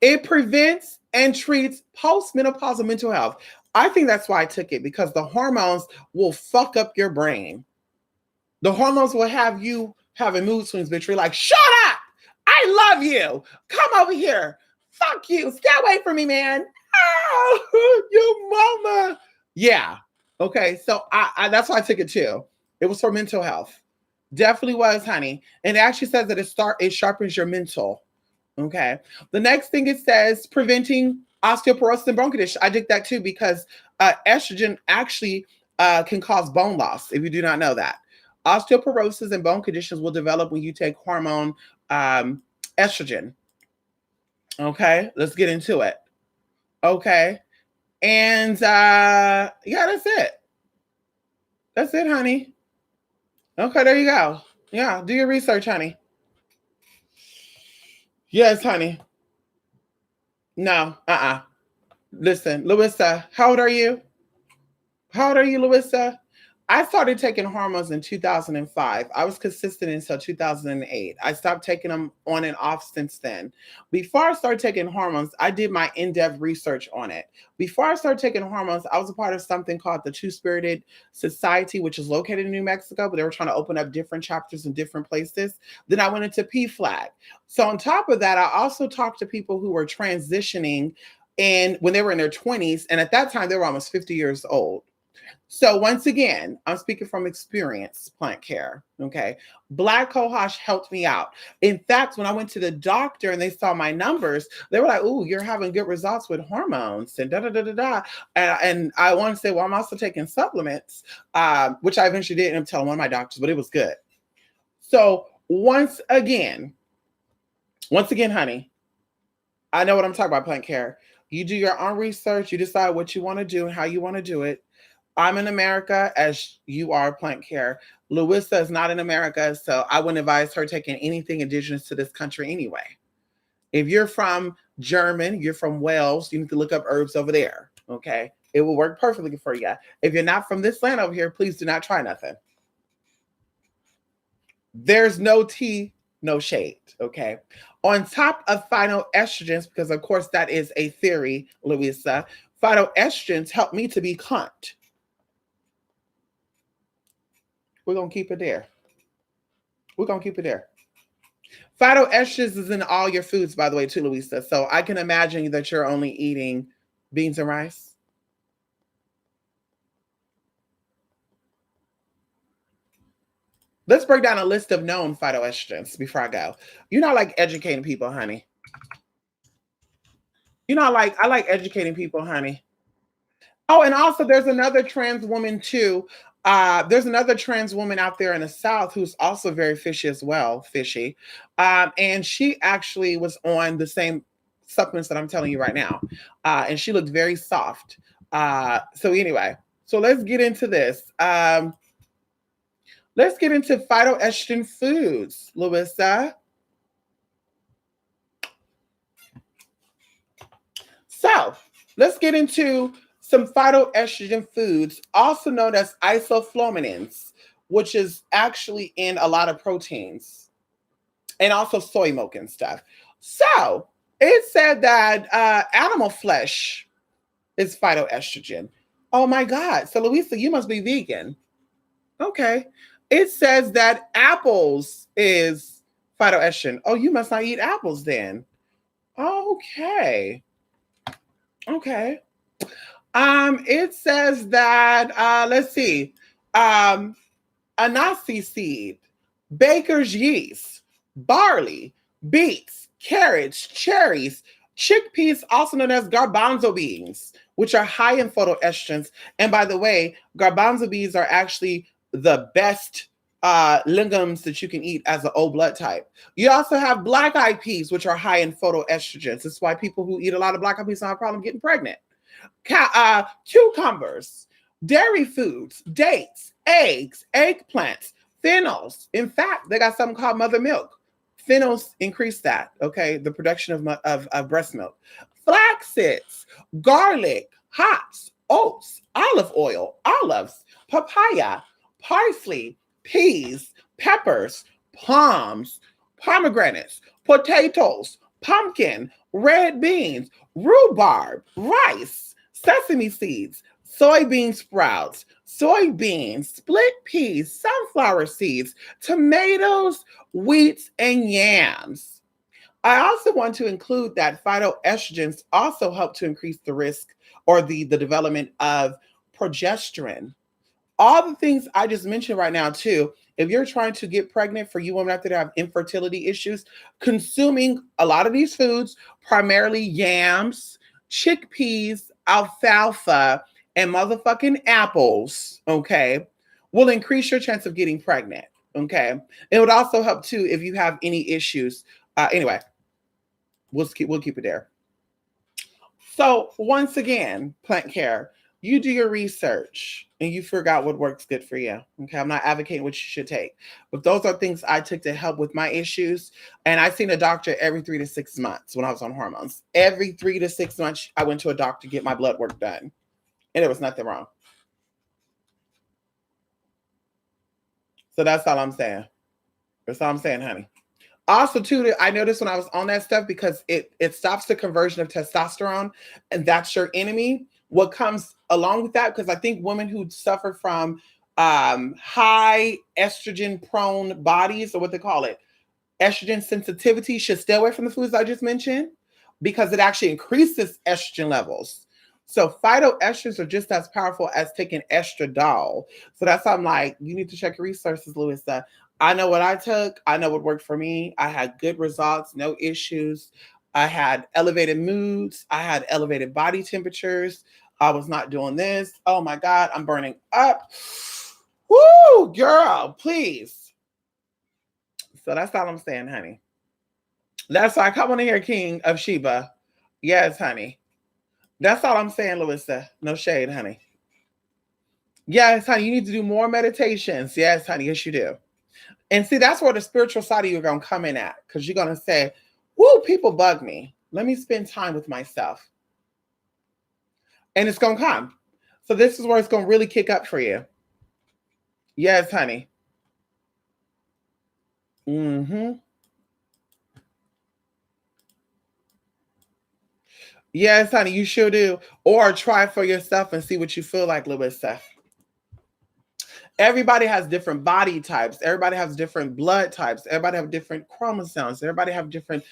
It prevents and treats postmenopausal mental health. I think that's why I took it, because the hormones will fuck up your brain. The hormones will have you having mood swings, bitch. You're like, shut up. I love you. Come over here. Fuck you. Stay away from me, man. Oh, your mama. Yeah. Okay. So I that's why I took it too. It was for mental health. Definitely was, honey. And it actually says that it sharpens your mental. Okay. The next thing it says, preventing osteoporosis and bone condition. I did that too, because estrogen actually can cause bone loss, if you do not know that. Osteoporosis and bone conditions will develop when you take hormone estrogen. Okay. Let's get into it. Okay. And yeah, that's it. That's it, honey. Okay, there you go. Yeah, do your research, honey. Yes, honey. No, Listen, Louisa, how old are you? How old are you, Louisa? I started taking hormones in 2005. I was consistent until 2008. I stopped taking them on and off since then. Before I started taking hormones, I did my in-depth research on it. Before I started taking hormones, I was a part of something called the Two-Spirited Society, which is located in New Mexico, but they were trying to open up different chapters in different places. Then I went into PFLAG. So on top of that, I also talked to people who were transitioning and when they were in their 20s, and at that time they were almost 50 years old. So once again, I'm speaking from experience, plant care. Okay. Black cohosh helped me out. In fact, when I went to the doctor and they saw my numbers, they were like, "Oh, you're having good results with hormones and da da da da da." And I want to say, well, I'm also taking supplements, which I eventually did end up telling one of my doctors, but it was good. So once again, honey, I know what I'm talking about, plant care. You do your own research. You decide what you want to do and how you want to do it. I'm in America, as you are, plant care. Louisa is not in America, so I wouldn't advise her taking anything indigenous to this country anyway. If you're from German, you're from Wales, you need to look up herbs over there, okay? It will work perfectly for you. If you're not from this land over here, please do not try nothing. There's no tea, no shade, okay? On top of phytoestrogens, because of course that is a theory, Louisa, phytoestrogens help me to be cunt. We're going to keep it there. We're going to keep it there. Phytoestrogens is in all your foods, by the way, too, Louisa. So I can imagine that you're only eating beans and rice. Let's break down a list of known phytoestrogens before I go. You know, I like educating people, honey. You know, I like educating people, honey. Oh, and also there's another trans woman too. There's another trans woman out there in the South who's also very fishy as well, fishy. And she actually was on the same supplements that I'm telling you right now. And she looked very soft. So anyway, so let's get into this. Let's get into phytoestrogen foods, Louisa. So let's get into some phytoestrogen foods, also known as isoflavones, which is actually in a lot of proteins. and also soy milk and stuff. So it said that animal flesh is phytoestrogen. Oh my God. So Louisa, you must be vegan. Okay. It says that apples is phytoestrogen. Oh, you must not eat apples then. Okay. Okay. It says that let's see. Anise seed, baker's yeast, barley, beets, carrots, cherries, chickpeas, also known as garbanzo beans, which are high in phytoestrogens. And by the way, garbanzo beans are actually the best legumes that you can eat as an O blood type. You also have black eyed peas, which are high in phytoestrogens. That's why people who eat a lot of black eyed peas don't have a problem getting pregnant. Cucumbers, dairy foods, dates, eggs, eggplants, phenols. In fact, they got something called mother milk. Phenols increase that, okay, the production of breast milk. Flaxseeds, garlic, hops, oats, olive oil, olives, papaya, parsley, peas, peppers, palms, pomegranates, potatoes, pumpkin, red beans, rhubarb, rice, sesame seeds, soybean sprouts, soybeans, split peas, sunflower seeds, tomatoes, wheat, and yams. I also want to include that phytoestrogens also help to increase the risk or the development of progesterone. All the things I just mentioned right now, too, if you're trying to get pregnant, for you women out there that have infertility issues, consuming a lot of these foods, primarily yams, chickpeas, alfalfa, and motherfucking apples, okay, will increase your chance of getting pregnant, okay? It would also help, too, if you have any issues. Anyway, we'll keep it there. So once again, plant care, you do your research and you figure out what works good for you. Okay. I'm not advocating what you should take, but those are things I took to help with my issues. And I seen a doctor every 3 to 6 months when I was on hormones. Every 3 to 6 months, I went to a doctor to get my blood work done. And there was nothing wrong. So that's all I'm saying. That's all I'm saying, honey. Also, too, I noticed when I was on that stuff, because it stops the conversion of testosterone, and that's your enemy. What comes along with that, because I think women who suffer from high estrogen prone bodies, or what they call it, estrogen sensitivity, should stay away from the foods I just mentioned, because it actually increases estrogen levels. So phytoestrogens are just as powerful as taking estradiol. So that's why I'm like, you need to check your resources, Louisa. I know what I took. I know what worked for me. I had good results, no issues. I had elevated moods. I had elevated body temperatures. I was not doing this. Oh my God, I'm burning up. Woo, girl, please. So that's all I'm saying, honey. That's why I come on here, King of Sheba. Yes, honey. That's all I'm saying, Louisa. No shade, honey. Yes, honey, you need to do more meditations. Yes, honey, yes, you do. And see, that's where the spiritual side of you are going to come in at, because you're going to say, woo, people bug me. Let me spend time with myself. And it's going to come. So this is where it's going to really kick up for you. Yes, honey. Mm-hmm. Yes, honey, you sure do. Or try for yourself and see what you feel like, Louisa. Everybody has different body types. Everybody has different blood types. Everybody have different chromosomes. Everybody have different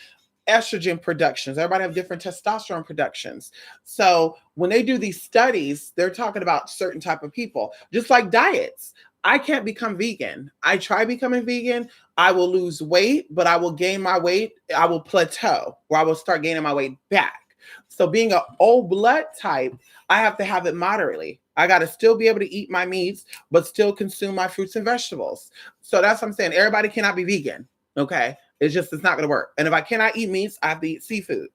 estrogen productions. Everybody have different testosterone productions. So when they do these studies, they're talking about certain type of people, just like diets. I can't become vegan. I try becoming vegan. I will lose weight, but I will gain my weight. I will plateau, or I will start gaining my weight back. So being an O blood type, I have to have it moderately. I got to still be able to eat my meats, but still consume my fruits and vegetables. So that's what I'm saying. Everybody cannot be vegan. Okay. It's not going to work. And if I cannot eat meats, I have to eat seafood.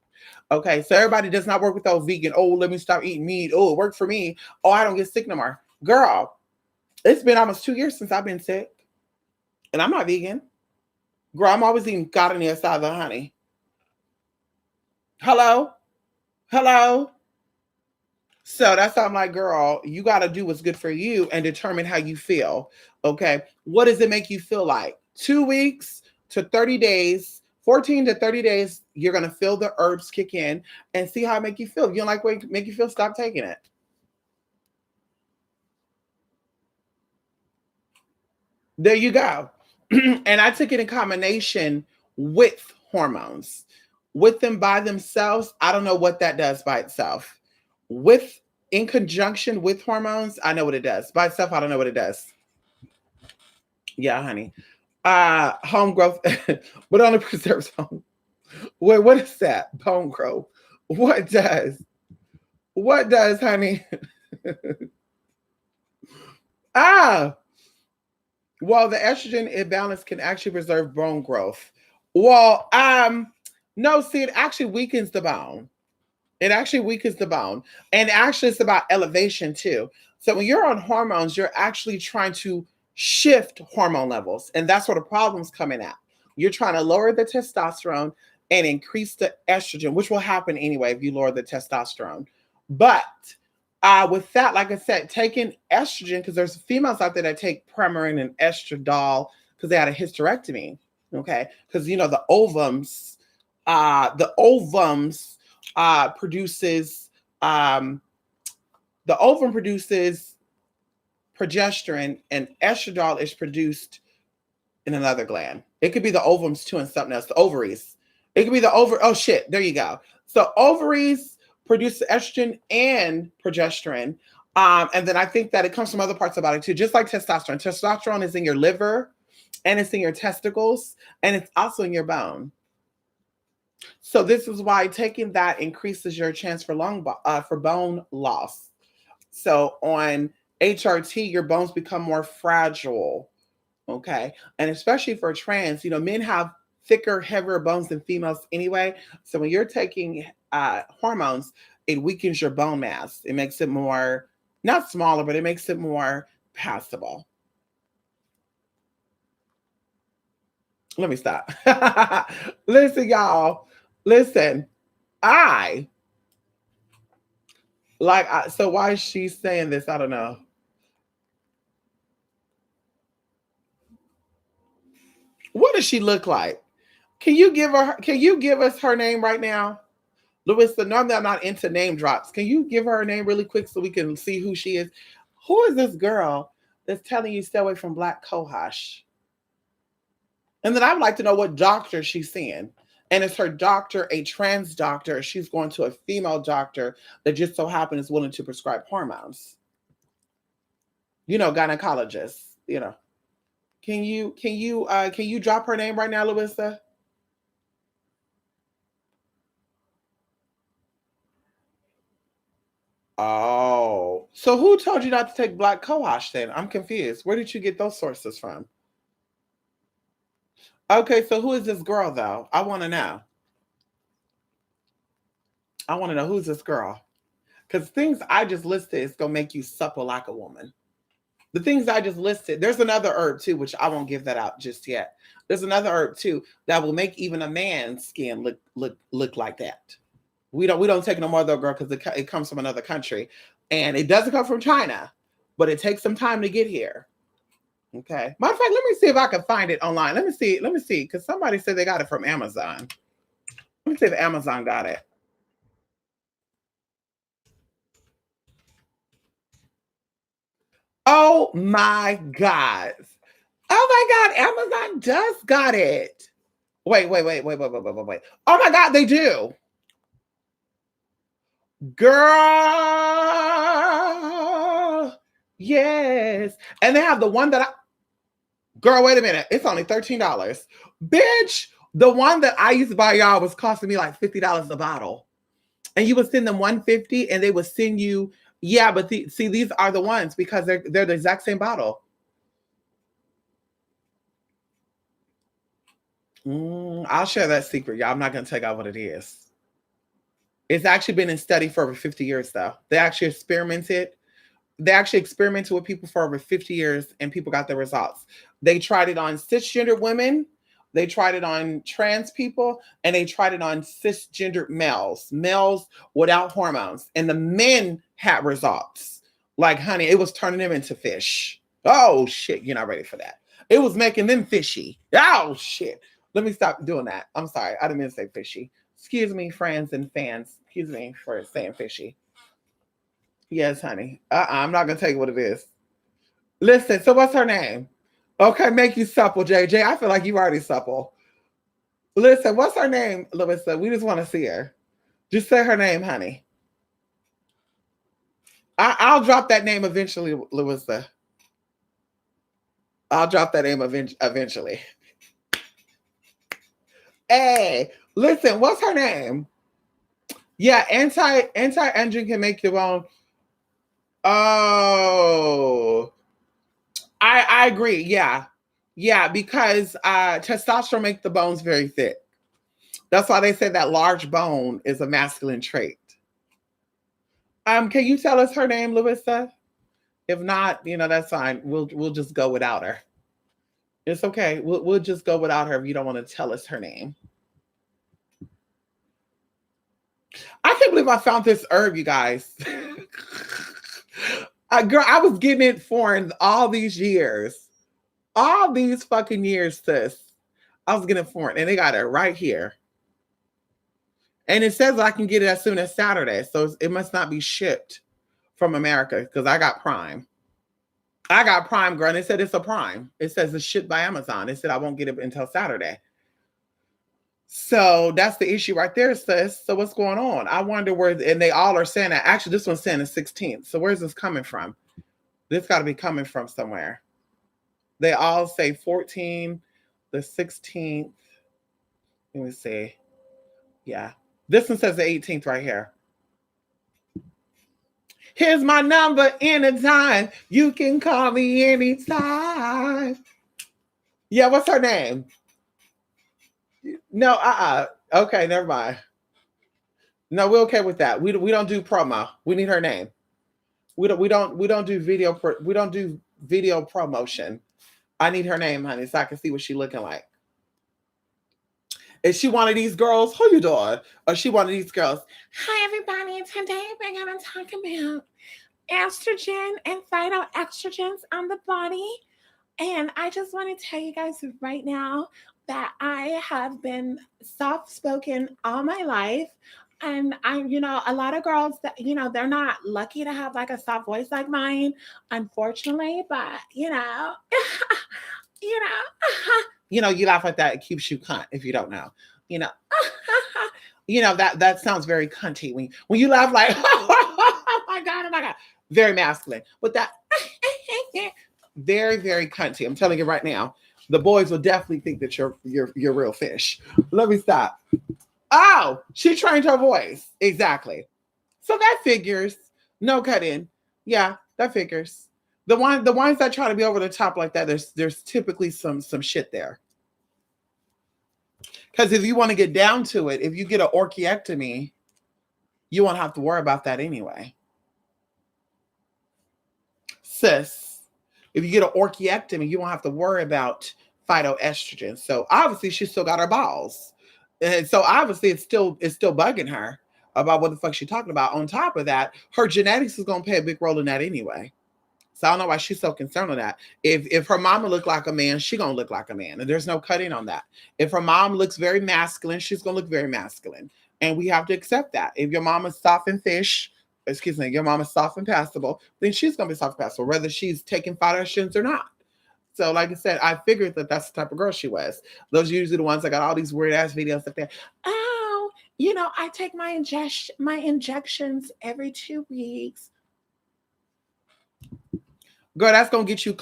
Okay. So everybody does not work without vegan. Oh, let me stop eating meat. Oh, it worked for me. Oh, I don't get sick no more. Girl, it's been almost 2 years since I've been sick. And I'm not vegan. Girl, I'm always eating carne asada, honey. Hello? Hello? So that's how I'm like, girl, you got to do what's good for you and determine how you feel. Okay. What does it make you feel like? 2 weeks, to 30 days, 14 to 30 days, you're going to feel the herbs kick in and see how it make you feel. If you don't like what it make you feel, stop taking it. There you go. And I took it in combination with hormones. With them by themselves, I don't know what that does by itself. With in conjunction with hormones, I know what it does. By itself, I don't know what it does. Yeah, honey. Home growth, but only preserves home. Wait, what is that? Bone growth. What does? What does, honey? ah, well, the estrogen imbalance can actually preserve bone growth. Well, no, see, it actually weakens the bone. It actually weakens the bone. And actually, it's about elevation too. So when you're on hormones, you're actually trying to shift hormone levels. And that's where the problem's coming at. You're trying to lower the testosterone and increase the estrogen, which will happen anyway if you lower the testosterone. But with that, like I said, taking estrogen, because there's females out there that take Premarin and estradiol because they had a hysterectomy. Okay. Because, you know, the ovums produces the ovum produces progesterone, and estradiol is produced in another gland. It could be the ovums too and something else, the ovaries. It could be the oh shit, there you go. So ovaries produce estrogen and progesterone. And then I think that it comes from other parts of the body too, just like testosterone. Testosterone is in your liver and it's in your testicles and it's also in your bone. So this is why taking that increases your chance for bone loss. So on HRT, your bones become more fragile. Okay. And especially for trans, you know, men have thicker, heavier bones than females anyway. So when you're taking hormones, it weakens your bone mass. It makes it more, not smaller, but it makes it more passable. Let me stop. Listen, y'all. Listen, so why is she saying this? I don't know. What does she look like? Can you give us her name right now? Larissa, normally I'm not into name drops. Can you give her a name really quick so we can see who she is? Who is this girl that's telling you stay away from black cohosh? And then I would like to know what doctor she's seeing. And is her doctor a trans doctor? She's going to a female doctor that just so happens is willing to prescribe hormones. You know, gynecologists, you know. Can you drop her name right now, Larissa? Oh, so who told you not to take black cohosh then? I'm confused. Where did you get those sources from? Okay, so who is this girl though? I want to know. I want to know who's this girl. Because things I just listed is going to make you supple like a woman. The things I just listed, there's another herb too, which I won't give that out just yet. There's another herb too that will make even a man's skin look like that. We don't take no more though, girl, because it comes from another country, and it doesn't come from China, but it takes some time to get here. Okay. Matter of fact, let me see if I can find it online. Let me see, because somebody said they got it from Amazon. Let me see if Amazon got it. Oh my God. Oh my God, Amazon does got it. Wait. Oh my God, they do. Girl. Yes. And they have the one that girl, wait a minute. It's only $13. Bitch, the one that I used to buy y'all was costing me like $50 a bottle. And you would send them $150 and they would send you, yeah, but see, these are the ones because they're the exact same bottle. I'll share that secret, y'all. I'm not going to take out what it is. It's actually been in study for over 50 years, though. They actually experimented with people for over 50 years and people got the results. They tried it on cisgender women, they tried it on trans people, and they tried it on cisgender males without hormones. And the men had results. Like, honey, it was turning them into fish. Oh, shit, you're not ready for that. It was making them fishy. Oh, shit. Let me stop doing that. I'm sorry. I didn't mean to say fishy. Excuse me, friends and fans. Excuse me for saying fishy. Yes, honey. I'm not going to tell you what it is. Listen, so what's her name? Okay, make you supple, JJ. I feel like you already supple. Listen, what's her name, Larissa? We just want to see her. Just say her name, honey. I'll drop that name eventually, Larissa. I'll drop that name eventually. Hey, listen, what's her name? Yeah, anti-androgen can make your bone. Oh, I agree. Yeah, yeah, because testosterone makes the bones very thick. That's why they say that large bone is a masculine trait. Can you tell us her name, Larissa? If not, that's fine. We'll just go without her. It's okay. We'll just go without her if you don't want to tell us her name. I can't believe I found this herb, you guys. Girl, I was getting it foreign all these years. All these fucking years, sis. I was getting it foreign, and they got it right here. And it says I can get it as soon as Saturday, so it must not be shipped from America because I got Prime. I got Prime, girl, and it said it's a Prime. It says it's shipped by Amazon. It said I won't get it until Saturday. So that's the issue right there, sis. So what's going on? I wonder where, and they all are saying that. Actually, this one's saying the 16th. So where's this coming from? This got to be coming from somewhere. They all say 14, the 16th. Let me see. Yeah. This one says the 18th right here. Here's my number anytime. You can call me anytime. Yeah, what's her name? No, okay, never mind. No, we're okay with that. We don't do promo. We need her name. We don't do video promotion. I need her name, honey, so I can see what she's looking like. Is she one of these girls? Who you doing? Or she one of these girls? Hi, everybody. Today we're going to talk about estrogen and phytoestrogens on the body. And I just want to tell you guys right now that I have been soft-spoken all my life. And a lot of girls that, they're not lucky to have like a soft voice like mine, unfortunately. But, you laugh like that. It keeps you cunt if you don't know, that sounds very cunty when you laugh like, oh my God, very masculine. But that very, very cunty. I'm telling you right now, the boys will definitely think that you're real fish. Let me stop. Oh, she trained her voice. Exactly. So that figures. No cut in. Yeah, that figures. The ones that try to be over the top like that, there's typically some shit there. Because if you want to get down to it, if you get an orchiectomy, you won't have to worry about that anyway. Sis, if you get an orchiectomy, you won't have to worry about phytoestrogen. So obviously she still got her balls. And so obviously it's still bugging her about what the fuck she's talking about. On top of that, her genetics is going to play a big role in that anyway. So I don't know why she's so concerned with that. If her mama look like a man, she gonna look like a man. And there's no cutting on that. If her mom looks very masculine, she's gonna look very masculine. And we have to accept that. If your mama's soft and your mama's soft and passable, then she's gonna be soft and passable, whether she's taking phytoestrogens or not. So like I said, I figured that that's the type of girl she was. Those are usually the ones that got all these weird ass videos like that. Oh, I take my injections every 2 weeks. Girl, that's gonna get you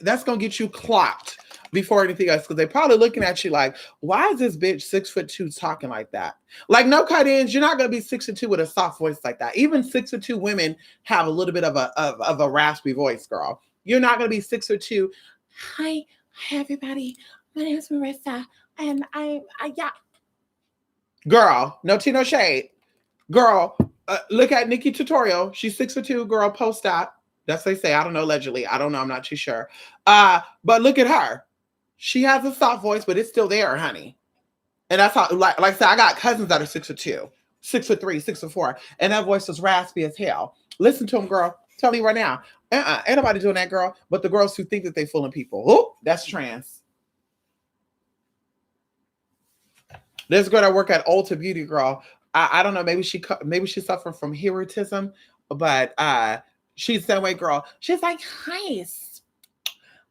that's gonna get you clocked before anything else, because they're probably looking at you like, why is this bitch 6'2" talking like that? Like, no cut-ins, you're not gonna be 6'2" with a soft voice like that. Even 6'2" women have a little bit of a raspy voice, girl. You're not gonna be 6'2". Hi everybody. My name is Marissa, and I Girl, no tea, no shade. Girl, look at Nikki Tutorial. She's 6'2", girl, post-op. That's what they say. I don't know, allegedly. I don't know. I'm not too sure. But look at her. She has a soft voice, but it's still there, honey. And that's how, like I said, I got cousins that are 6'2", 6'3", 6'4", and that voice is raspy as hell. Listen to them, girl. Tell me right now. Ain't nobody doing that, girl. But the girls who think that they fooling people. Oh, that's trans. This girl that work at Ulta Beauty, girl. I don't know. Maybe she suffered from heroism, but she's that way, girl. She's like, "Hi,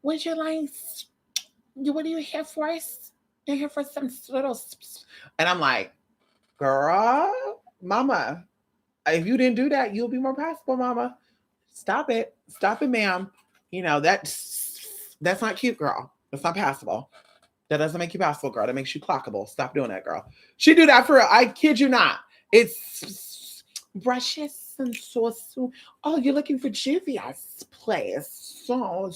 would you like? What are you here for? You're here for some little." And I'm like, "Girl, mama, if you didn't do that, you'll be more possible, mama. Stop it, ma'am. You know that's not cute, girl. That's not passable. That doesn't make you passable, girl. That makes you clockable. Stop doing that, girl. She do that for real. I kid you not. It's brushes and so. Oh, you're looking for Juvia's place. So.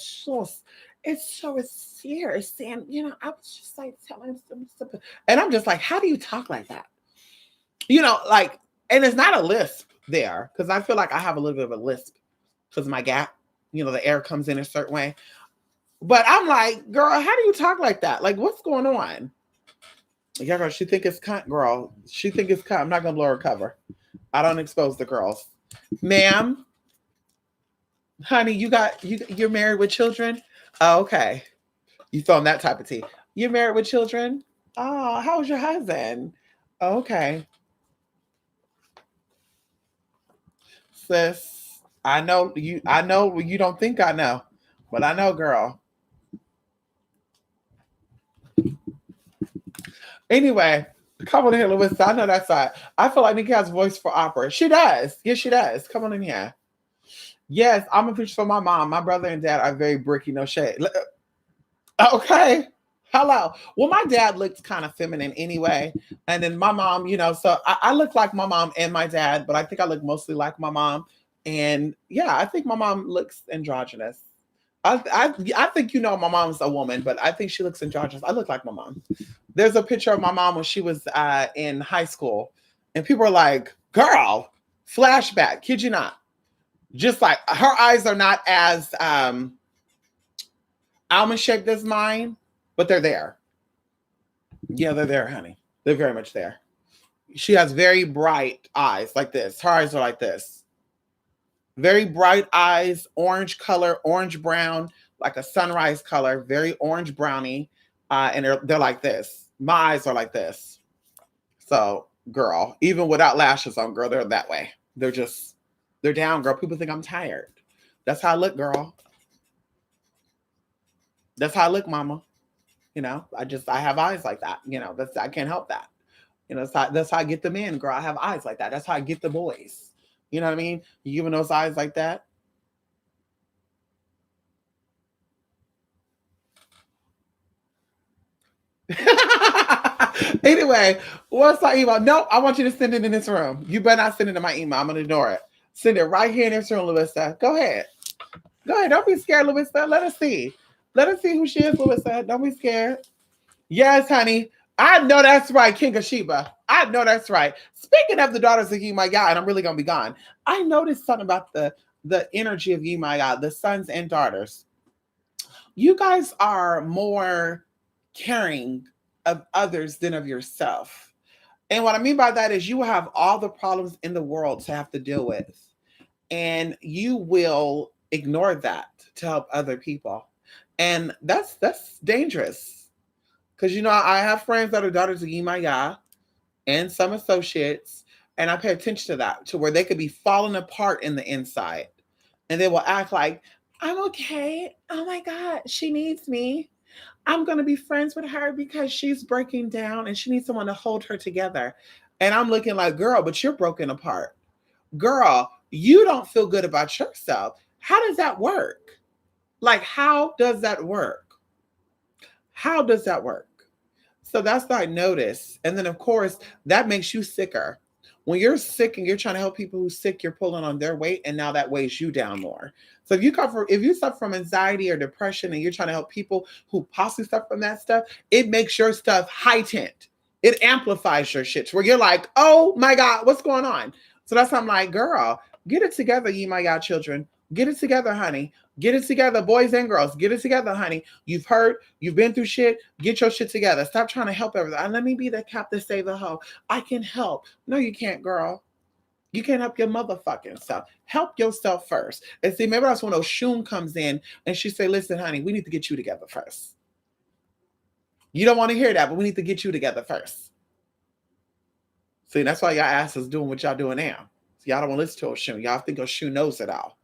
It's so serious. And, I was just like telling some stuff. And I'm just like, how do you talk like that? Like, and it's not a lisp there because I feel like I have a little bit of a lisp because of my gap. The air comes in a certain way. But I'm like, girl, how do you talk like that? Like, what's going on? Yeah, girl, she think it's cunt, girl. She think it's cunt. I'm not gonna blow her cover. I don't expose the girls, ma'am. Honey, you're married with children. Oh, okay, you throwing that type of tea. You're married with children. Oh, how's your husband? Oh, okay, sis. I know you. I know you don't think I know, but I know, girl. Anyway, come on in here, Louisa. I know that side. I feel like Nikki has a voice for opera. She does. Yes, she does. Come on in here. Yes, I'm a preacher for my mom. My brother and dad are very bricky, no shade. Okay. Hello. Well, my dad looked kind of feminine anyway. And then my mom, so I look like my mom and my dad, but I think I look mostly like my mom. And yeah, I think my mom looks androgynous. I think my mom's a woman, but I think she looks androgynous. I look like my mom. There's a picture of my mom when she was in high school, and people are like, "Girl, flashback." Kid you not? Just like her eyes are not as almond shaped as mine, but they're there. Yeah, they're there, honey. They're very much there. She has very bright eyes like this. Her eyes are like this. Very bright eyes, orange color, orange brown, like a sunrise color, very orange brownie. And they're like this. My eyes are like this. So, girl, even without lashes on, girl, they're that way. They're down, girl. People think I'm tired. That's how I look, girl. That's how I look, mama. I have eyes like that. I can't help that. That's how I get the men, girl. I have eyes like that. That's how I get the boys. You know what I mean? You giving those eyes like that? Anyway, what's my email? No, I want you to send it in this room. You better not send it in my email. I'm gonna ignore it. Send it right here in this room, Louisa. Go ahead. Go ahead. Don't be scared, Louisa. Let us see. Let us see who she is, Louisa. Don't be scared. Yes, honey. I know that's right, King of Sheba. I know that's right. Speaking of the daughters of Yemaya, and I'm really gonna be gone. I noticed something about the energy of Yemaya, the sons and daughters. You guys are more caring of others than of yourself. And what I mean by that is you have all the problems in the world to have to deal with. And you will ignore that to help other people. And that's dangerous. Because I have friends that are daughters of Yemaya and some associates, and I pay attention to that, to where they could be falling apart in the inside. And they will act like, I'm okay. Oh my God, she needs me. I'm going to be friends with her because she's breaking down and she needs someone to hold her together. And I'm looking like, girl, but you're broken apart. Girl, you don't feel good about yourself. How does that work? Like, how does that work? How does that work? So that's what I noticed. And then, of course, that makes you sicker. When you're sick and you're trying to help people who's sick, you're pulling on their weight, and now that weighs you down more. So if you suffer from anxiety or depression and you're trying to help people who possibly suffer from that stuff, it makes your stuff heightened. It amplifies your shit where you're like, oh my God, what's going on? So that's why I'm like, girl, get it together, Yemaya children. Get it together, honey. Get it together, boys and girls. Get it together, honey. You've hurt. You've been through shit. Get your shit together. Stop trying to help everything. Let me be the cap to save the hoe. I can help. No, you can't, girl. You can't help your motherfucking self. Help yourself first. And see, maybe that's when Oshun comes in and she say, listen, honey, we need to get you together first. You don't want to hear that, but we need to get you together first. See, that's why y'all asses doing what y'all doing now. So y'all don't want to listen to Oshun. Y'all think Oshun knows it all.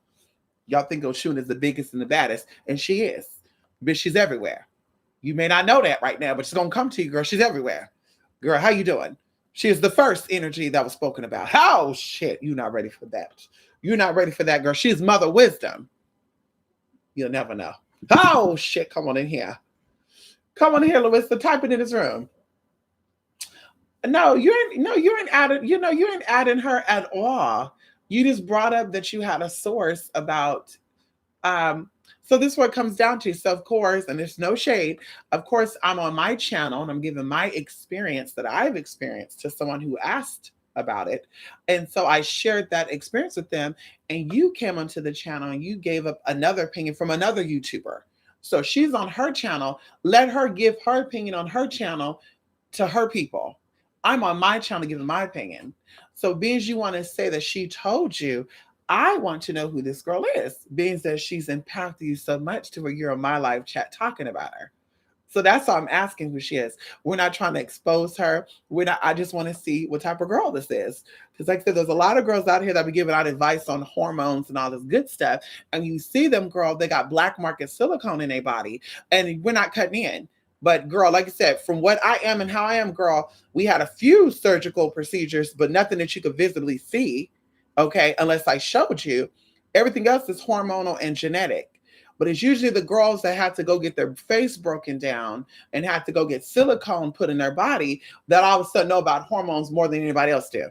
Y'all think Oshun is the biggest and the baddest, and she is. Bitch, she's everywhere. You may not know that right now, but she's gonna come to you, girl. She's everywhere. Girl, how you doing? She is the first energy that was spoken about. Oh shit, you're not ready for that. You're not ready for that, girl. She's Mother Wisdom. You'll never know. Oh shit, come on in here. Come on in here, Louisa. Type it in this room. No, you ain't adding, you ain't adding her at all. You just brought up that you had a source about so this is what it comes down to. So of course, and there's no shade, of course, I'm on my channel and I'm giving my experience that I've experienced to someone who asked about it. And so I shared that experience with them, and you came onto the channel and you gave up another opinion from another YouTuber. So she's on her channel. Let her give her opinion on her channel to her people. I'm on my channel giving my opinion. So being you want to say that she told you, I want to know who this girl is, being that she's impacted you so much to where you're on my live chat talking about her. So that's why I'm asking who she is. We're not trying to expose her. I just want to see what type of girl this is. Because like I said, there's a lot of girls out here that be giving out advice on hormones and all this good stuff. And you see them, girl, they got black market silicone in their body. And we're not cutting in. But girl, like I said, from what I am and how I am, girl, we had a few surgical procedures, but nothing that you could visibly see. Okay, unless I showed you. Everything else is hormonal and genetic. But it's usually the girls that have to go get their face broken down and have to go get silicone put in their body that all of a sudden know about hormones more than anybody else do.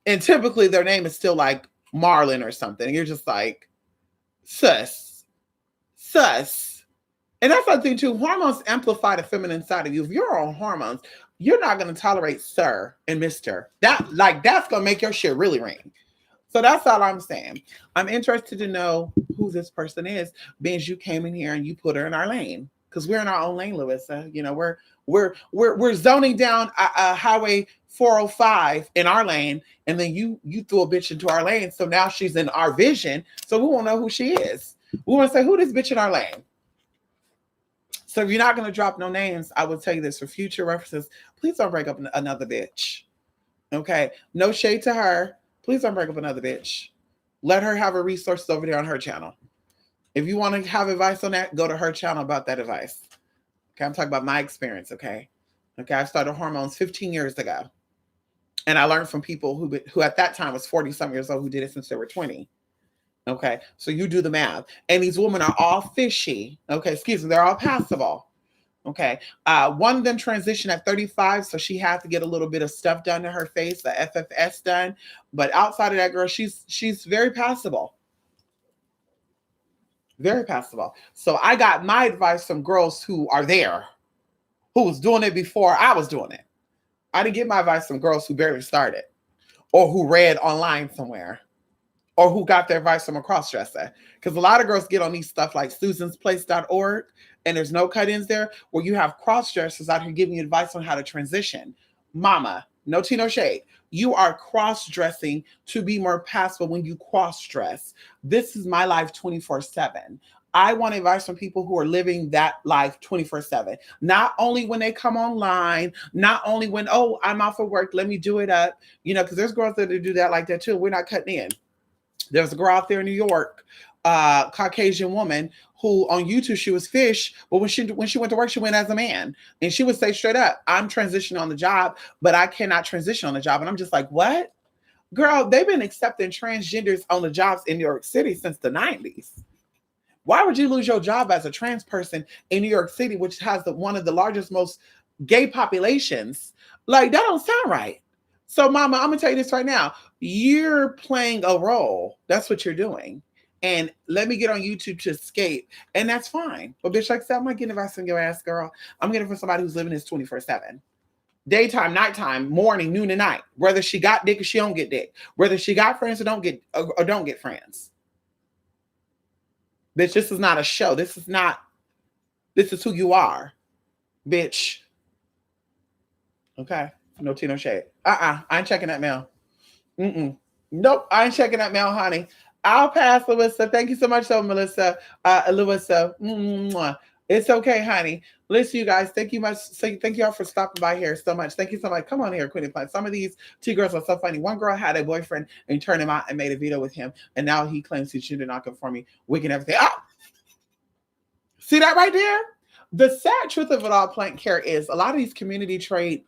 And typically their name is still like Marlon or something. And you're just like, sus. And that's the thing too. Hormones amplify the feminine side of you. If you're on hormones, you're not going to tolerate sir and mister. That's going to make your shit really ring. So that's all I'm saying. I'm interested to know who this person is, being you came in here and you put her in our lane, because we're in our own lane, Louisa. You know, we're zoning down a highway 405 in our lane, and then you threw a bitch into our lane. So now she's in our vision. So we won't know who she is. We want to say, who this bitch in our lane? So if you're not going to drop no names, I will tell you this for future references. Please don't break up another bitch. Okay? No shade to her. Please don't break up another bitch. Let her have her resources over there on her channel. If you want to have advice on that, go to her channel about that advice. Okay? I'm talking about my experience, okay? Okay, I started hormones 15 years ago. And I learned from people who at that time was 40-some years old who did it since they were 20. Okay, so you do the math. And these women are all fishy. Okay, excuse me, they're all passable. Okay, one of them transitioned at 35, so she had to get a little bit of stuff done to her face, the FFS done. But outside of that, girl, she's very passable. Very passable. So I got my advice from girls who are there, who was doing it before I was doing it. I didn't get my advice from girls who barely started, or who read online somewhere, or who got their advice from a cross-dresser. Because a lot of girls get on these stuff like susansplace.org, and there's no cut-ins there, where you have cross-dressers out here giving you advice on how to transition. Mama, no tea, no shade. You are cross-dressing to be more passable when you cross-dress. This is my life 24/7. I want advice from people who are living that life 24/7. Not only when they come online, not only when, oh, I'm off of work, let me do it up. You know, because there's girls that do that like that too. We're not cutting in. There's a girl out there in New York, Caucasian woman, who on YouTube, she was fish, but when she went to work, she went as a man. And she would say straight up, I'm transitioning on the job, but I cannot transition on the job. And I'm just like, what? Girl, they've been accepting transgenders on the jobs in New York City since the 90s. Why would you lose your job as a trans person in New York City, which has one of the largest, most gay populations? Like, that don't sound right. So, mama, I'm going to tell you this right now. You're playing a role. That's what you're doing. And let me get on YouTube to escape. And that's fine. But bitch, like I said, I'm not getting advice from your ass, girl. I'm getting it from somebody who's living this 24/7. Daytime, nighttime, morning, noon, and night. Whether she got dick or she don't get dick. Whether she got friends or don't get friends. Bitch, this is not a show. This is who you are. Bitch. Okay. No tea, no shade. I ain't checking that mail. Nope, I ain't checking that mail, honey. I'll pass, Louisa. Thank you so much, Melissa. Louisa. It's okay, honey. Listen, you guys, thank you much. Thank you all for stopping by here so much. Thank you so much. Come on here, Queenie Plant. Some of these two girls are so funny. One girl had a boyfriend and turned him out and made a video with him, and now he claims he should not conform me, wicked everything. Ah, see that right there? The sad truth of it all, Plant Care, is a lot of these community trade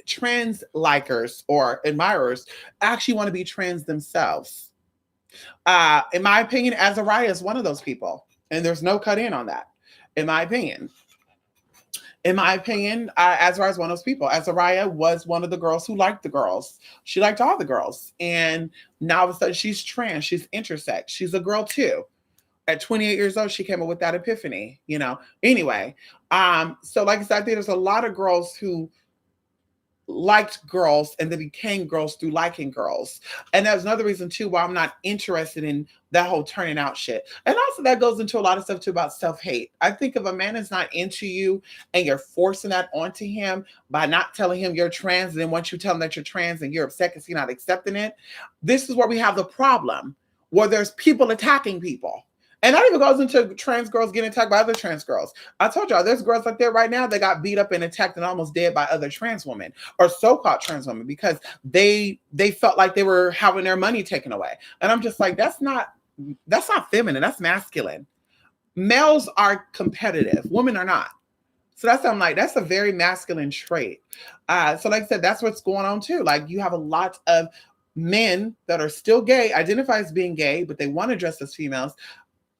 trans likers or admirers actually want to be trans themselves. In my opinion, Azariah is one of those people, and there's no cut in on that. In my opinion, Azariah is one of those people. Azariah was one of the girls who liked the girls. She liked all the girls, and now all of a sudden she's trans. She's intersex. She's a girl too. At 28 years old, she came up with that epiphany. Anyway, so like I said, I think there's a lot of girls who liked girls and they became girls through liking girls. And that's another reason too why I'm not interested in that whole turning out shit. And also that goes into a lot of stuff too about self-hate. I think if a man is not into you and you're forcing that onto him by not telling him you're trans, and then once you tell him that you're trans and you're upset because he's not accepting it, this is where we have the problem, where there's people attacking people. And that even goes into trans girls getting attacked by other trans girls. I told y'all, there's girls out there right now that got beat up and attacked and almost dead by other trans women or so-called trans women because they felt like they were having their money taken away. And I'm just like, that's not feminine. That's masculine. Males are competitive. Women are not. So I'm like, that's a very masculine trait. So like I said, that's what's going on too. Like you have a lot of men that are still gay, identify as being gay, but they want to dress as females,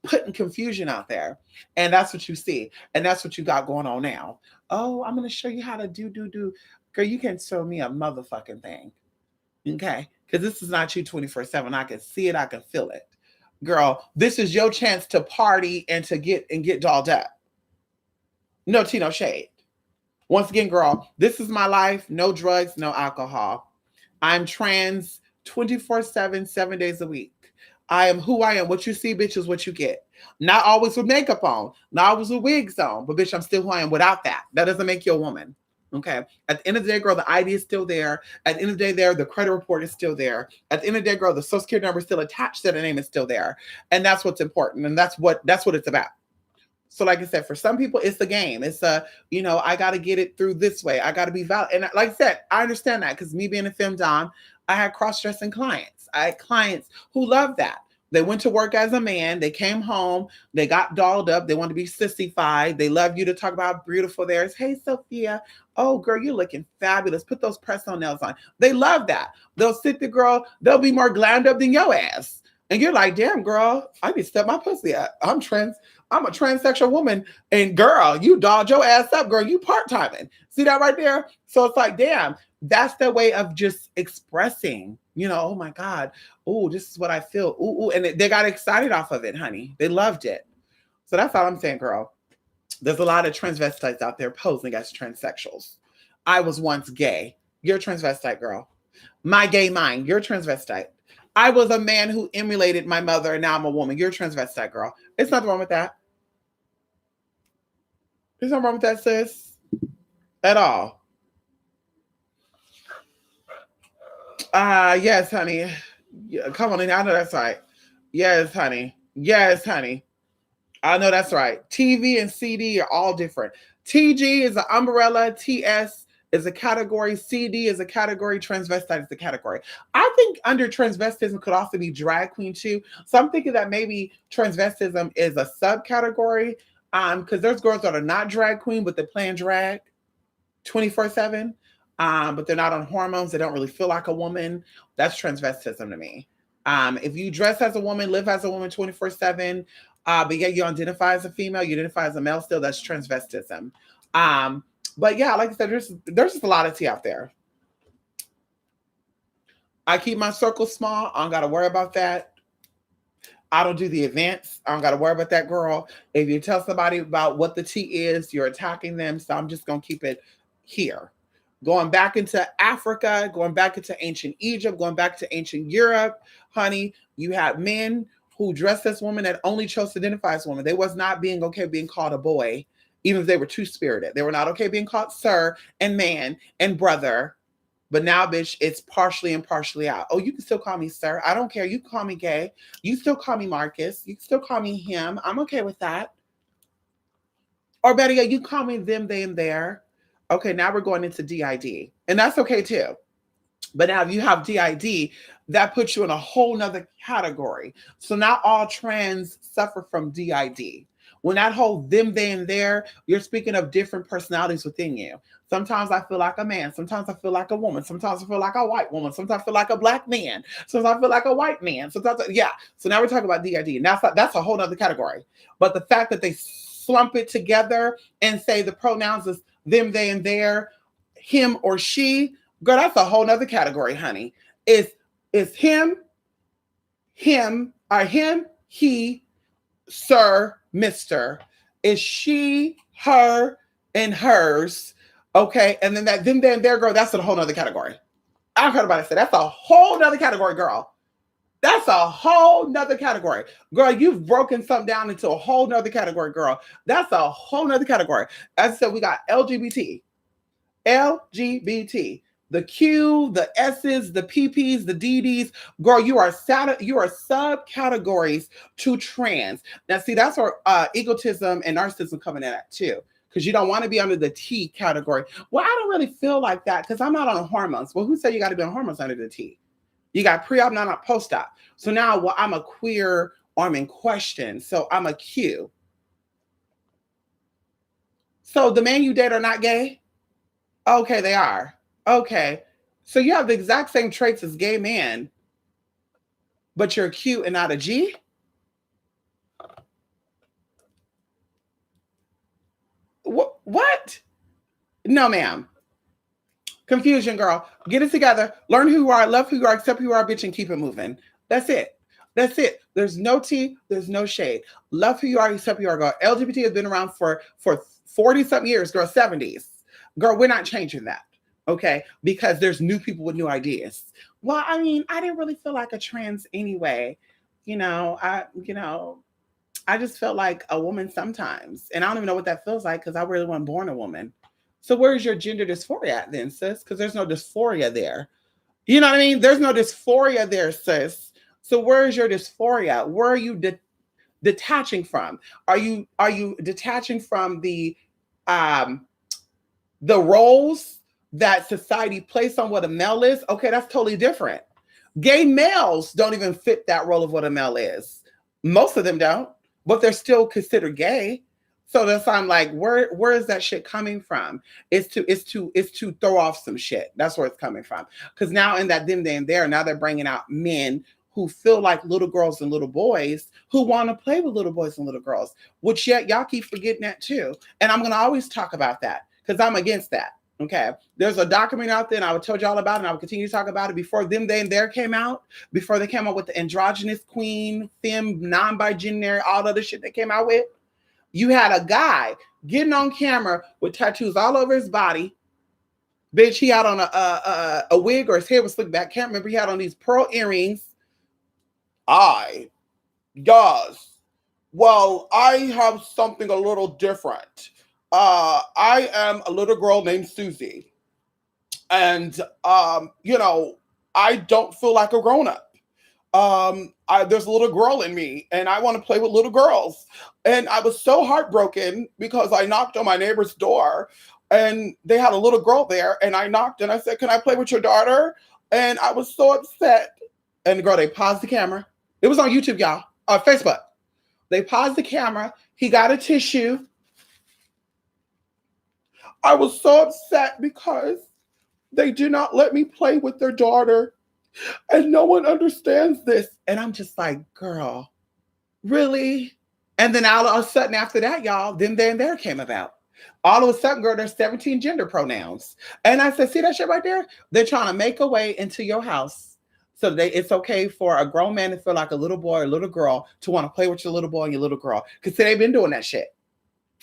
putting confusion out there. And that's what you see. And that's what you got going on now. Oh, I'm going to show you how to do. Girl, you can show me a motherfucking thing. Okay? Because this is not you 24/7. I can see it. I can feel it. Girl, this is your chance to party and to get dolled up. No tea, no shade. Once again, girl, this is my life. No drugs, no alcohol. I'm trans 24/7, 7 days a week. I am who I am. What you see, bitch, is what you get. Not always with makeup on, not always with wigs on, but bitch, I'm still who I am without that. That doesn't make you a woman. Okay. At the end of the day, girl, the ID is still there. At the end of the day, the credit report is still there. At the end of the day, girl, the social security number is still attached to the name is still there. And that's what's important. And that's what it's about. So like I said, for some people, it's the game. It's I got to get it through this way. I got to be valid. And like I said, I understand that because me being a femdom, I had cross-dressing clients. I had clients who loved that. They went to work as a man. They came home. They got dolled up. They want to be sissified. They love you to talk about how beautiful theirs. Hey, Sophia. Oh, girl, you're looking fabulous. Put those press-on nails on. They love that. They'll sit there, girl. They'll be more glammed up than your ass. And you're like, damn, girl, I need to step my pussy up. I'm a transsexual woman. And girl, you dolled your ass up, girl. You part-timing. See that right there? So it's like, damn, that's their way of just expressing, oh my God. Oh, this is what I feel. Ooh. And they got excited off of it, honey. They loved it. So that's all I'm saying, girl. There's a lot of transvestites out there posing as transsexuals. I was once gay. You're a transvestite, girl. My gay mind. You're a transvestite. I was a man who emulated my mother, and now I'm a woman. You're a transvestite, girl. It's nothing wrong with that. There's nothing wrong with that, sis. At all. Yes, honey. Yeah, come on in. I know that's right. Yes, honey. Yes, honey. I know that's right. TV and CD are all different. TG is an umbrella. TS is a category. CD is a category. Transvestite is a category. I think under transvestism could also be drag queen too. So I'm thinking that maybe transvestism is a subcategory. Because there's girls that are not drag queen, but they're playing drag 24/7. But they're not on hormones. They don't really feel like a woman. That's transvestism to me. If you dress as a woman, live as a woman 24/7, but yet you identify as a female, you identify as a male still, that's transvestism. But yeah, like I said, there's just a lot of tea out there. I keep my circle small. I don't got to worry about that. I don't do the events. I don't got to worry about that, girl. If you tell somebody about what the tea is, you're attacking them. So I'm just going to keep it here. Going back into Africa, going back into ancient Egypt, going back to ancient Europe, honey, you had men who dressed as women that only chose to identify as women. They was not being okay being called a boy, even if they were two-spirited. They were not okay being called sir and man and brother. But now, bitch, it's partially and partially out. Oh, you can still call me sir. I don't care. You can call me gay. You still call me Marcus. You can still call me him. I'm okay with that. Or better yet, you call me them, they, and there. Okay, now we're going into DID. And that's okay too. But now if you have DID, that puts you in a whole nother category. So not all trans suffer from DID. When that whole them, they, and there, you're speaking of different personalities within you. Sometimes I feel like a man. Sometimes I feel like a woman. Sometimes I feel like a white woman. Sometimes I feel like a black man. Sometimes I feel like a white man. Sometimes, yeah. So now we're talking about DID. And that's a whole other category. But the fact that they slump it together and say the pronouns is them, they, and there, him or she, girl, that's a whole nother category, honey. It's him, or him, he, sir, Mr. Is she, her, and hers. Okay. And then that them, there, girl, that's a whole nother category. I've heard about it. That's a whole nother category, girl. That's a whole nother category. Girl, you've broken something down into a whole nother category, girl. That's a whole nother category. As I said, we got LGBT, the Q, the S's, the PPs, the DDs. Girl, you are subcategories to trans. Now, see, that's where egotism and narcissism coming in at too. Because you don't want to be under the T category. Well, I don't really feel like that because I'm not on hormones. Well, who said you got to be on hormones under the T? You got pre-op, not post-op. So now, well, I'm a queer or I'm in question. So I'm a Q. So the men you date are not gay? Okay, they are. Okay. So you have the exact same traits as gay men, but you're a Q and not a G? What? No, ma'am. Confusion, girl. Get it together. Learn who you are, love who you are, accept who you are, bitch, and keep it moving. That's it. That's it. There's no tea. There's no shade. Love who you are, accept who you are, girl. LGBT has been around for 40-something years, girl, 70s. Girl, we're not changing that. Okay? Because there's new people with new ideas. Well, I mean, I didn't really feel like a trans anyway. I just felt like a woman sometimes. And I don't even know what that feels like because I really wasn't born a woman. So where's your gender dysphoria at then, sis? Because there's no dysphoria there. You know what I mean? There's no dysphoria there, sis. So where is your dysphoria? Where are you detaching from? Are you detaching from the roles that society places on what a male is? Okay, that's totally different. Gay males don't even fit that role of what a male is. Most of them don't, but they're still considered gay. So that's why I'm like, where is that shit coming from? It's to throw off some shit. That's where it's coming from. Because now in that them, they, and there, now they're bringing out men who feel like little girls and little boys who want to play with little boys and little girls, which yet y'all keep forgetting that too. And I'm going to always talk about that because I'm against that. Okay. There's a document out there and I would tell y'all about it and I would continue to talk about it before them, they, and there came out, before they came out with the androgynous queen, femme, non-binary, all the other shit they came out with. You had a guy getting on camera with tattoos all over his body. Bitch, he had on a wig or his hair was slicked back. Can't remember. He had on these pearl earrings. Yes. Well, I have something a little different. I am a little girl named Susie. And, I don't feel like a grown-up. There's a little girl in me and I want to play with little girls. And I was so heartbroken because I knocked on my neighbor's door and they had a little girl there and I knocked and I said, "Can I play with your daughter?" And I was so upset. And girl, they paused the camera. It was on YouTube, y'all, Facebook. They paused the camera. He got a tissue. I was so upset because they did not let me play with their daughter. And no one understands this. And I'm just like, girl, really? And then all of a sudden after that, y'all, them, there, and there came about. All of a sudden, girl, there's 17 gender pronouns. And I said, see that shit right there? They're trying to make a way into your house so that it's okay for a grown man to feel like a little boy or little girl to want to play with your little boy and your little girl. Because they've been doing that shit.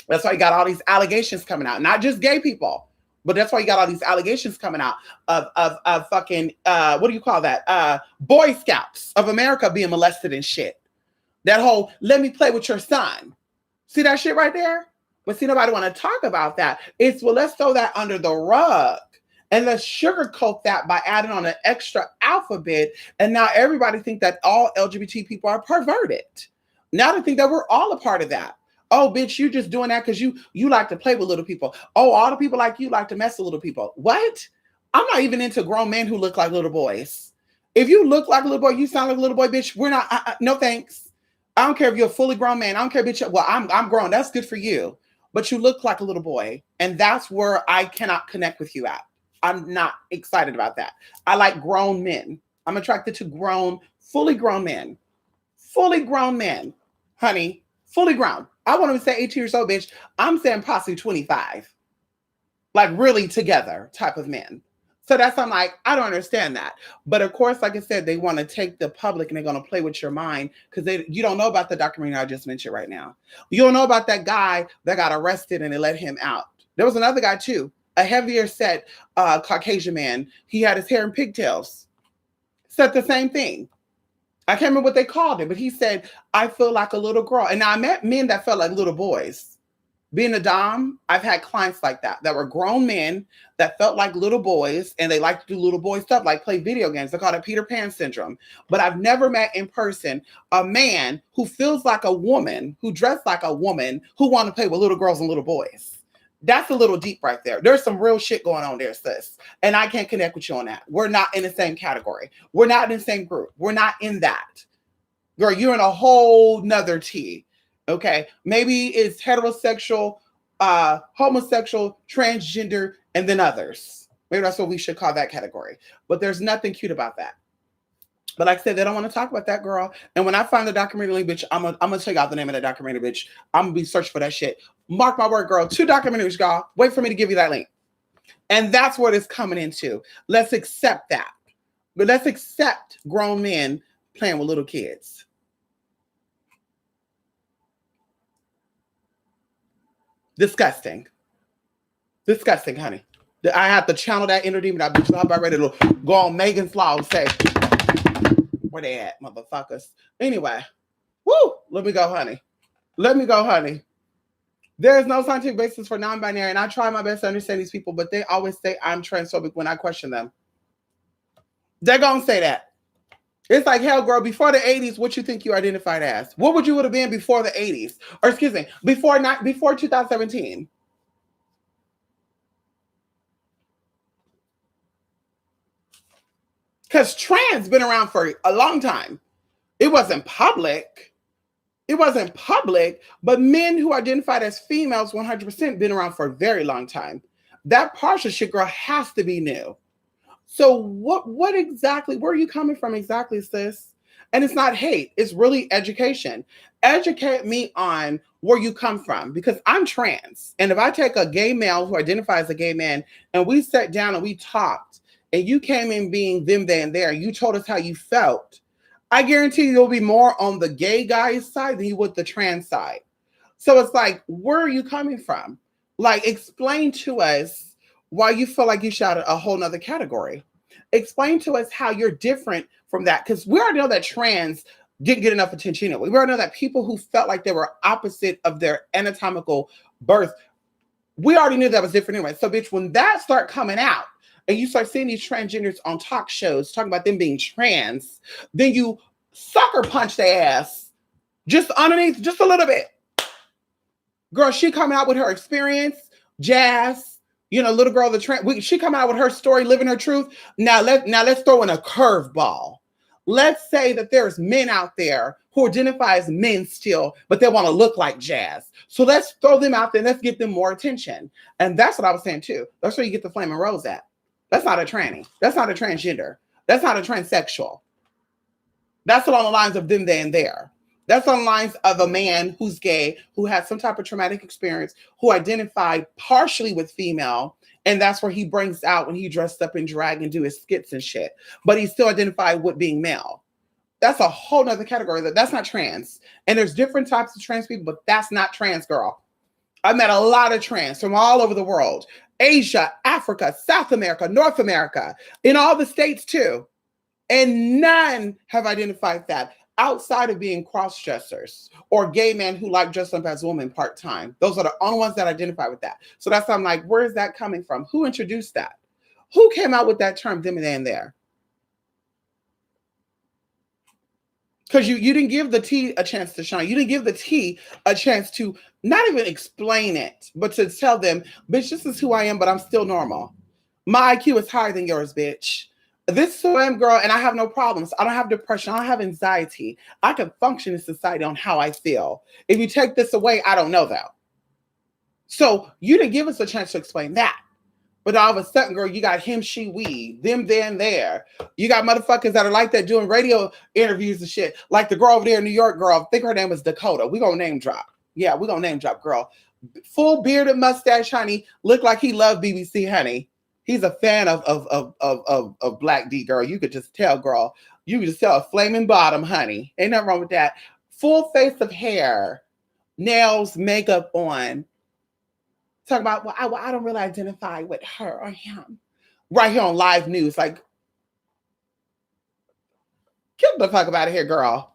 That's why you got all these allegations coming out. Not just gay people. But that's why you got all these allegations coming out of fucking, what do you call that? Boy Scouts of America being molested and shit. That whole, let me play with your son. See that shit right there? But see, nobody want to talk about that. It's, well, let's throw that under the rug. And let's sugarcoat that by adding on an extra alphabet. And now everybody think that all LGBT people are perverted. Now they think that we're all a part of that. Oh, bitch, you just doing that because you like to play with little people. Oh, all the people like you like to mess with little people. What? I'm not even into grown men who look like little boys. If you look like a little boy, you sound like a little boy, bitch. We're not. No thanks. I don't care if you're a fully grown man. I don't care, bitch. Well, I'm grown. That's good for you, but you look like a little boy, and that's where I cannot connect with you at. I'm not excited about that. I like grown men. I'm attracted to grown, fully grown men. Fully grown men, honey. Fully grown. I want to say 18 years old, bitch. I'm saying possibly 25. Like really together type of men. So that's I'm like, I don't understand that. But of course, like I said, they want to take the public and they're going to play with your mind because you don't know about the documentary I just mentioned right now. You don't know about that guy that got arrested and they let him out. There was another guy too, a heavier set Caucasian man. He had his hair in pigtails. Said the same thing. I can't remember what they called it, but he said, I feel like a little girl. And now I met men that felt like little boys. Being a dom, I've had clients like that were grown men that felt like little boys and they like to do little boy stuff like play video games. They call it Peter Pan syndrome. But I've never met in person a man who feels like a woman, who dressed like a woman, who want to play with little girls and little boys. That's a little deep right there. There's some real shit going on there, sis. And I can't connect with you on that. We're not in the same category. We're not in the same group. We're not in that. Girl, you're in a whole nother tea. Okay, maybe it's heterosexual, homosexual, transgender, and then others. Maybe that's what we should call that category. But there's nothing cute about that. But like I said, they don't want to talk about that, girl. And when I find the documentary link, bitch, I'm gonna check out the name of that documentary, bitch. I'm gonna be searching for that shit. Mark my word, girl. 2 documentaries, y'all. Wait for me to give you that link. And that's what it's coming into. Let's accept that. But let's accept grown men playing with little kids. Disgusting. Disgusting, honey. I have to channel that inner demon. I'm about ready to go on Megan's Law and say, where they at, motherfuckers? Anyway, woo, let me go, honey. Let me go, honey. There is no scientific basis for non-binary, and I try my best to understand these people, but they always say I'm transphobic when I question them. They're going to say that. It's like, hell, girl, before the 80s, what you think you identified as? What would you would have been before the 80s? Or excuse me, before 2017? Because trans been around for a long time. It wasn't public. It wasn't public, but men who identified as females 100% been around for a very long time. That partial shit, girl, has to be new. So what exactly, where are you coming from exactly, sis? And it's not hate, it's really education. Educate me on where you come from because I'm trans. And if I take a gay male who identifies as a gay man and we sat down and we talked and you came in being them, they, and there, you told us how you felt, I guarantee you'll be more on the gay guy's side than you would the trans side. So it's like, where are you coming from? Like, explain to us why you feel like you shot a whole nother category. Explain to us how you're different from that. Because we already know that trans didn't get enough attention anyway. We already know that people who felt like they were opposite of their anatomical birth, we already knew that was different anyway. So, bitch, when that start coming out, and you start seeing these transgenders on talk shows talking about them being trans, then you sucker punch their ass just underneath, just a little bit. Girl, she coming out with her experience, Jazz, you know, little girl, she coming out with her story, living her truth. Now let's throw in a curveball. Let's say that there's men out there who identify as men still, but they want to look like Jazz. So let's throw them out there and let's get them more attention. And that's what I was saying too. That's where you get the Flaming Rose at. That's not a tranny. That's not a transgender. That's not a transsexual. That's along the lines of them, they, and there. That's on the lines of a man who's gay, who had some type of traumatic experience, who identified partially with female, and that's where he brings out when he dressed up in drag and do his skits and shit. But he still identified with being male. That's a whole nother category. That's not trans. And there's different types of trans people, but that's not trans, girl. I met a lot of trans from all over the world. Asia, Africa, South America, North America, in all the states too. And none have identified that outside of being cross-dressers or gay men who like dressing up as women part-time. Those are the only ones that identify with that. So that's why I'm like, where is that coming from? Who introduced that? Who came out with that term, them and there? Because you didn't give the tea a chance to shine. You didn't give the tea a chance to not even explain it, but to tell them, bitch, this is who I am, but I'm still normal. My IQ is higher than yours, bitch. This is who I am, girl, and I have no problems. I don't have depression. I don't have anxiety. I can function in society on how I feel. If you take this away, I don't know though. So you didn't give us a chance to explain that. But all of a sudden, girl, you got him, she, we, them, then, there. You got motherfuckers that are like that doing radio interviews and shit. Like the girl over there in New York, girl, I think her name was Dakota. We gonna name drop. Yeah, we gonna name drop, girl. Full bearded mustache, honey. Look like he loved BBC, honey. He's a fan of Black D, girl. You could just tell, girl. You could just tell a flaming bottom, honey. Ain't nothing wrong with that. Full face of hair, nails, makeup on. Talk about, well, I don't really identify with her or him. Right here on live news. Like, get the fuck out of here, girl.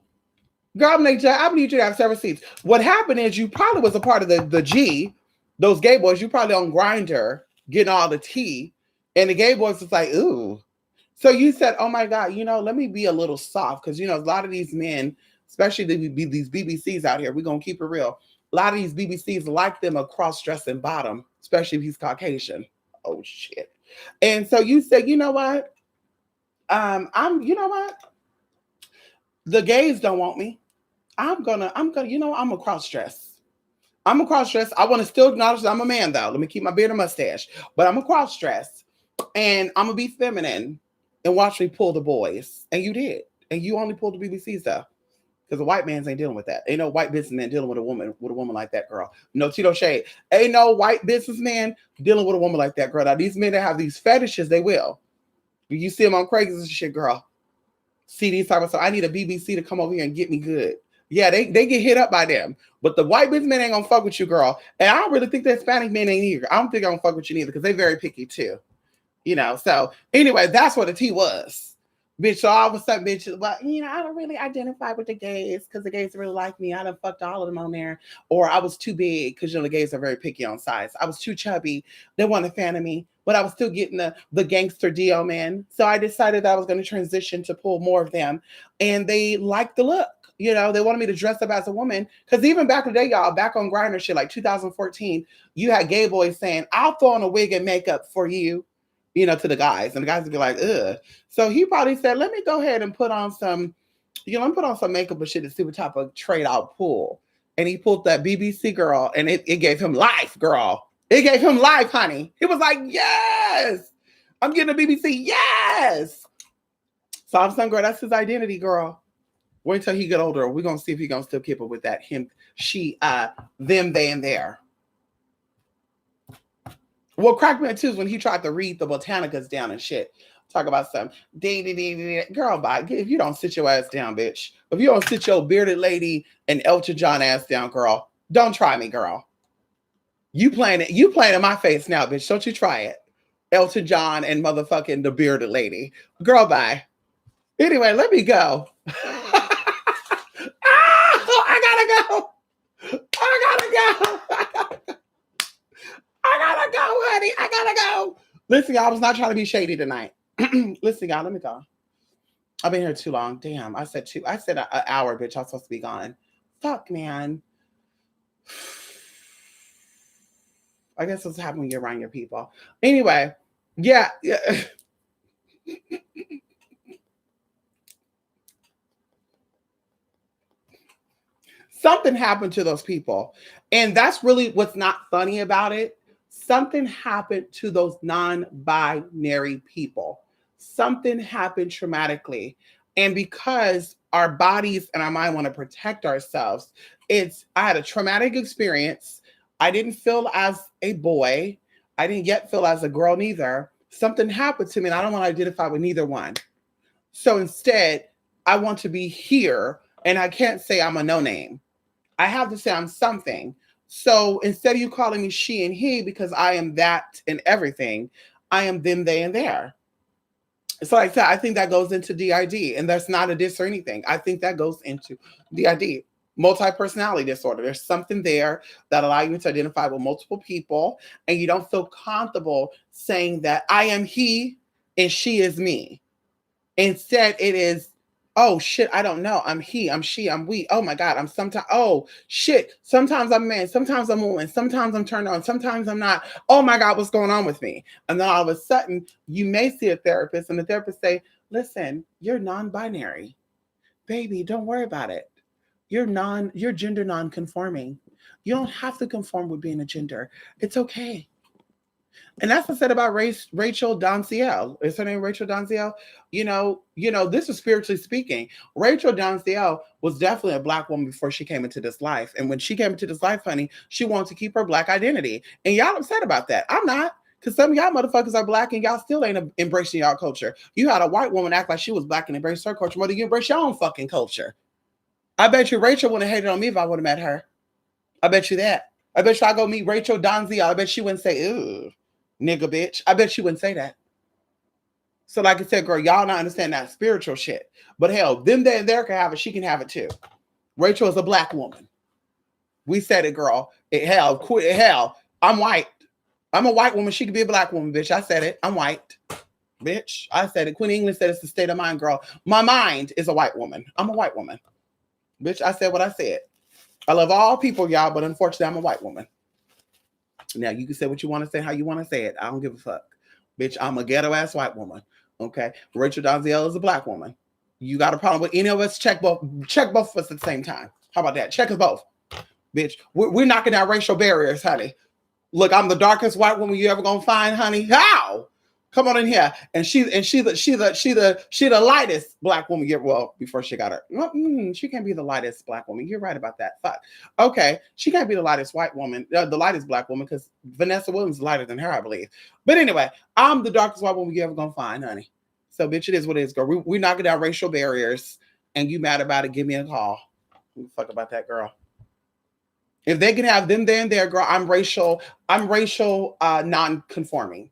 Girl, I need you to have several seats. What happened is you probably was a part of the G, those gay boys. You probably on Grindr getting all the tea. And the gay boys was like, ooh. So you said, oh my God, let me be a little soft. Because, a lot of these men, especially these BBCs out here, we're going to keep it real. A lot of these BBCs like them a cross-dressing bottom, especially if he's Caucasian. Oh shit. And so you said, you know what? You know what? The gays don't want me. I'm gonna, I'm a cross-dress. I'm a cross-dress. I want to still acknowledge that I'm a man though. Let me keep my beard and mustache. But I'm a cross-dress. And I'm gonna be feminine and watch me pull the boys. And you did. And you only pulled the BBCs though. Because the white man's ain't dealing with that. Ain't no white businessman dealing with a woman like that, girl. No Tito Shade. Ain't no white businessman dealing with a woman like that, girl. Now, these men that have these fetishes, they will. You see them on Craigslist and shit, girl. See these type of stuff. I need a BBC to come over here and get me good. Yeah, they get hit up by them. But the white businessman ain't gonna fuck with you, girl. And I don't really think the Hispanic men ain't either. I don't think I'm gonna fuck with you either because they very picky too. So anyway, that's what the tea was. Bitch, so all of a sudden, bitch, well, I don't really identify with the gays because the gays really like me. I done fucked all of them on there. Or I was too big because, the gays are very picky on size. I was too chubby. They weren't a fan of me, but I was still getting the gangster deal, man. So I decided that I was going to transition to pull more of them. And they liked the look. They wanted me to dress up as a woman. Because even back in the day, y'all, back on Grindr shit, like 2014, you had gay boys saying, I'll throw on a wig and makeup for you. To the guys, and the guys would be like, ugh. So he probably said, let me go ahead and put on some, let me put on some makeup and shit to see what type of trade I'll pull. And he pulled that BBC girl, and it gave him life, girl. It gave him life, honey. He was like, yes, I'm getting a BBC, yes. So I'm saying, girl, that's his identity, girl. Wait until he get older. We're going to see if he's going to still keep up with that him, she, them, they, and there. What cracked me up too is when he tried to read the Botanicas down and shit. Talk about some girl, bye. If you don't sit your ass down, bitch. If you don't sit your bearded lady and Elton John ass down, girl, don't try me, girl. You playing in my face now, bitch. Don't you try it. Elton John and motherfucking the bearded lady. Girl, bye. Anyway, let me go. I gotta go. I gotta go, honey. I gotta go. Listen, y'all, I was not trying to be shady tonight. Listen, y'all, let me go. I've been here too long. Damn, I said an hour, bitch. I'm supposed to be gone. Fuck, man. I guess what's happening when you're around your people. Anyway, yeah. Something happened to those people. And that's really what's not funny about it. Something happened to those non-binary people. Something happened traumatically. And because our bodies and our mind want to protect ourselves, I had a traumatic experience. I didn't feel as a boy. I didn't yet feel as a girl neither. Something happened to me and I don't want to identify with neither one. So instead, I want to be here and I can't say I'm a no-name. I have to say I'm something. So instead of you calling me she and he, because I am that and everything, I am them, they, and there. So like that, I think that goes into DID, and that's not a diss or anything. I think that goes into DID, multi-personality disorder. There's something there that allows you to identify with multiple people, and you don't feel comfortable saying that I am he and she is me. Instead, it is Oh shit, I don't know. I'm he, I'm she, I'm we. Oh my God, I'm sometimes, oh shit. Sometimes I'm a man, sometimes I'm a woman, sometimes I'm turned on, sometimes I'm not. Oh my God, what's going on with me? And then all of a sudden, you may see a therapist, and the therapist say, listen, you're non-binary. Baby, don't worry about it. You're gender non-conforming. You don't have to conform with being a gender. It's okay. And that's what I said about Rachel Donziel. Is her name Rachel Donziel? This is spiritually speaking. Rachel Donziel was definitely a black woman before she came into this life. And when she came into this life, honey, she wanted to keep her black identity. And y'all upset about that. I'm not. Because some of y'all motherfuckers are black and y'all still ain't embracing y'all culture. You had a white woman act like she was black and embrace her culture more than you embrace your own fucking culture. I bet you Rachel wouldn't have hated on me if I would have met her. I bet you that. I bet you I go meet Rachel Donziel. I bet she wouldn't say, ew, nigga bitch. I bet she wouldn't say that. So like I said, girl, y'all not understand that spiritual shit. But hell, them there can have it. She can have it too. Rachel is a black woman. We said it, girl. Hell, I'm white. I'm a white woman. She could be a black woman, bitch. I said it. I'm white. Bitch. I said it. Queen England said it's the state of mind, girl. My mind is a white woman. I'm a white woman. Bitch, I said what I said. I love all people, y'all, but unfortunately, I'm a white woman. Now, you can say what you want to say, how you want to say it. I don't give a fuck. Bitch, I'm a ghetto-ass white woman. Okay? Rachel Donziel is a black woman. You got a problem with any of us? Check both of us at the same time. How about that? Check us both. Bitch, we're knocking down racial barriers, honey. Look, I'm the darkest white woman you ever gonna find, honey. How? Come on in here. And she the lightest black woman you ever, well, before she got her. She can't be the lightest black woman. You're right about that. Fuck. Okay. She can't be the lightest white woman, the lightest black woman, because Vanessa Williams is lighter than her, I believe. But anyway, I'm the darkest white woman you ever gonna find, honey. So bitch, it is what it is, girl. We're knocking down racial barriers, and you mad about it, give me a call. Fuck about that, girl. If they can have them there and there, girl, I'm racial non-conforming.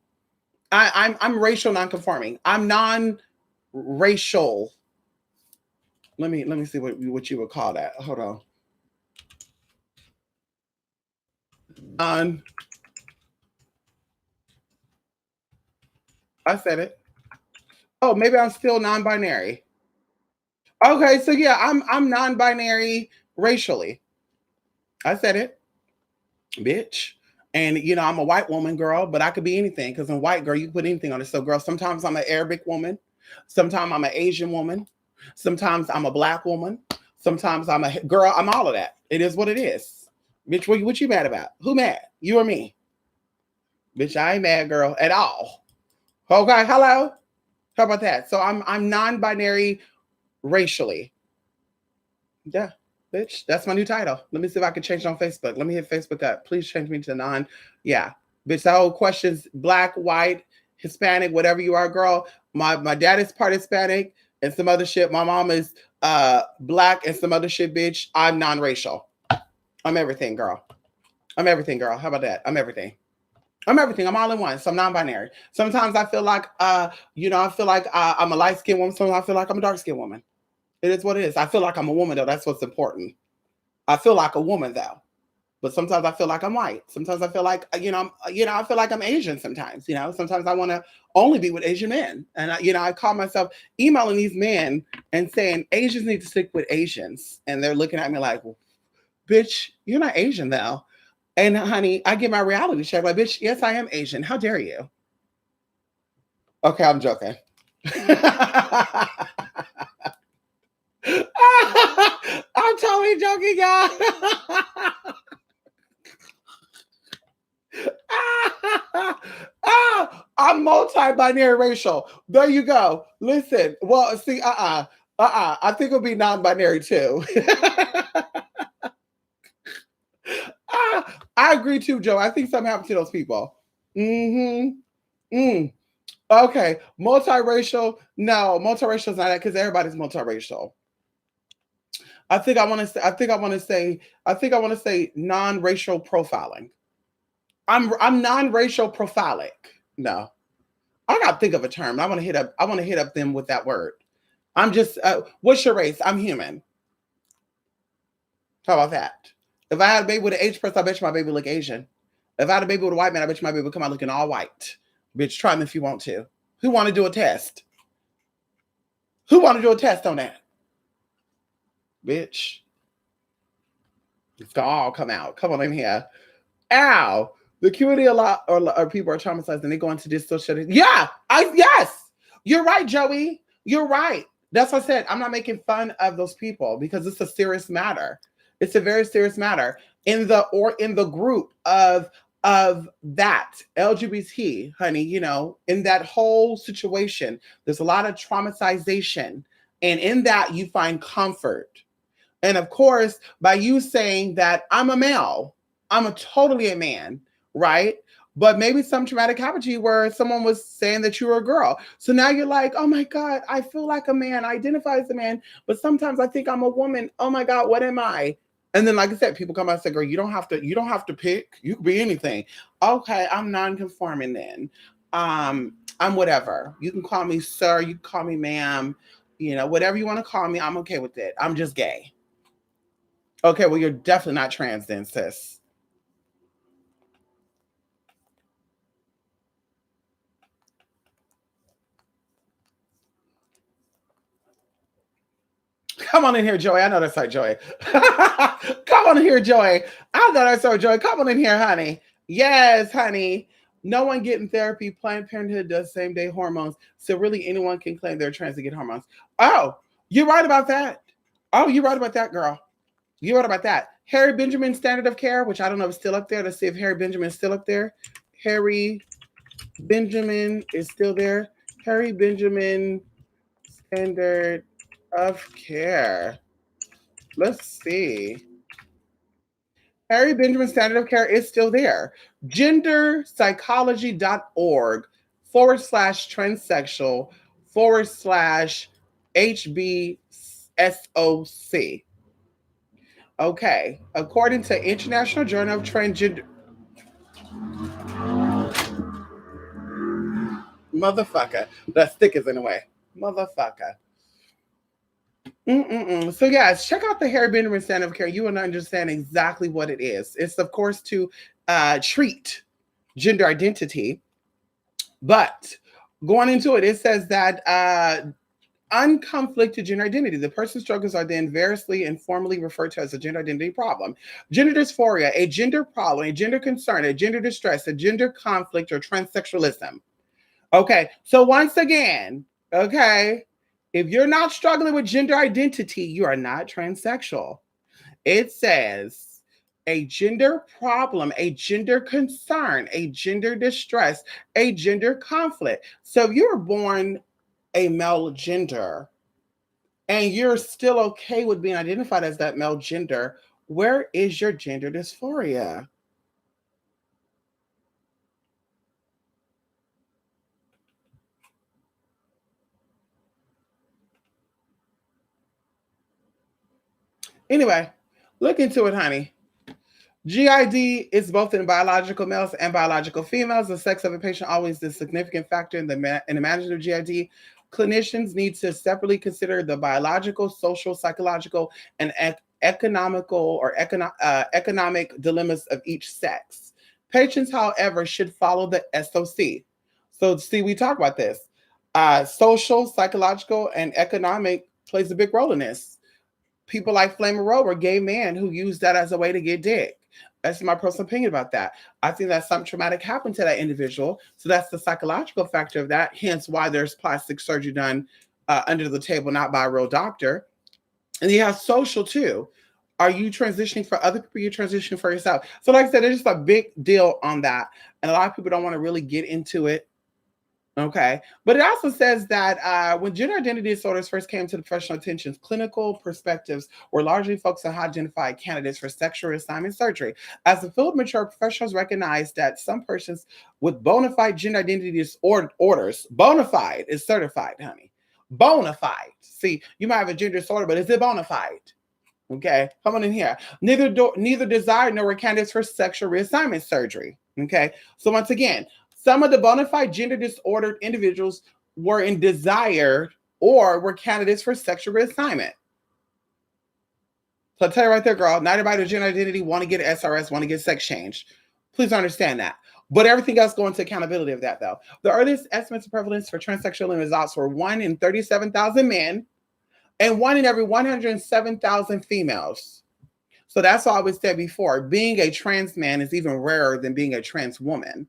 I'm racial non-conforming. I'm non-racial. Let me see what you would call that. Hold on. I said it. Oh, maybe I'm still non-binary. Okay, so yeah, I'm non-binary racially. I said it, bitch. And I'm a white woman, girl, but I could be anything because in white, girl, you can put anything on it. So, girl, sometimes I'm an Arabic woman, sometimes I'm an Asian woman, sometimes I'm a black woman, sometimes I'm a girl. I'm all of that. It is what it is, bitch. What you mad about? Who mad? You or me? Bitch, I ain't mad, girl, at all. Okay, hello. How about that? So I'm non-binary racially. Yeah. Bitch, that's my new title. Let me see if I can change it on Facebook. Let me hit Facebook up. Please change me to non. Yeah. Bitch, that whole question's black, white, Hispanic, whatever you are, girl. My dad is part Hispanic and some other shit. My mom is black and some other shit, bitch. I'm non-racial. I'm everything, girl. I'm everything, girl. How about that? I'm everything. I'm everything. I'm all in one. So I'm non-binary. Sometimes I feel like I feel like I'm a light-skinned woman. Sometimes I feel like I'm a dark-skinned woman. It is what it is. I feel like I'm a woman, though. That's what's important. I feel like a woman, though. But sometimes I feel like I'm white. Sometimes I feel like, I feel like I'm Asian sometimes. Sometimes I want to only be with Asian men. And, I call myself emailing these men and saying, Asians need to stick with Asians. And they're looking at me like, well, bitch, you're not Asian, though. And, honey, I get my reality check. Like, bitch, yes, I am Asian. How dare you? Okay, I'm joking. I'm totally joking, y'all. I'm multi-binary racial. There you go. Listen, well, see, I think it'll be non-binary too. I agree too, Joe. I think something happened to those people. Okay, multiracial. No, multiracial is not that because everybody's multiracial. I think I want to say non-racial profiling. I'm non-racial prophilic. No. I gotta think of a term. I want to hit up them with that word. I'm just what's your race? I'm human. How about that? If I had a baby with an H person, I bet you my baby look Asian. If I had a baby with a white man, I bet you my baby would come out looking all white. Bitch, try me if you want to. Who want to do a test? Who want to do a test on that? bitch. It's gonna all come out. Come on in here. Ow. The community a lot or people are traumatized and they go into dissociative. Yeah, yes. You're right, Joey. You're right. That's what I said. I'm not making fun of those people because it's a serious matter. It's a very serious matter. In the group of that LGBT, honey, in that whole situation, there's a lot of traumatization. And in that you find comfort. And of course, by you saying that I'm a male, I'm totally a man, right? But maybe some traumatic happened to you where someone was saying that you were a girl. So now you're like, oh my God, I feel like a man. I identify as a man, but sometimes I think I'm a woman. Oh my God, what am I? And then, like I said, people come out and say, girl, you don't have to pick. You could be anything. Okay, I'm non-conforming then. I'm whatever. You can call me sir, you can call me ma'am, whatever you want to call me, I'm okay with it. I'm just gay. Okay, well, you're definitely not trans then, sis. Come on in here, Joey. I know that's right, Joey. Come on in here, Joey. I know that's right, Joey. Come on in here, honey. Yes, honey. No one getting therapy. Planned Parenthood does same day hormones. So really anyone can claim they're trans to get hormones. Oh, you're right about that. Oh, you're right about that, girl. You're right about that. Harry Benjamin standard of care, which I don't know if it's still up there. Let's see if Harry Benjamin is still up there. Harry Benjamin is still there. Harry Benjamin standard of care. Let's see. Harry Benjamin standard of care is still there. genderpsychology.org/transsexual/HBSOC. Okay. According to International Journal of Transgender. Motherfucker. That stick is in the way. Motherfucker. So yes, check out the Harry Benjamin standard of care. You will understand exactly what it is. It's of course to treat gender identity, but going into it, it says that unconflicted gender identity. The person's struggles are then variously and formally referred to as a gender identity problem. Gender dysphoria, a gender problem, a gender concern, a gender distress, a gender conflict, or transsexualism. Okay, so once again, okay, if you're not struggling with gender identity, you are not transsexual. It says a gender problem, a gender concern, a gender distress, a gender conflict. So if you were born a male gender and you're still okay with being identified as that male gender, where is your gender dysphoria? Anyway, look into it, honey. GID is both in biological males and biological females. The sex of a patient always is a significant factor in the management of GID. Clinicians need to separately consider the biological, social, psychological, and economic dilemmas of each sex. Patients, however, should follow the SOC. So, see, we talk about this. Social, psychological, and economic plays a big role in this. People like Flame Rowe were gay men who used that as a way to get dick. That's my personal opinion about that. I think that something traumatic happened to that individual. So that's the psychological factor of that. Hence why there's plastic surgery done under the table, not by a real doctor. And you have social too. Are you transitioning for other people? You're transitioning for yourself. So like I said, there's just a big deal on that. And a lot of people don't want to really get into it. Okay. But it also says that when gender identity disorders first came to the professional attention, clinical perspectives were largely focused on how to identify candidates for sexual reassignment surgery. As the field matured, professionals recognized that some persons with bona fide gender identity disorders, bona fide is certified, honey. Bona fide. See, you might have a gender disorder, but is it bona fide? Okay, come on in here. Neither desired nor were candidates for sexual reassignment surgery. Okay, so once again, some of the bona fide gender disordered individuals were in desire or were candidates for sexual reassignment. So I'll tell you right there, girl, not everybody with gender identity want to get an SRS, want to get sex changed. Please understand that. But everything else go into accountability of that, though. The earliest estimates of prevalence for transsexual results were 1 in 37,000 men and 1 in every 107,000 females. So that's what I always said before. Being a trans man is even rarer than being a trans woman.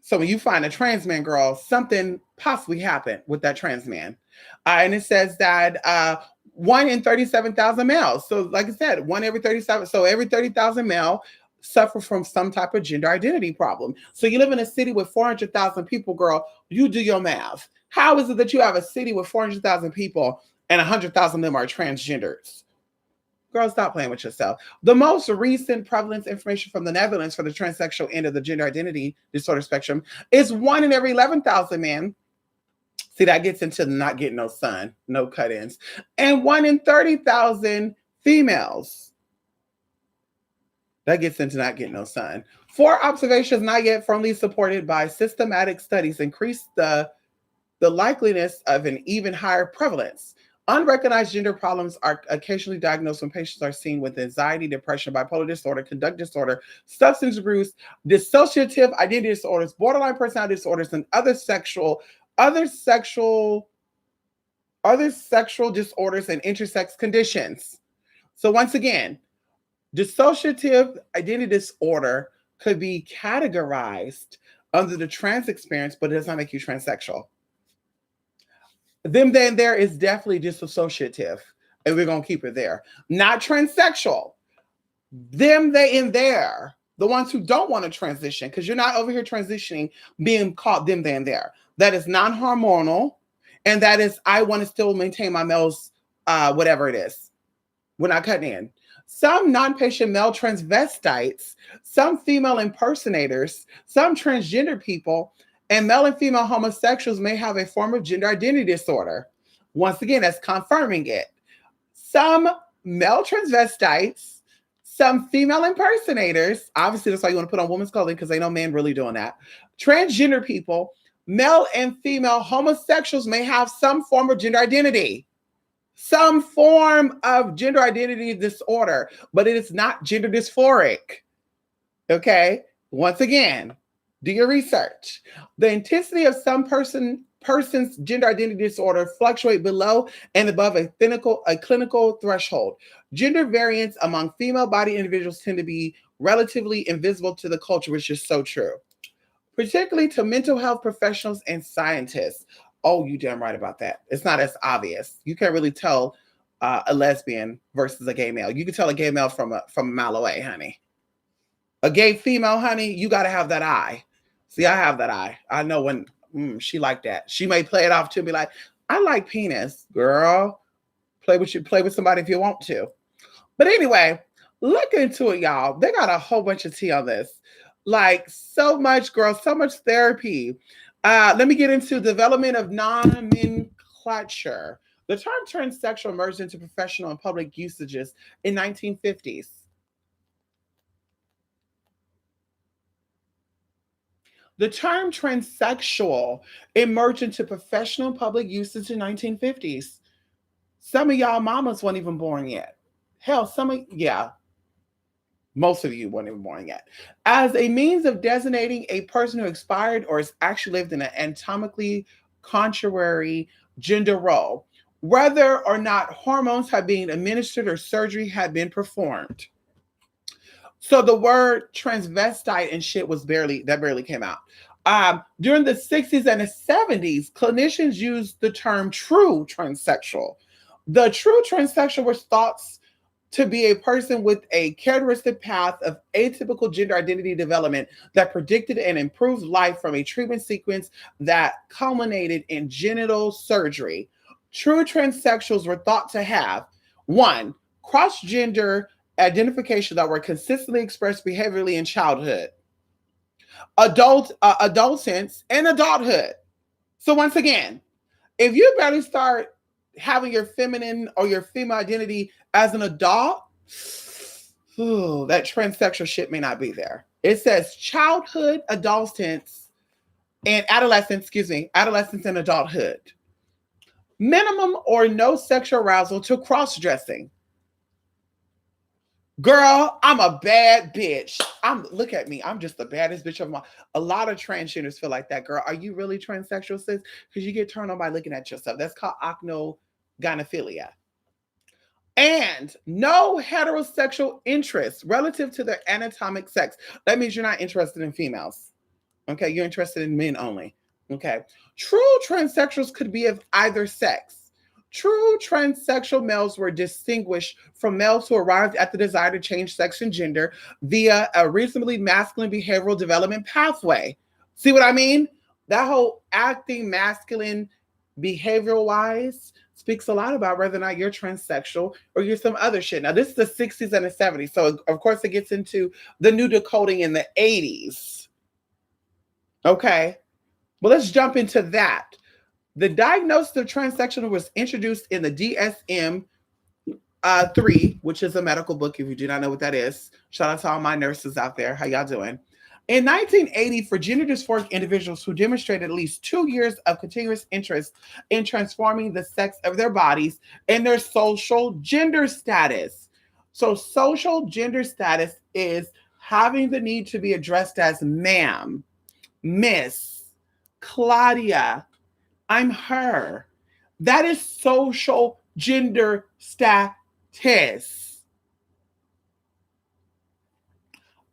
So when you find a trans man, girl, something possibly happened with that trans man. And it says that 1 in 37,000 males. So like I said, 1 every 37. So every 30,000 male suffer from some type of gender identity problem. So you live in a city with 400,000 people, girl, you do your math. How is it that you have a city with 400,000 people and 100,000 of them are transgenders? Girl, stop playing with yourself. The most recent prevalence information from the Netherlands for the transsexual end of the gender identity disorder spectrum is 1 in every 11,000 men. See, that gets into not getting no sun, no cut-ins. And 1 in 30,000 females. That gets into not getting no sun. 4 observations not yet firmly supported by systematic studies increase the likeliness of an even higher prevalence. Unrecognized gender problems are occasionally diagnosed when patients are seen with anxiety, depression, bipolar disorder, conduct disorder, substance abuse, dissociative identity disorders, borderline personality disorders, and other sexual disorders and intersex conditions. So once again, dissociative identity disorder could be categorized under the trans experience, but it does not make you transsexual. Them, then, there is definitely dissociative, and we're going to keep it there. Not transsexual. Them, they, in there. The ones who don't want to transition, because you're not over here transitioning, being called them, they, and there. That is non-hormonal, and that is, I want to still maintain my male's, whatever it is. We're not cutting in. Some non-patient male transvestites, some female impersonators, some transgender people, and male and female homosexuals may have a form of gender identity disorder. Once again, that's confirming it. Some male transvestites, some female impersonators, obviously that's why you want to put on women's clothing because ain't no man really doing that. Transgender people, male and female homosexuals may have some form of gender identity. Some form of gender identity disorder, but it is not gender dysphoric. Okay? Once again, do your research. The intensity of some person's gender identity disorder fluctuate below and above a clinical threshold. Gender variance among female body individuals tend to be relatively invisible to the culture, which is so true, particularly to mental health professionals and scientists. Oh, you damn right about that. It's not as obvious. You can't really tell a lesbian versus a gay male. You can tell a gay male from a mile away, honey. A gay female, honey, you got to have that eye. See, I have that eye. I know when she like that. She may play it off to me like, I like penis, girl. Play with somebody if you want to. But anyway, look into it, y'all. They got a whole bunch of tea on this. Like so much, girl, so much therapy. Let me get into development of nomenclature. The term transsexual emerged into professional and public usages in 1950s. The term transsexual emerged into professional and public usage in 1950s. Some of y'all mamas weren't even born yet. Hell, most of you weren't even born yet. As a means of designating a person who expired or has actually lived in an anatomically contrary gender role, whether or not hormones had been administered or surgery had been performed. So the word transvestite and shit barely came out. During the 60s and the 70s, clinicians used the term true transsexual. The true transsexual was thought to be a person with a characteristic path of atypical gender identity development that predicted and improved life from a treatment sequence that culminated in genital surgery. True transsexuals were thought to have 1, cross-gender identification that were consistently expressed behaviorally in childhood, adolescence, and adulthood. So once again, if you barely start having your feminine or your female identity as an adult, that transsexual shit may not be there. It says childhood, adolescence, and adolescence and adulthood. Minimum or no sexual arousal to cross-dressing. Girl, I'm a bad bitch. Look at me. I'm just the baddest bitch of them all. A lot of transgenders feel like that, girl. Are you really transsexual, sis? Because you get turned on by looking at yourself. That's called gynephilia, and no heterosexual interest relative to their anatomic sex. That means you're not interested in females. Okay, you're interested in men only. Okay. True transsexuals could be of either sex. True transsexual males were distinguished from males who arrived at the desire to change sex and gender via a reasonably masculine behavioral development pathway. See what I mean? That whole acting masculine behavioral wise speaks a lot about whether or not you're transsexual or you're some other shit. Now, this is the 60s and the 70s. So, of course, it gets into the new decoding in the 80s. Okay. Well, let's jump into that. The diagnosis of transsexual was introduced in the DSM 3, which is a medical book. If you do not know what that is, shout out to all my nurses out there. How y'all doing? In 1980, for gender dysphoric individuals who demonstrated at least 2 years of continuous interest in transforming the sex of their bodies and their social gender status. So, social gender status is having the need to be addressed as ma'am, Miss, Claudia, I'm her. That is social gender status.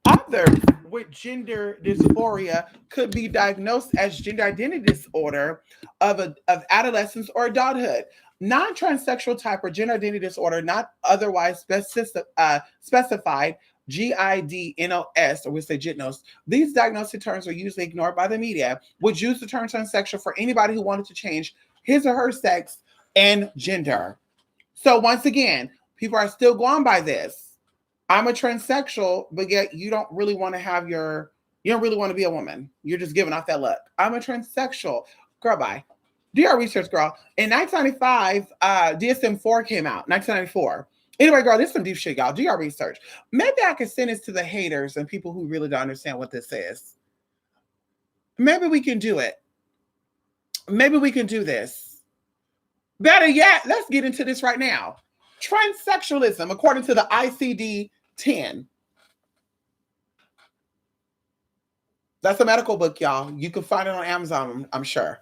Others with gender dysphoria could be diagnosed as gender identity disorder of adolescence or adulthood. Non-transsexual type or gender identity disorder not otherwise specified, GIDNOS, or we say GIDNOS. These diagnostic terms are usually ignored by the media, which use the term transsexual for anybody who wanted to change his or her sex and gender. So once again, people are still going by this. I'm a transsexual, but yet you don't really want to you don't really want to be a woman. You're just giving off that look. I'm a transsexual. Girl, bye. Do your research, girl. In 1995, DSM-4 came out, 1994. Anyway, girl, this is some deep shit, y'all. Do your research. Maybe I can send this to the haters and people who really don't understand what this is. Maybe we can do it. Maybe we can do this. Better yet, let's get into this right now. Transsexualism, according to the ICD-10. That's a medical book, y'all. You can find it on Amazon, I'm sure.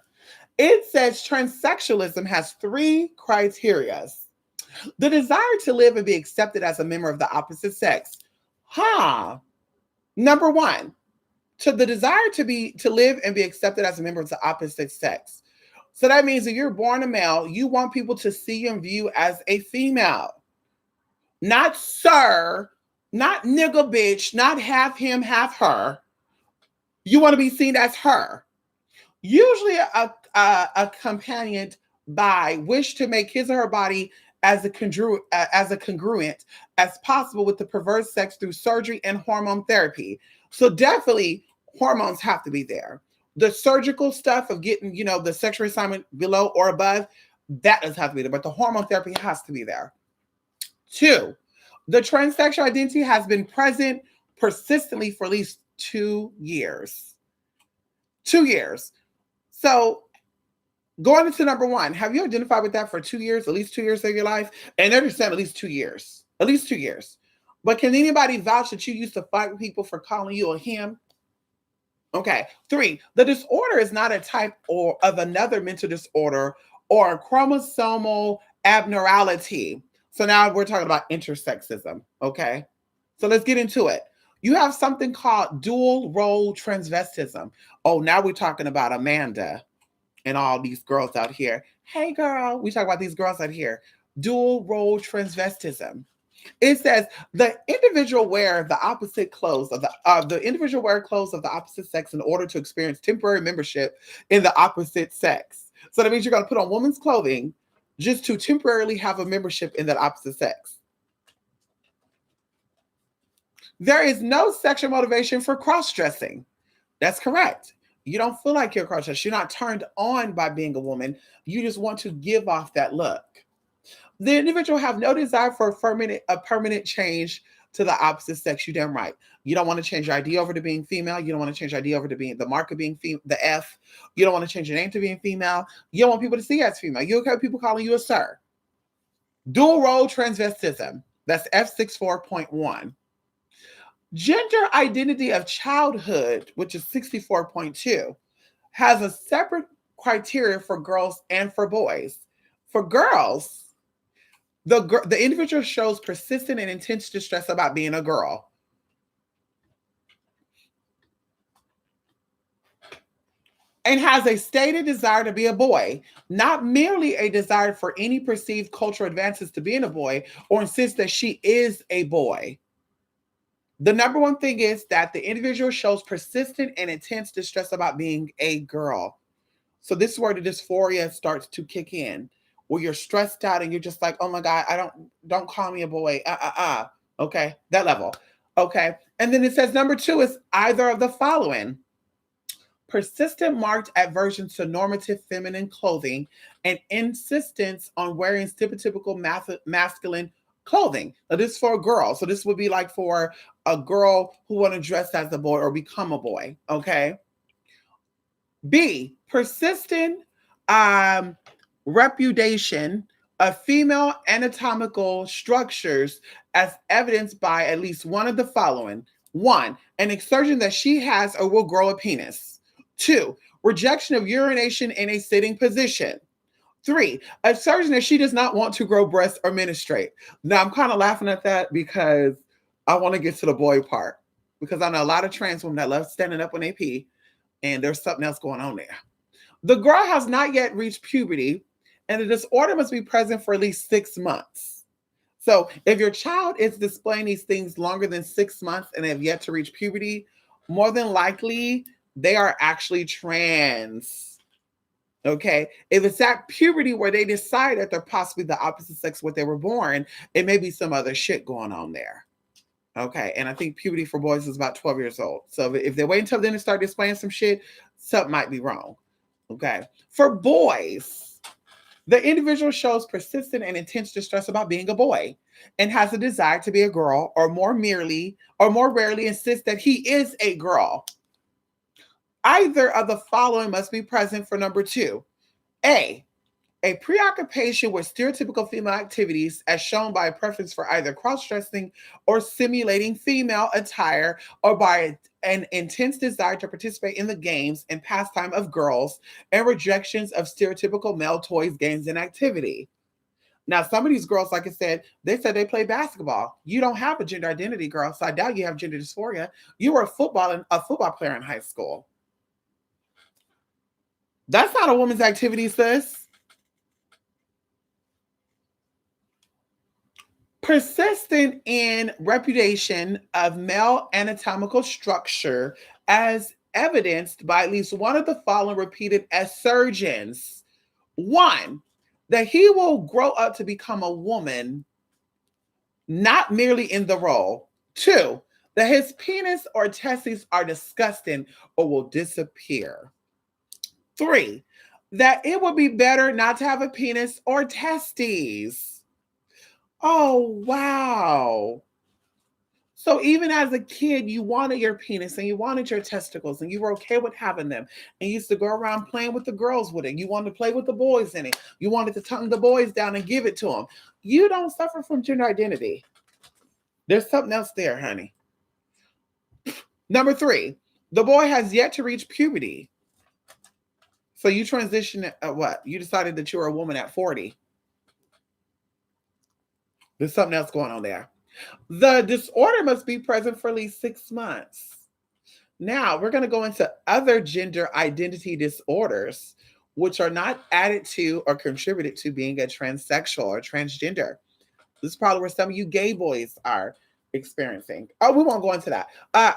It says transsexualism has 3 criteria. The desire to live and be accepted as a member of the opposite sex. Number 1, to the desire to live and be accepted as a member of the opposite sex. So that means that you're born a male, you want people to see and view as a female. Not sir, not nigga bitch, not half him, half her. You want to be seen as her. Usually a companion by wish to make his or her body as congruent as possible with the perverse sex through surgery and hormone therapy. So definitely hormones have to be there. The surgical stuff of getting, the sexual assignment below or above, that does have to be there, but the hormone therapy has to be there. 2, the transsexual identity has been present persistently for at least 2 years. 2 years. So going into number 1, have you identified with that for 2 years, at least 2 years of your life? And they're just saying at least 2 years. At least 2 years. But can anybody vouch that you used to fight with people for calling you a him? Okay. 3, the disorder is not a type of another mental disorder or a chromosomal abnormality. So now we're talking about intersexism. Okay. So let's get into it. You have something called dual role transvestism. Oh, now we're talking about Amanda and all these girls out here. Hey, girl, we talk about these girls out here. Dual role transvestism. It says the individual wear the opposite clothes of the individual wear clothes of the opposite sex in order to experience temporary membership in the opposite sex. So that means you're going to put on women's clothing just to temporarily have a membership in that opposite sex. There is no sexual motivation for cross-dressing. That's correct. You don't feel like you're cross-dressed. You're not turned on by being a woman. You just want to give off that look. The individual have no desire for a permanent change to the opposite sex. You damn right. You don't want to change your ID over to being female. You don't want to change your ID over to being the mark of being the F. You don't want to change your name to being female. You don't want people to see you as female. You okay with people calling you a sir. Dual role transvestism. That's F64.1. Gender identity of childhood, which is 64.2, has a separate criteria for girls and for boys. For girls, the individual shows persistent and intense distress about being a girl. And has a stated desire to be a boy, not merely a desire for any perceived cultural advances to being a boy, or insists that she is a boy. The number one thing is that the individual shows persistent and intense distress about being a girl. So this is where the dysphoria starts to kick in, where you're stressed out and you're just like, oh my God, don't call me a boy. Okay, that level. Okay. And then it says number two is either of the following: persistent marked aversion to normative feminine clothing and insistence on wearing stereotypical masculine clothing. Now, this is for a girl. So this would be like for a girl who want to dress as a boy or become a boy. Okay. B, persistent repudiation of female anatomical structures as evidenced by at least one of the following. One, an assertion that she has or will grow a penis. Two, rejection of urination in a sitting position. Three, assertion that she does not want to grow breasts or menstruate. Now, I'm kind of laughing at that because I want to get to the boy part, because I know a lot of trans women that love standing up when they pee, and there's something else going on there. The girl has not yet reached puberty, and the disorder must be present for at least 6 months. So if your child is displaying these things longer than 6 months and have yet to reach puberty, more than likely they are actually trans. Okay. If it's at puberty where they decide that they're possibly the opposite sex what they were born, it may be some other shit going on there. Okay. And I think puberty for boys is about 12 years old. So if they wait until then to start displaying some shit, something might be wrong. Okay. For boys, the individual shows persistent and intense distress about being a boy and has a desire to be a girl, or more rarely insists that he is a girl. Either of the following must be present for number two. A preoccupation with stereotypical female activities as shown by a preference for either cross-dressing or simulating female attire, or by an intense desire to participate in the games and pastime of girls, and rejections of stereotypical male toys, games, and activity. Now, some of these girls, like I said they play basketball. You don't have a gender identity, girl, so I doubt you have gender dysphoria. You were a football player in high school. That's not a woman's activity, sis. Persistent in repudiation of male anatomical structure as evidenced by at least one of the following repeated assertions. One, that he will grow up to become a woman, not merely in the role. Two, that his penis or testes are disgusting or will disappear. Three, that it would be better not to have a penis or testes. Oh, wow. So even as a kid, you wanted your penis and you wanted your testicles and you were okay with having them. And you used to go around playing with the girls with it. You wanted to play with the boys in it. You wanted to tongue the boys down and give it to them. You don't suffer from gender identity. There's something else there, honey. Number three, the boy has yet to reach puberty. So you transitioned at what? You decided that you were a woman at 40. There's something else going on there. The disorder must be present for at least 6 months. Now, we're going to go into other gender identity disorders, which are not added to or contributed to being a transsexual or transgender. This is probably where some of you gay boys are experiencing. Oh, we won't go into that.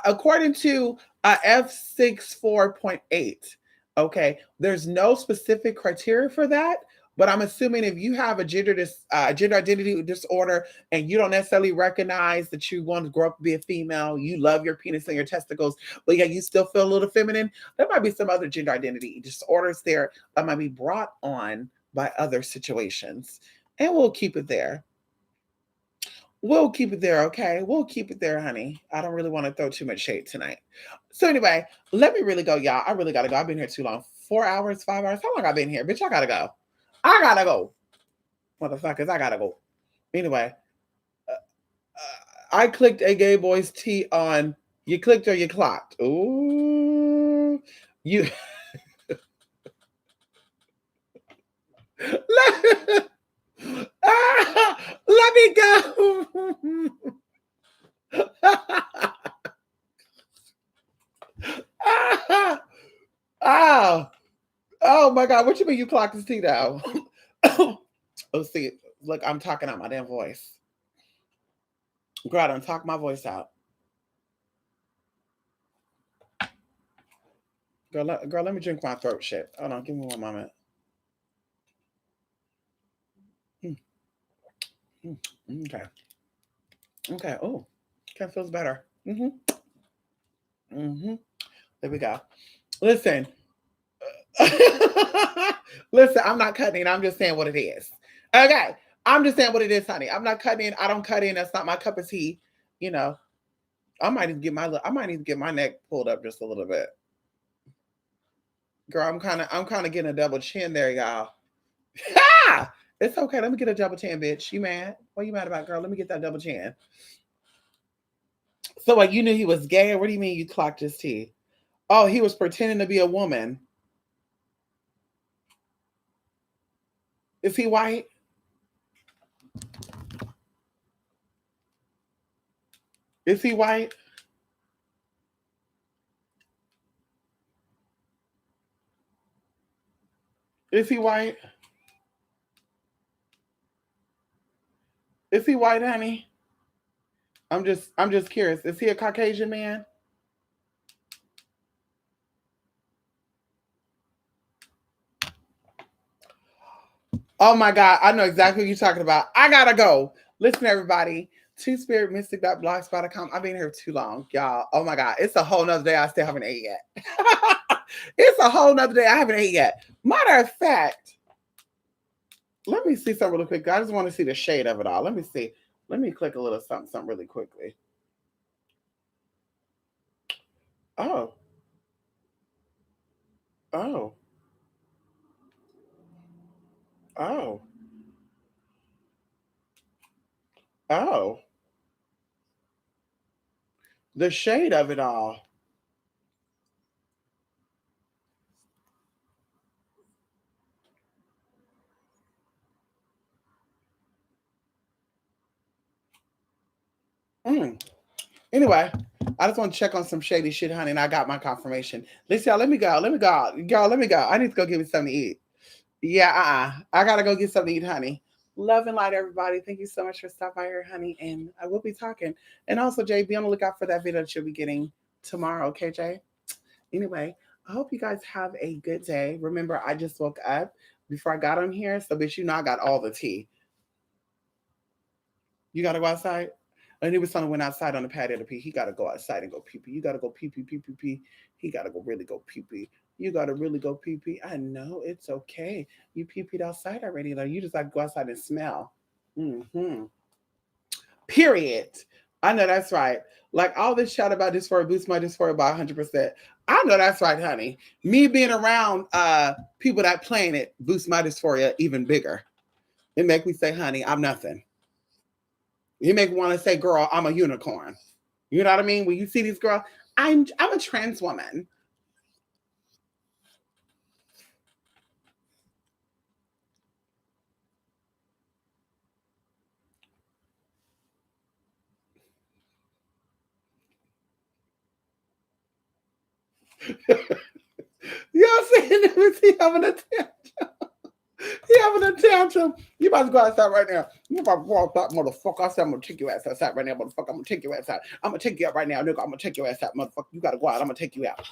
According to F64.8, okay, there's no specific criteria for that. But I'm assuming if you have a gender identity disorder and you don't necessarily recognize that you want to grow up to be a female, you love your penis and your testicles, but yet you still feel a little feminine, there might be some other gender identity disorders there that might be brought on by other situations. And we'll keep it there. We'll keep it there, okay? We'll keep it there, honey. I don't really want to throw too much shade tonight. So anyway, let me really go, y'all. I really got to go. I've been here too long. 4 hours, 5 hours. How long I've been here? Bitch, I got to go. I gotta go. Motherfuckers, I gotta go. Anyway, I clicked a gay boy's T on you clicked or you clocked. Ooh, you Let me go. Oh, oh my God. What you mean you clocked his teeth out? Oh, see, look, I'm talking out my damn voice. Girl, I done talk my voice out. Girl, let me drink my throat shit. Hold on, give me one moment. Mm, mm, okay. Okay. Oh, kind feels better. There we go. Listen. Listen, I'm not cutting. I'm just saying what it is. Okay. I'm just saying what it is, honey. I'm not cutting. I don't cut in. That's not my cup of tea. You know, I might need to get my neck pulled up just a little bit. Girl, I'm kind of getting a double chin there, y'all. Ha! It's okay. Let me get a double chin, bitch. You mad? What you mad about, girl? Let me get that double chin. So, like, you knew he was gay? Or what do you mean you clocked his teeth? Oh, he was pretending to be a woman. Is he white? Is he white? Is he white? Is he white, honey? I'm just curious. Is he a Caucasian man? Oh my God, I know exactly what you're talking about. I gotta go. Listen, everybody. TwoSpiritMystic.blogspot.com. I've been here too long, y'all. Oh my God. It's a whole nother day. I still haven't ate yet. It's a whole nother day. I haven't ate yet. Matter of fact, let me see something really quick. I just want to see the shade of it all. Let me see. Let me click a little something really quickly. Oh. Oh. Oh. Oh. The shade of it all. Mm. Anyway, I just want to check on some shady shit, honey, and I got my confirmation. Listen, y'all, let me go. Let me go. Y'all, let me go. I need to go get me something to eat. Yeah, I gotta go get something to eat, honey. Love and light, everybody. Thank you so much for stopping by here, honey. And I will be talking. And also, Jay, be on the lookout for that video that you'll be getting tomorrow, okay, Jay? Anyway, I hope you guys have a good day. Remember, I just woke up before I got on here, so bitch, you know I got all the tea. You gotta go outside. And he was telling went outside on the patio to pee. He gotta go outside and go pee pee. You gotta go pee pee pee pee pee. He gotta go really go pee pee. You gotta really go pee pee. I know it's okay. You pee peed outside already. Like you just like go outside and smell. Mm-hmm. Period. I know that's right. Like all this chat about dysphoria boosts my dysphoria by 100%. I know that's right, honey. Me being around people that playing it boosts my dysphoria even bigger. It make me say, honey, I'm nothing. You make me want to say, girl, I'm a unicorn. You know what I mean? When you see these girls, I'm a trans woman. Y'all saying this? He having a tantrum. He having a tantrum. You about to go outside right now. You about to walk that motherfucker. I said I'm gonna take your ass outside right now, motherfucker. I'm gonna take your ass out. I'm gonna take you out right now, nigga. I'm gonna take your ass out, motherfucker. You gotta go out. I'm gonna take you out.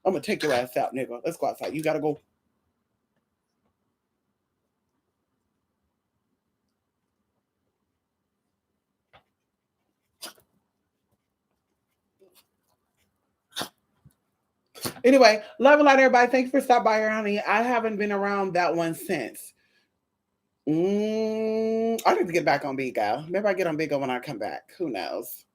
I'm gonna take your ass out, nigga. Let's go outside. You gotta go. Anyway, love and light, everybody. Thanks for stopping by here, honey. I haven't been around that one since. I need to get back on Bigo. Maybe I get on Bigo when I come back. Who knows?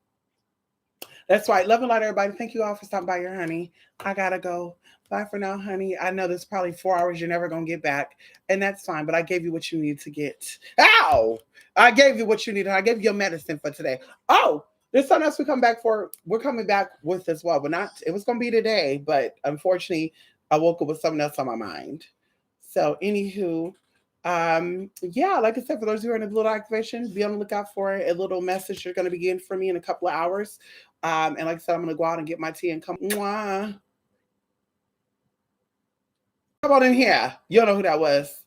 That's right. Love and light, everybody. Thank you all for stopping by here, honey. I gotta go. Bye for now, honey. I know there's probably 4 hours you're never gonna get back, and that's fine. But I gave you what you need to get. Ow! I gave you what you needed. I gave you your medicine for today. Oh, there's something else we come back for. We're coming back with as well, but not. It was gonna be today, but unfortunately, I woke up with something else on my mind. So, anywho, Yeah, like I said, for those who are in a little activation, be on the lookout for a little message you're going to be getting from me in a couple of hours. And like I said, I'm going to go out and get my tea and come. Mwah. Come on in here. You don't know who that was.